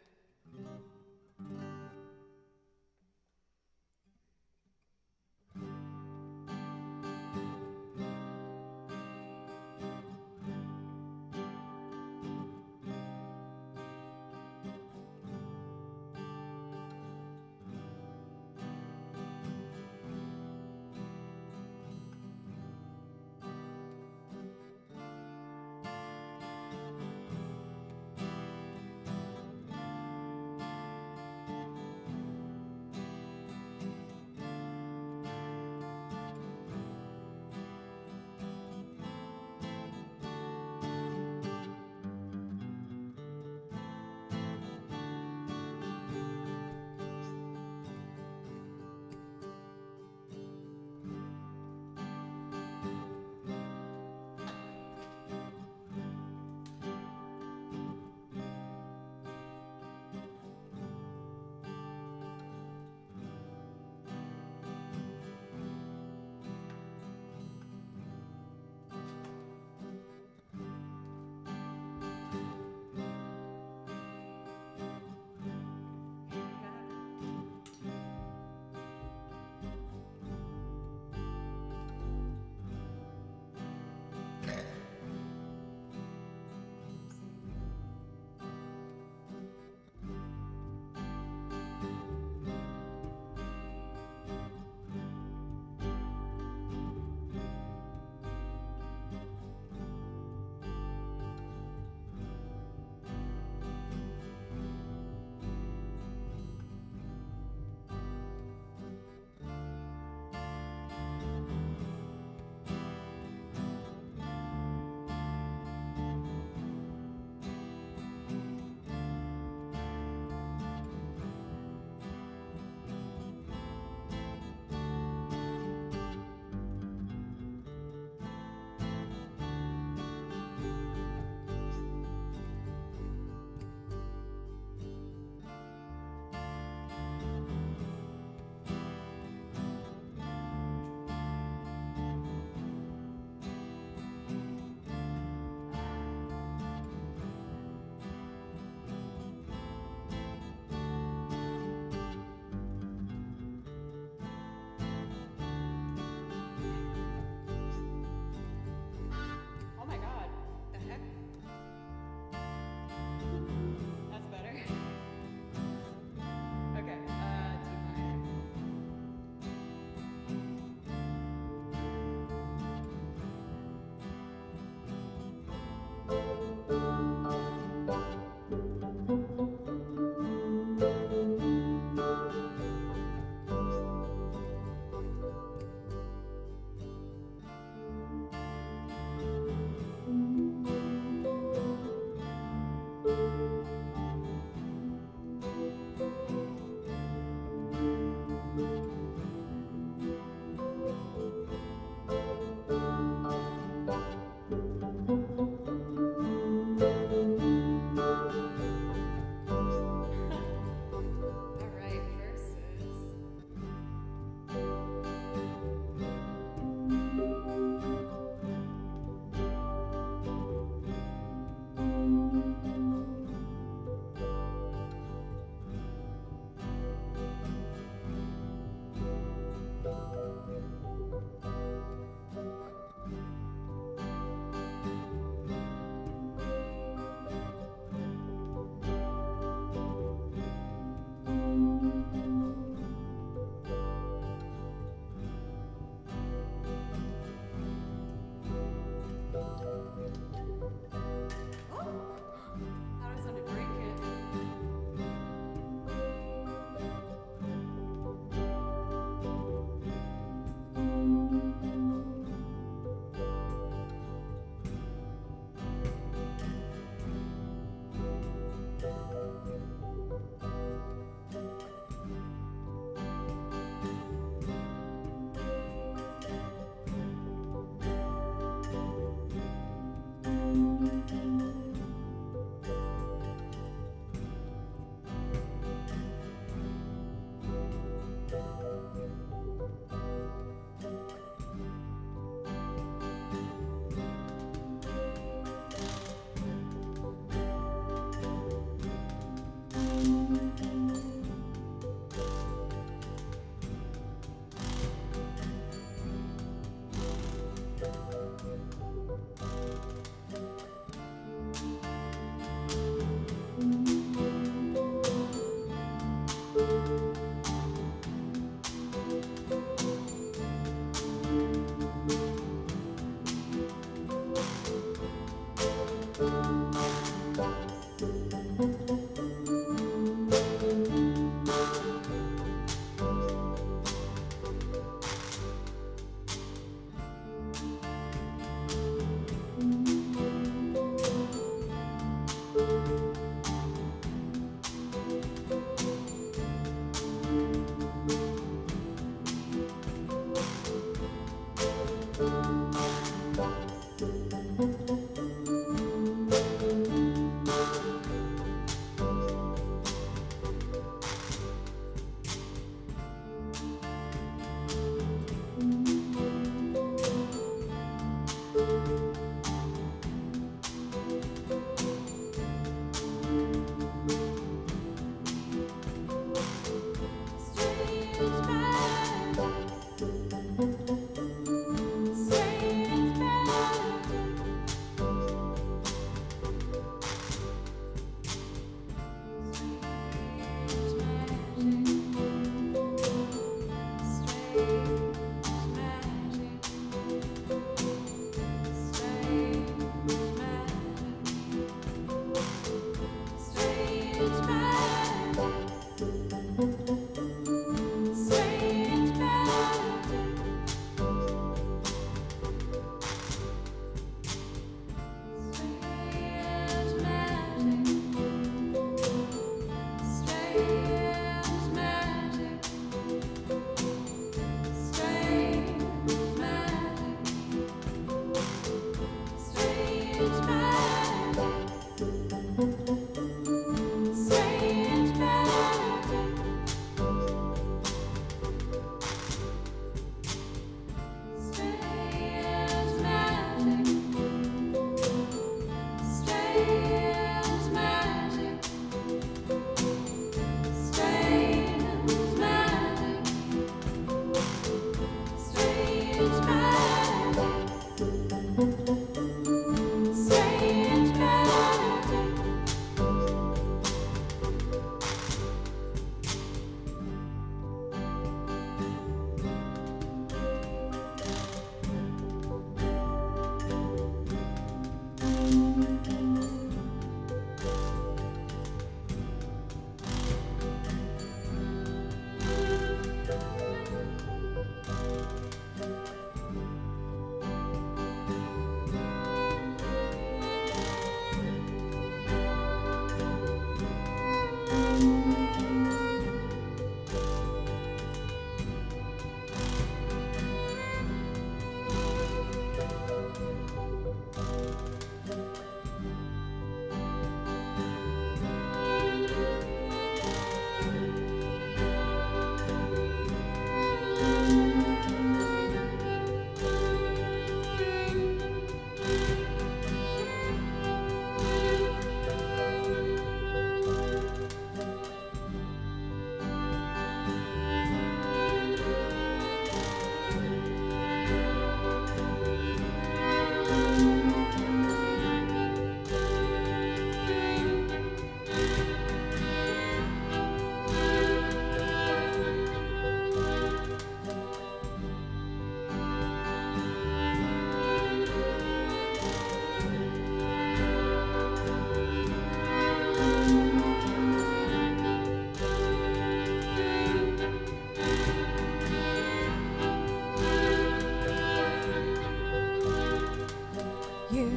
You're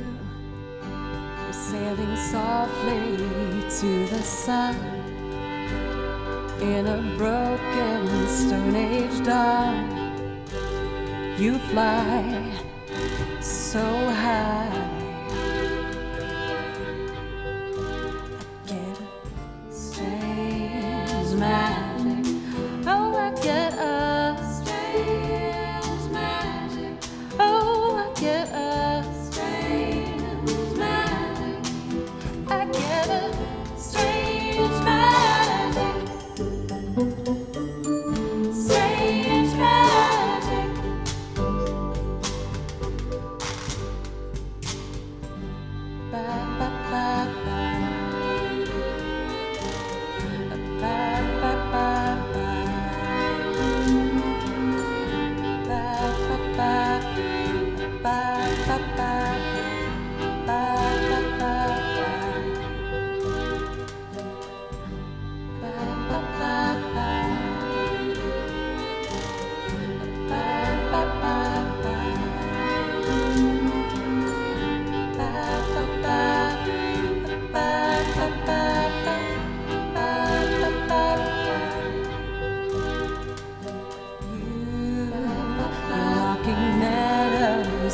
sailing softly to the sun in a broken Stone Age dawn. You fly so high. I get a strange magic. Oh, I get a strange magic. Oh, I get a strange magic. I get a strange magic. Strange magic. Ba ba ba ba. Ba ba ba ba. Ba ba ba. Ba ba ba. Ba ba ba ba.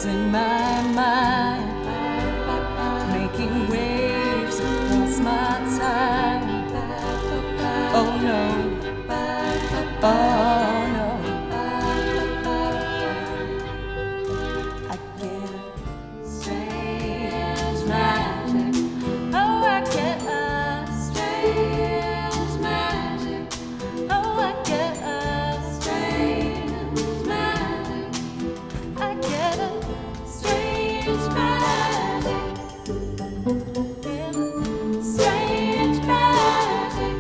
In my mind, making waves across my time. Oh no, oh no, I get a strange magic. Oh, I get a strange magic. Oh, I get a strange magic. I get a strange magic. Get a strange magic.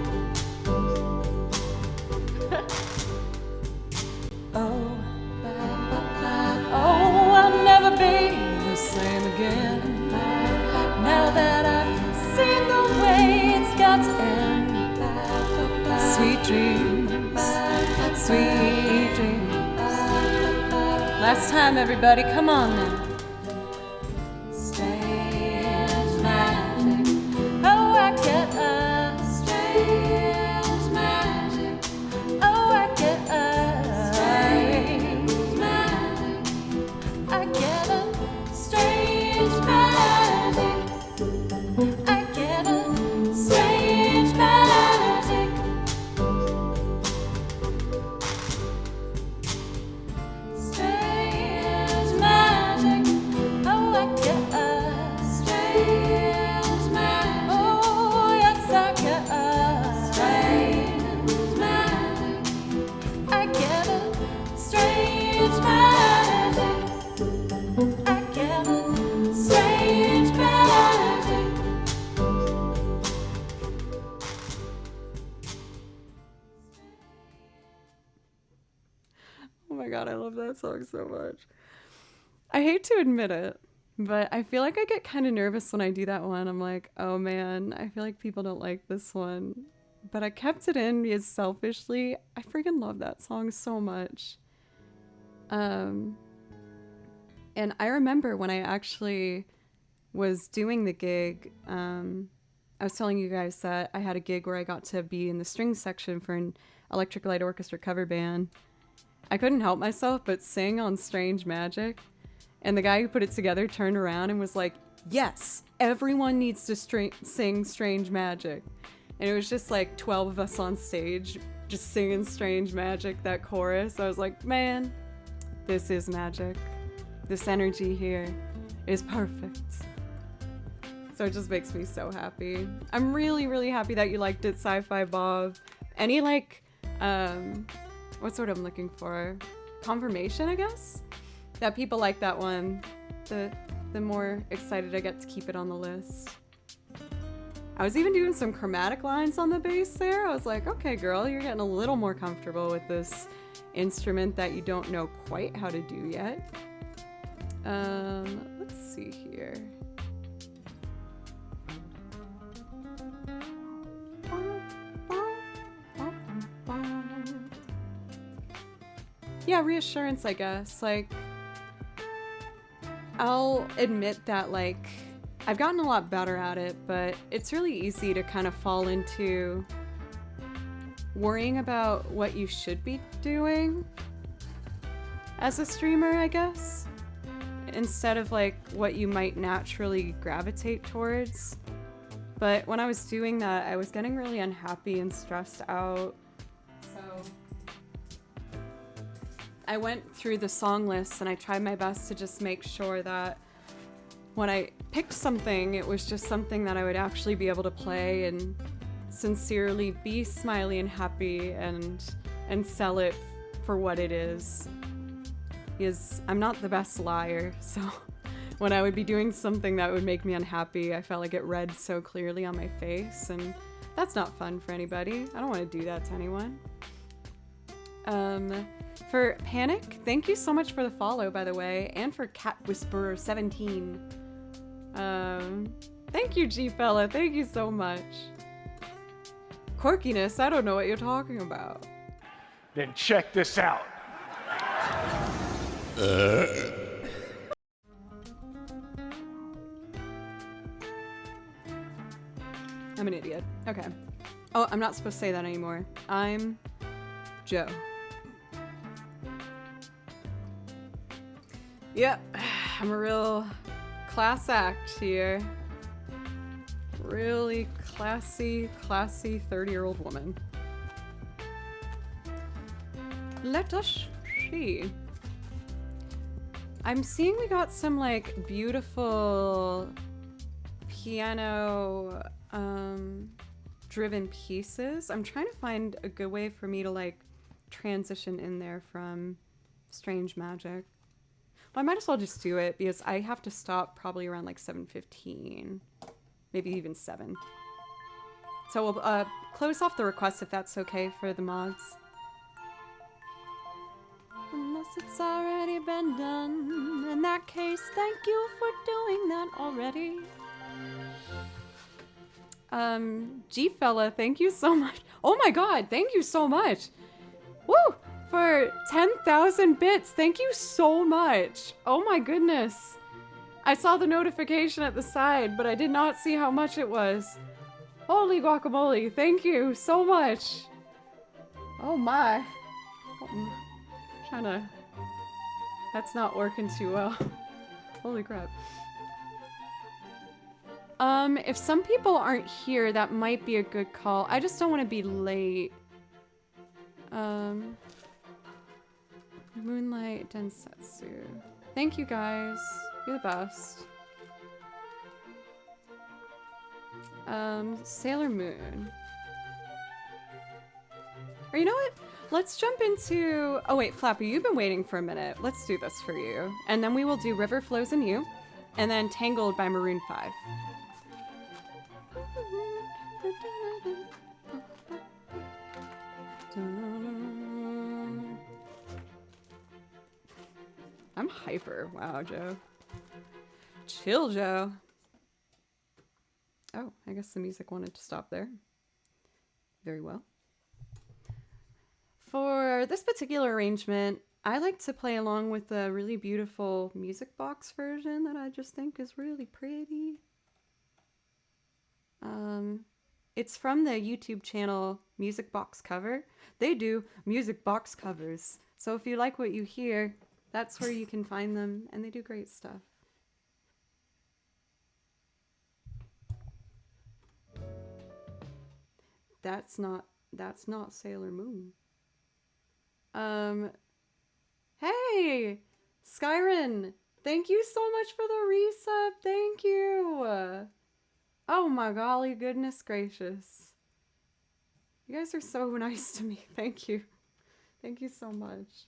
Oh, oh, I'll never be the same again. Now that I've seen the way it's got to end. Sweet dreams, sweet dreams. Last time, everybody, come on now. Strange magic. Oh, I get a strange magic. Oh, I get a strange magic. I get a strange magic. I get a strange magic. Strange magic. Oh, I get a strange magic. Oh, yes, I get a strange magic. I get a strange magic. I get a strange magic. Oh my god, I love that song so much. I hate to admit it, but I feel like I get kind of nervous when I do that one. I'm like, oh man, I feel like people don't like this one. But I kept it in because selfishly, I freaking love that song so much. And I remember when I actually was doing the gig, I was telling you guys that I had a gig where I got to be in the strings section for an Electric Light Orchestra cover band. I couldn't help myself but sing on Strange Magic. And the guy who put it together turned around and was like, yes, everyone needs to sing Strange Magic. And it was just like 12 of us on stage just singing Strange Magic, that chorus. I was like, man, this is magic. This energy here is perfect. So it just makes me so happy. I'm really, really happy that you liked it, Sci-Fi Bob. Any what's what I'm looking for? Confirmation, I guess? That people like that one, the more excited I get to keep it on the list. I was even doing some chromatic lines on the bass there. I was like, okay, girl, you're getting a little more comfortable with this instrument that you don't know quite how to do yet. Let's see here. Yeah, reassurance, I guess. Like, I'll admit that, like, I've gotten a lot better at it, but it's really easy to kind of fall into worrying about what you should be doing as a streamer, I guess, instead of like what you might naturally gravitate towards. But when I was doing that, I was getting really unhappy and stressed out. So I went through the song list and I tried my best to just make sure that when I picked something, it was just something that I would actually be able to play and sincerely be smiley and happy and sell it for what it is. Because I'm not the best liar, so when I would be doing something that would make me unhappy, I felt like it read so clearly on my face, and that's not fun for anybody. I don't want to do that to anyone. For Panic, thank you so much for the follow, by the way, and for Cat Whisperer 17. Thank you, G-Fella, thank you so much. Quirkiness, I don't know what you're talking about. Then check this out. I'm an idiot. Okay. Oh, I'm not supposed to say that anymore. I'm Joe. Yep, I'm a real class act here. Really classy 30-year-old woman. Let us see. I'm seeing we got some like beautiful piano driven pieces. I'm trying to find a good way for me to like transition in there from Strange Magic. Well, I might as well just do it because I have to stop probably around like 7:15, maybe even 7. So we'll close off the request if that's okay for the mods. Unless it's already been done. In that case, thank you for doing that already. G-Fella, thank you so much. Oh my god, thank you so much. Woo! For 10,000 bits, thank you so much. Oh my goodness. I saw the notification at the side, but I did not see how much it was. Holy guacamole, thank you so much. Oh my. That's not working too well. Holy crap. If some people aren't here, that might be a good call. I just don't want to be late. Moonlight Densetsu. Thank you guys. You're the best. Sailor Moon. Or you know what? Let's jump into... Oh wait, Flappy, you've been waiting for a minute. Let's do this for you. And then we will do River Flows in You, and then Tangled by Maroon 5. I'm hyper. Wow, Joe. Chill, Joe. Oh, I guess the music wanted to stop there. Very well. For this particular arrangement, I like to play along with the really beautiful music box version that I just think is really pretty. It's from the YouTube channel Music Box Cover. They do music box covers. So if you like what you hear, that's where you can find them, and they do great stuff. That's not Sailor Moon. Hey, Skyrin, thank you so much for the resub. Thank you. Oh my golly, goodness gracious. You guys are so nice to me. Thank you. Thank you so much.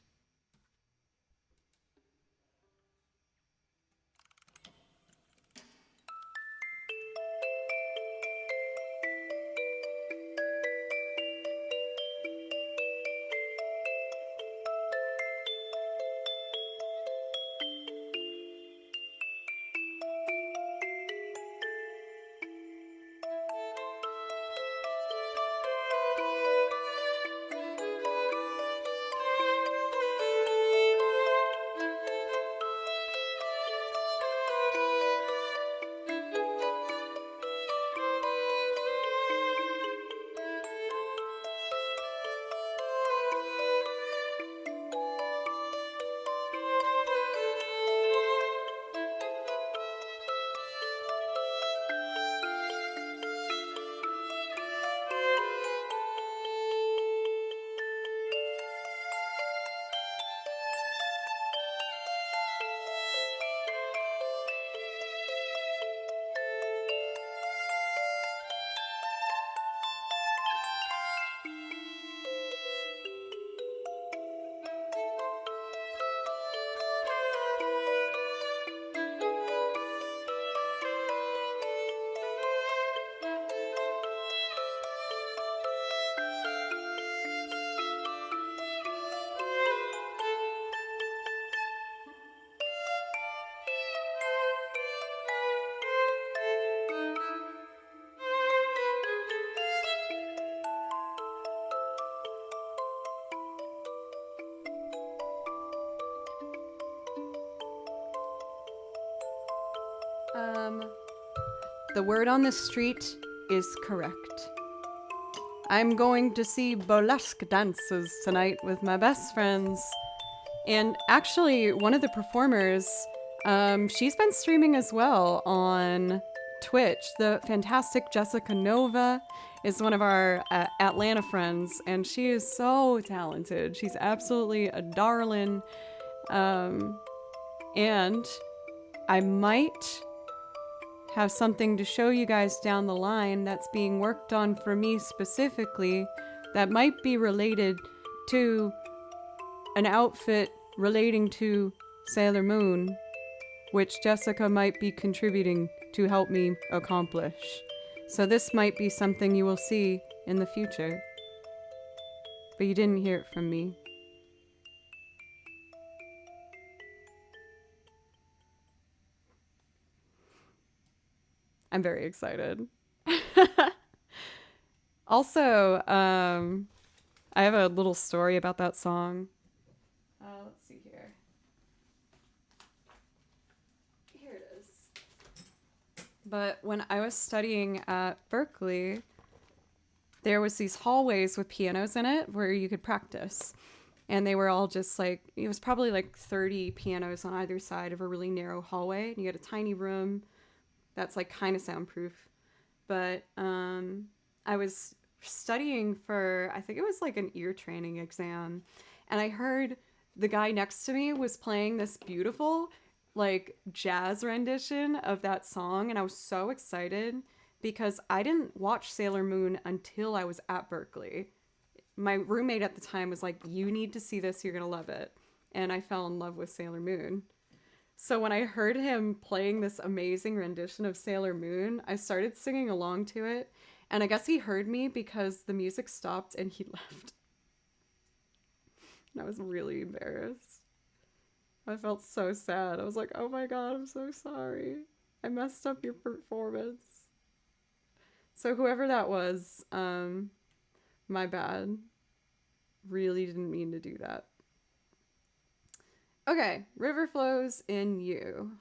The word on the street is correct. I'm going to see burlesque dances tonight with my best friends. And actually, one of the performers, she's been streaming as well on Twitch. The fantastic Jessica Nova is one of our Atlanta friends, and she is so talented. She's absolutely a darling. And I might have something to show you guys down the line that's being worked on for me specifically that might be related to an outfit relating to Sailor Moon, which Jessica might be contributing to help me accomplish. So this might be something you will see in the future. But you didn't hear it from me. I'm very excited. Also, I have a little story about that song. Let's see here. Here it is. But when I was studying at Berkeley, there was these hallways with pianos in it where you could practice. And they were all just like, it was probably like 30 pianos on either side of a really narrow hallway. And you had a tiny room that's like kind of soundproof. But I was studying for, I think it was like an ear training exam. And I heard the guy next to me was playing this beautiful like jazz rendition of that song. And I was so excited because I didn't watch Sailor Moon until I was at Berkeley. My roommate at the time was like, you need to see this, you're going to love it. And I fell in love with Sailor Moon. So when I heard him playing this amazing rendition of Sailor Moon, I started singing along to it. And I guess he heard me because the music stopped and he left. And I was really embarrassed. I felt so sad. I was like, oh my God, I'm so sorry. I messed up your performance. So whoever that was, my bad. Really didn't mean to do that. Okay, River Flows in You.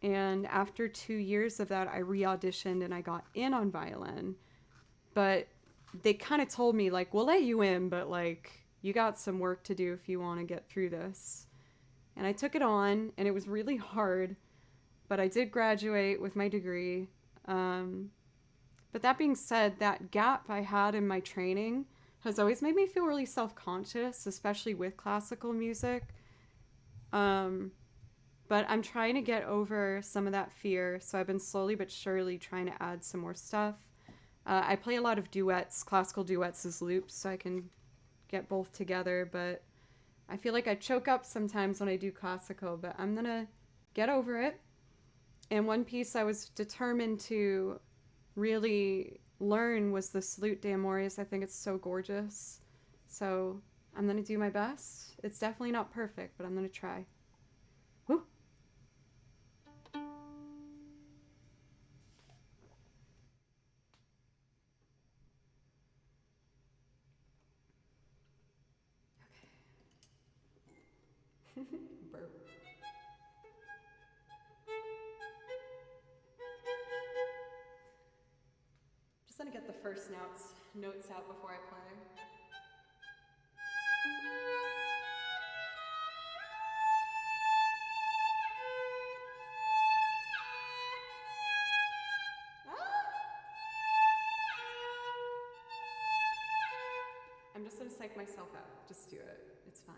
And after 2 years of that, I re-auditioned and I got in on violin. But they kind of told me, like, we'll let you in, but, like, you got some work to do if you want to get through this. And I took it on, and it was really hard. But I did graduate with my degree. But that being said, that gap I had in my training has always made me feel really self-conscious, especially with classical music. But I'm trying to get over some of that fear, so I've been slowly but surely trying to add some more stuff. I play a lot of duets, classical duets as loops, so I can get both together, but I feel like I choke up sometimes when I do classical, but I'm gonna get over it. And one piece I was determined to really learn was the Salute de Amores. I think it's so gorgeous. So I'm gonna do my best. It's definitely not perfect, but I'm gonna try. Woo! Burp. Just gonna get the first notes out before I play. I'm just gonna psych myself out. Just do it. It's fine.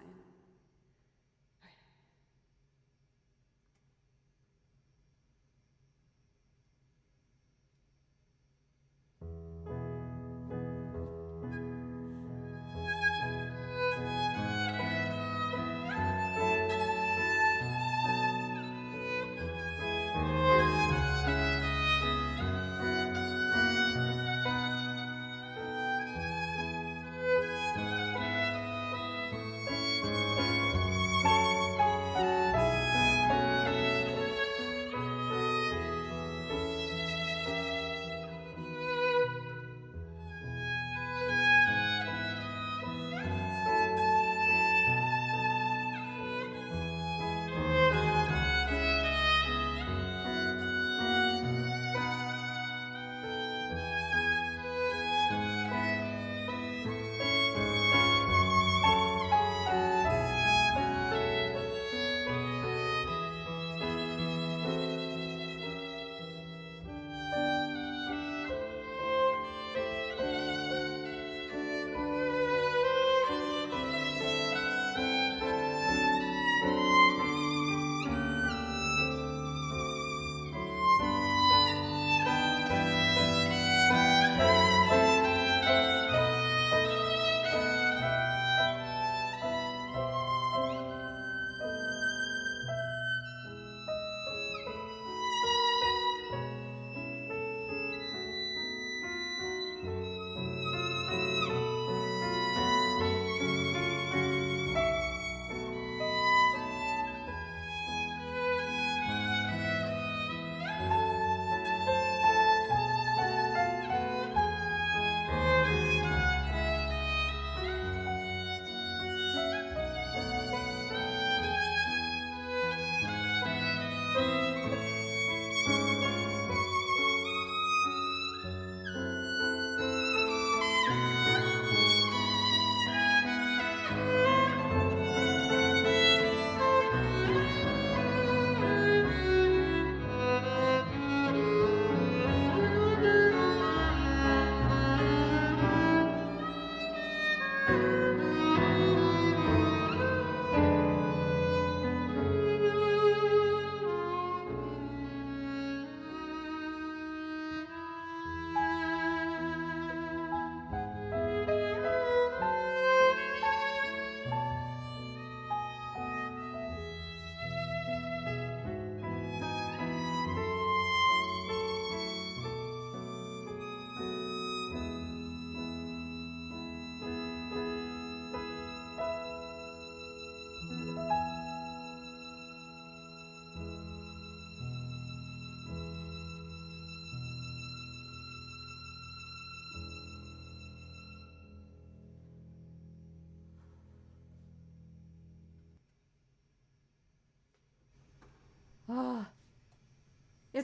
Ah,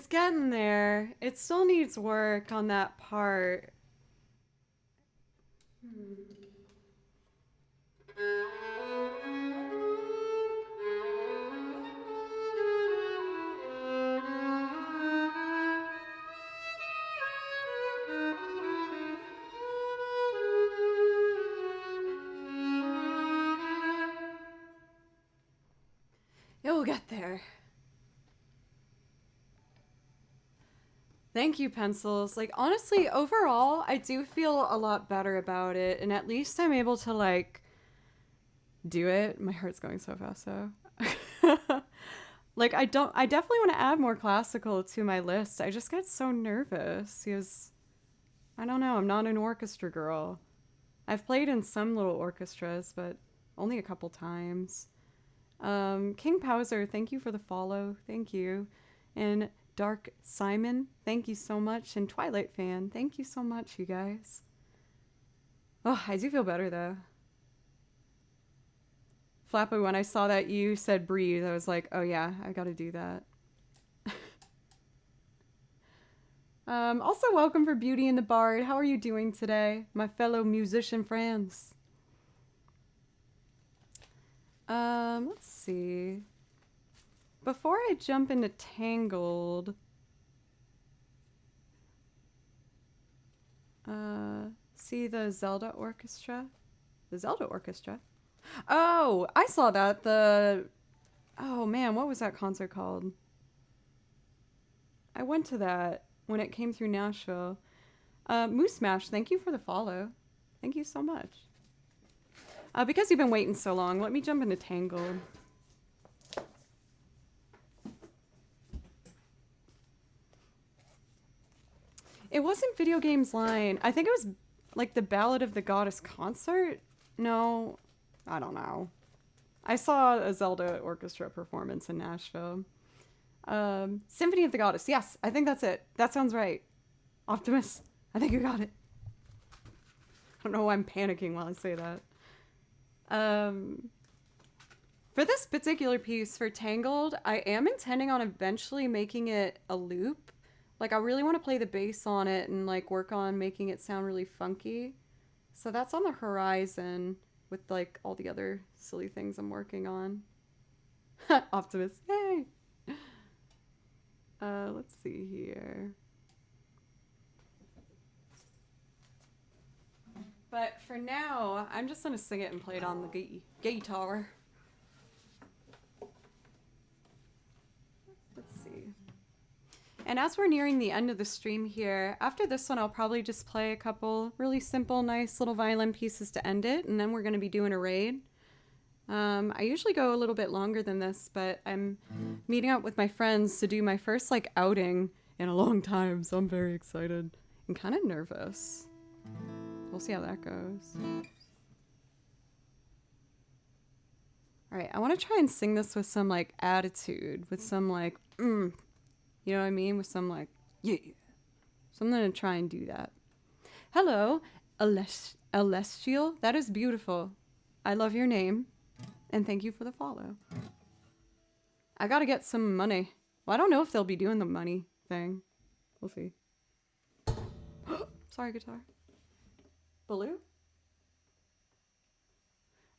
It's getting there. It still needs work on that part. You'll get there. Thank you, pencils. Like, honestly, overall, I do feel a lot better about it, and at least I'm able to, like, do it. My heart's going so fast, though. Like, I definitely want to add more classical to my list. I just get so nervous because, I don't know, I'm not an orchestra girl. I've played in some little orchestras, but only a couple times. King Powser, thank you for the follow. Thank you. And Dark Simon, thank you so much. And Twilight Fan, thank you so much, you guys. Oh, I do feel better, though. Flappy, when I saw that you said breathe, I was like, oh yeah, I gotta do that. Also, welcome for Beauty and the Bard. How are you doing today, my fellow musician friends? Let's see. Before I jump into Tangled, see the Zelda Orchestra? The Zelda Orchestra? Oh, I saw that. Oh man, what was that concert called? I went to that when it came through Nashville. Moose Smash, thank you for the follow. Thank you so much. Because you've been waiting so long, let me jump into Tangled. It wasn't Video Games Line. I think it was like the Ballad of the Goddess concert. No, I don't know. I saw a Zelda Orchestra performance in Nashville. Symphony of the Goddess. Yes, I think that's it. That sounds right. Optimus, I think you got it. I don't know why I'm panicking while I say that. For this particular piece, for Tangled, I am intending on eventually making it a loop. Like, I really want to play the bass on it and, like, work on making it sound really funky. So that's on the horizon with, like, all the other silly things I'm working on. Optimus, yay! Let's see here. But for now, I'm just gonna sing it and play it on the guitar. Let's see. And as we're nearing the end of the stream here, after this one, I'll probably just play a couple really simple, nice little violin pieces to end it, and then we're gonna be doing a raid. I usually go a little bit longer than this, but I'm meeting up with my friends to do my first, like, outing in a long time, so I'm very excited and kind of nervous. We'll see how that goes. All right, I want to try and sing this with some, like, attitude, with some, like, you know what I mean? With some, like, yeah. So I'm going to try and do that. Hello, Celestial. That is beautiful. I love your name. And thank you for the follow. I got to get some money. Well, I don't know if they'll be doing the money thing. We'll see. Sorry, guitar. Baloo?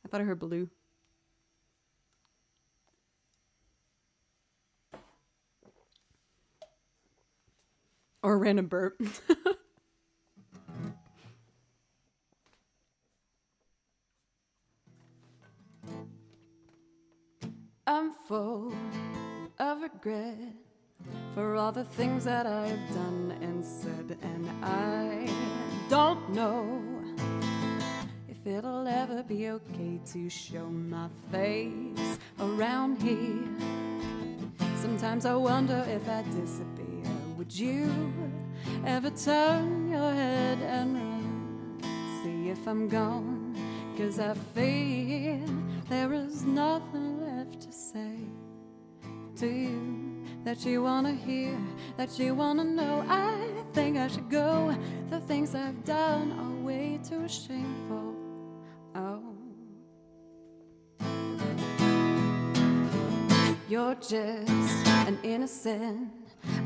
I thought I heard Baloo. Or a random burp. I'm full of regret for all the things that I've done and said, and I don't know if it'll ever be okay to show my face around here. Sometimes I wonder if I disappear, would you ever turn your head and run? See if I'm gone, 'cause I fear there is nothing left to say to you that you wanna hear, that you wanna know. I think I should go. The things I've done are way too shameful. Oh, you're just an innocent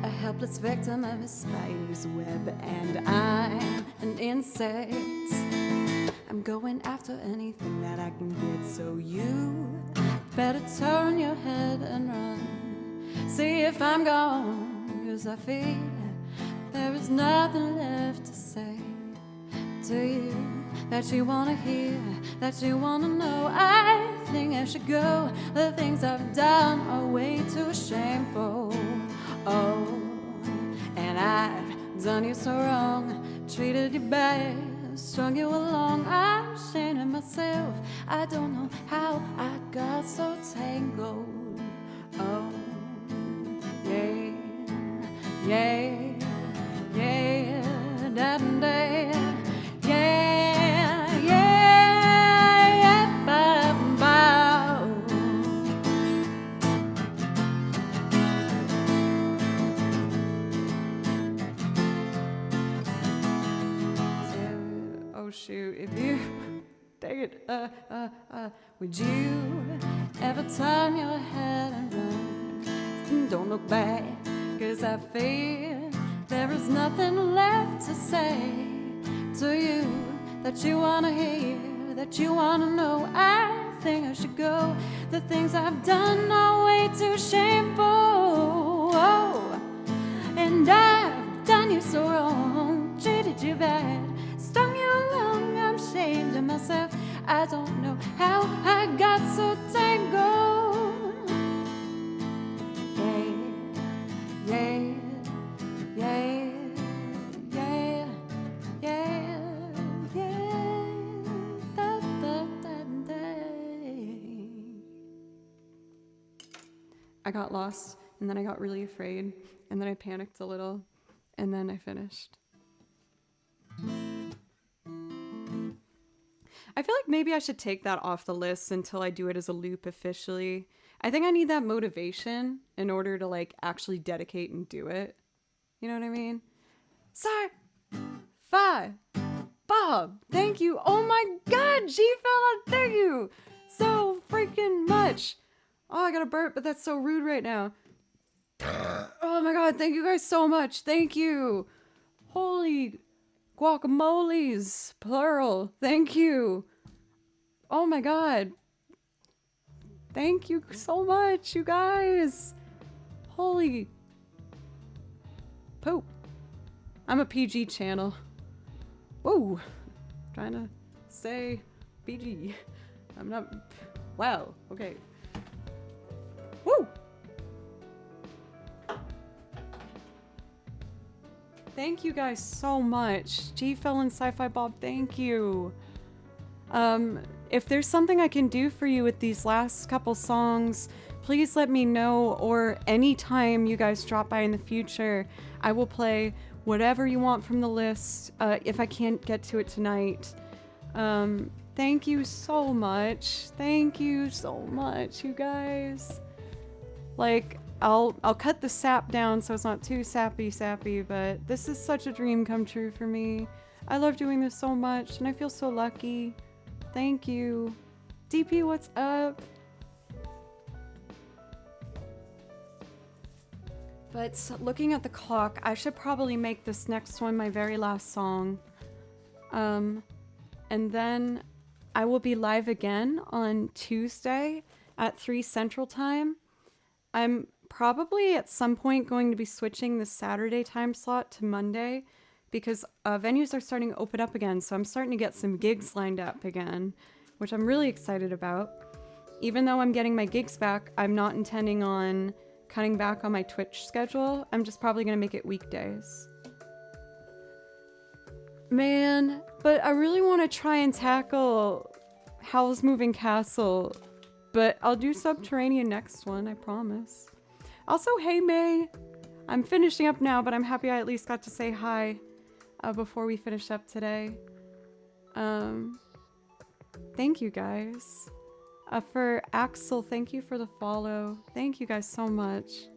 a helpless victim of a spider's web, and I'm an insect. I'm going after anything that I can get, so you better turn your head and run. See if I'm gone, 'cause I fear there is nothing left to say to you that you wanna hear, that you wanna know. I think I should go. The things I've done are way too shameful. Oh, and I've done you so wrong, treated you bad, strung you along. I'm ashamed of myself. I don't know how I got so tangled. Oh, yeah, yeah, yeah, da da da, yeah, yeah, yeah, bow, bow. Oh shoot, if you take it, would you ever turn your head and run? Don't look back, 'cause I fear there is nothing left to say to you that you wanna hear, that you wanna know. I think I should go. The things I've done are way too shameful. Oh, and I've done you so wrong, treated you bad, strung you along. I'm ashamed of myself. I don't know how I got so tangled. Yeah, yeah, yeah, yeah, yeah, da, da, da, da. I got lost, and then I got really afraid, and then I panicked a little, and then I finished. I feel like maybe I should take that off the list until I do it as a loop officially. I think I need that motivation in order to like actually dedicate and do it. You know what I mean? Sorry. 5. Bob, thank you. Oh my god, G-Fella, thank you so freaking much. Oh, I got a burp, but that's so rude right now. Oh my god, thank you guys so much. Thank you. Holy guacamoles, plural. Thank you. Oh my god. Thank you so much, you guys. Holy poop. I'm a PG channel. Whoa. Trying to stay PG. I'm not. Wow. Okay. Woo. Thank you guys so much. G-Fell and Sci-Fi Bob, thank you. If there's something I can do for you with these last couple songs, please let me know, or anytime you guys drop by in the future, I will play whatever you want from the list, if I can't get to it tonight. Thank you so much. Thank you so much, you guys. Like, I'll cut the sap down so it's not too sappy, but this is such a dream come true for me. I love doing this so much, and I feel so lucky. Thank you. DP, what's up? But looking at the clock, I should probably make this next one my very last song. And then I will be live again on Tuesday at 3 Central Time. I'm probably at some point going to be switching the Saturday time slot to Monday, because venues are starting to open up again, so I'm starting to get some gigs lined up again, which I'm really excited about. Even though I'm getting my gigs back, I'm not intending on cutting back on my Twitch schedule. I'm just probably going to make it weekdays. Man, but I really want to try and tackle Howl's Moving Castle, but I'll do Subterranean next one, I promise. Also, hey May, I'm finishing up now, but I'm happy I at least got to say hi before we finish up today. Thank you guys. For Axel, thank you for the follow. Thank you guys so much.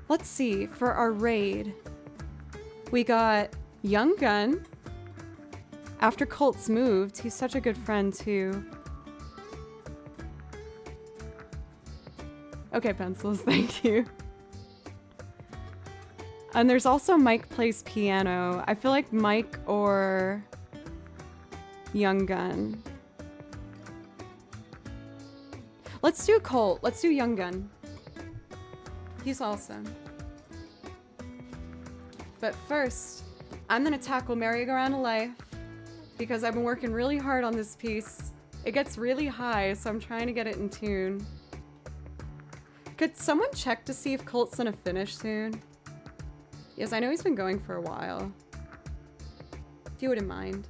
Let's see, for our raid, we got Young Gun. After Colt's moved, he's such a good friend too. Okay, Pencils, thank you. And there's also Mike Plays Piano. I feel like Mike or Young Gun. Let's do Colt. Let's do Young Gun. He's awesome. But first, I'm gonna tackle Merry-Go-Round of Life because I've been working really hard on this piece. It gets really high, so I'm trying to get it in tune. Could someone check to see if Colt's gonna finish soon? Yes, I know he's been going for a while. If you wouldn't mind.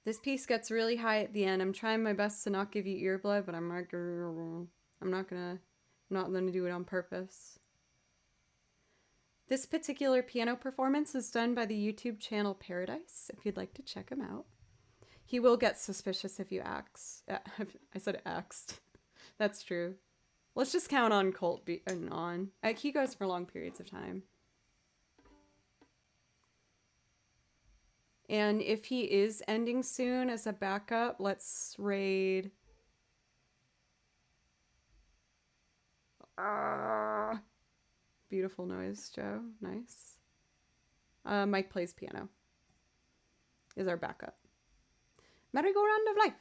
This piece gets really high at the end. I'm trying my best to not give you earblood, but I'm not gonna do it on purpose. This particular piano performance is done by the YouTube channel Paradise, if you'd like to check him out. He will get suspicious if you ask. I said axed. That's true. Let's just count on Colt being on. He goes for long periods of time. And if he is ending soon as a backup, let's raid. Beautiful noise, Joe. Nice. Mike Plays Piano is our backup. Merry-Go-Round of Life.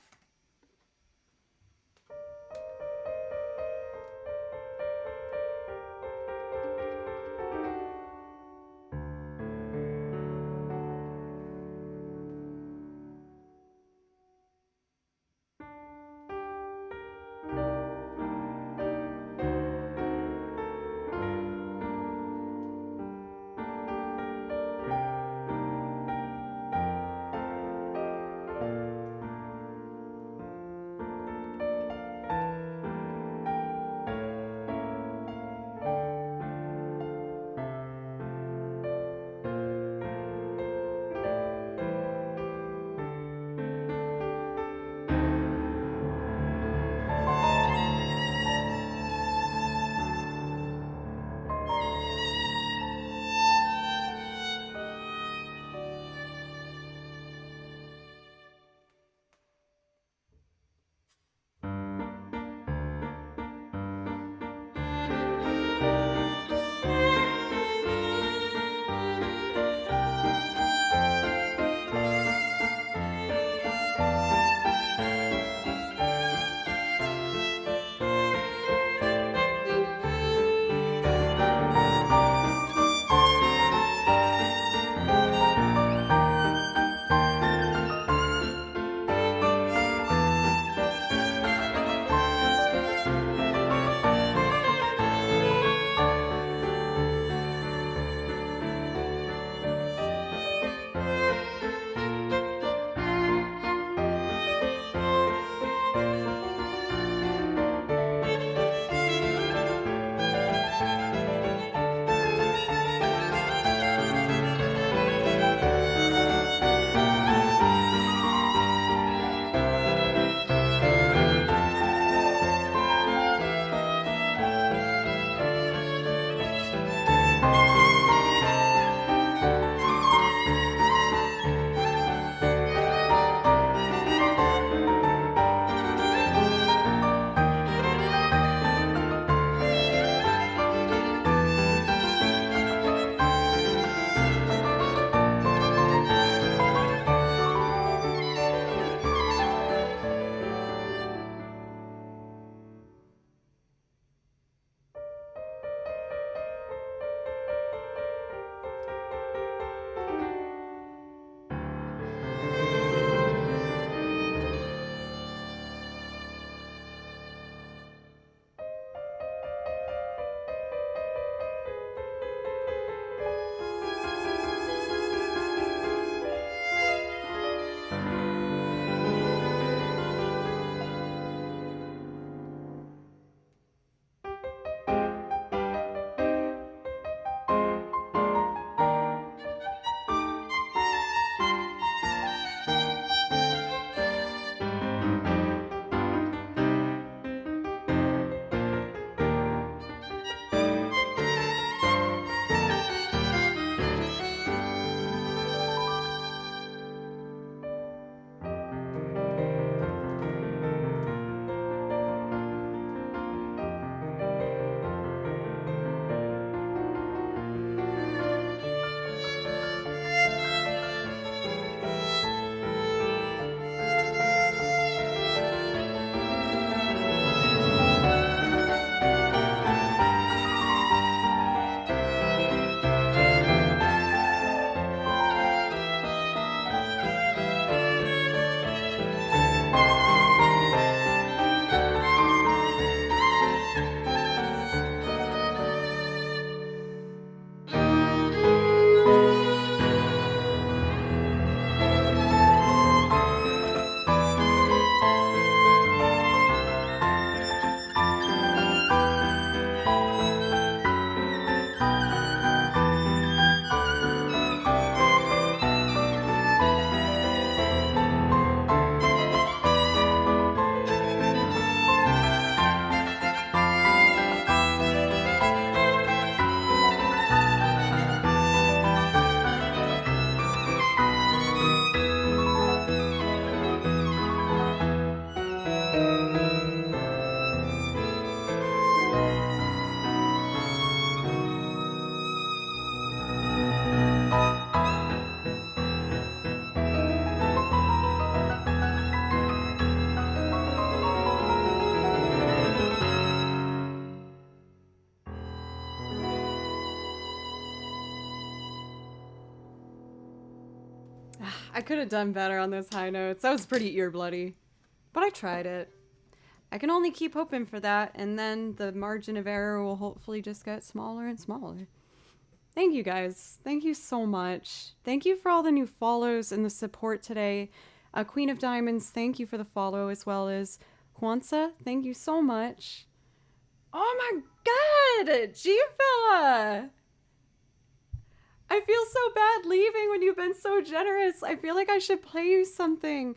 I could have done better on those high notes. That was pretty ear bloody. But I tried it. I can only keep hoping for that, and then the margin of error will hopefully just get smaller and smaller. Thank you guys. Thank you so much. Thank you for all the new follows and the support today. Queen of Diamonds, thank you for the follow, as well as Juanza, thank you so much. Oh my god! G-Fella! I feel so bad leaving when you've been so generous. I feel like I should play you something.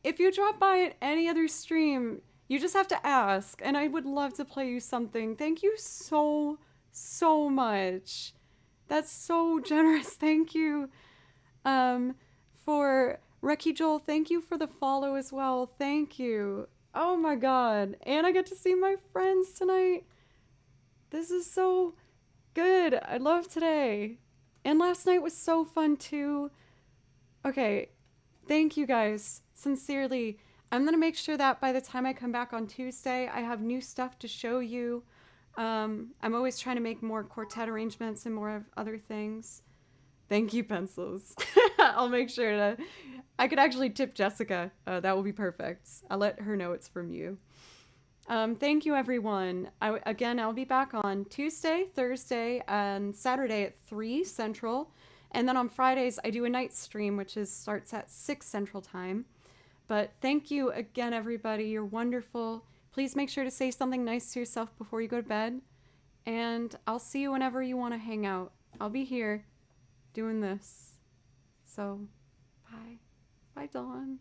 If you drop by at any other stream, you just have to ask, and I would love to play you something. Thank you so much. That's so generous. Thank you. For Reki Joel, thank you for the follow as well. Thank you. Oh my god. And I get to see my friends tonight. This is so good. I love today. And last night was so fun too. Okay. Thank you guys. Sincerely. I'm going to make sure that by the time I come back on Tuesday, I have new stuff to show you. I'm always trying to make more quartet arrangements and more of other things. Thank you, pencils. I'll make sure to... I could actually tip Jessica. That will be perfect. I'll let her know it's from you. Thank you, everyone. I'll be back on Tuesday, Thursday, and Saturday at 3 Central. And then on Fridays, I do a night stream, which starts at 6 Central Time. But thank you again, everybody. You're wonderful. Please make sure to say something nice to yourself before you go to bed. And I'll see you whenever you want to hang out. I'll be here doing this. So, bye. Bye, Dawn.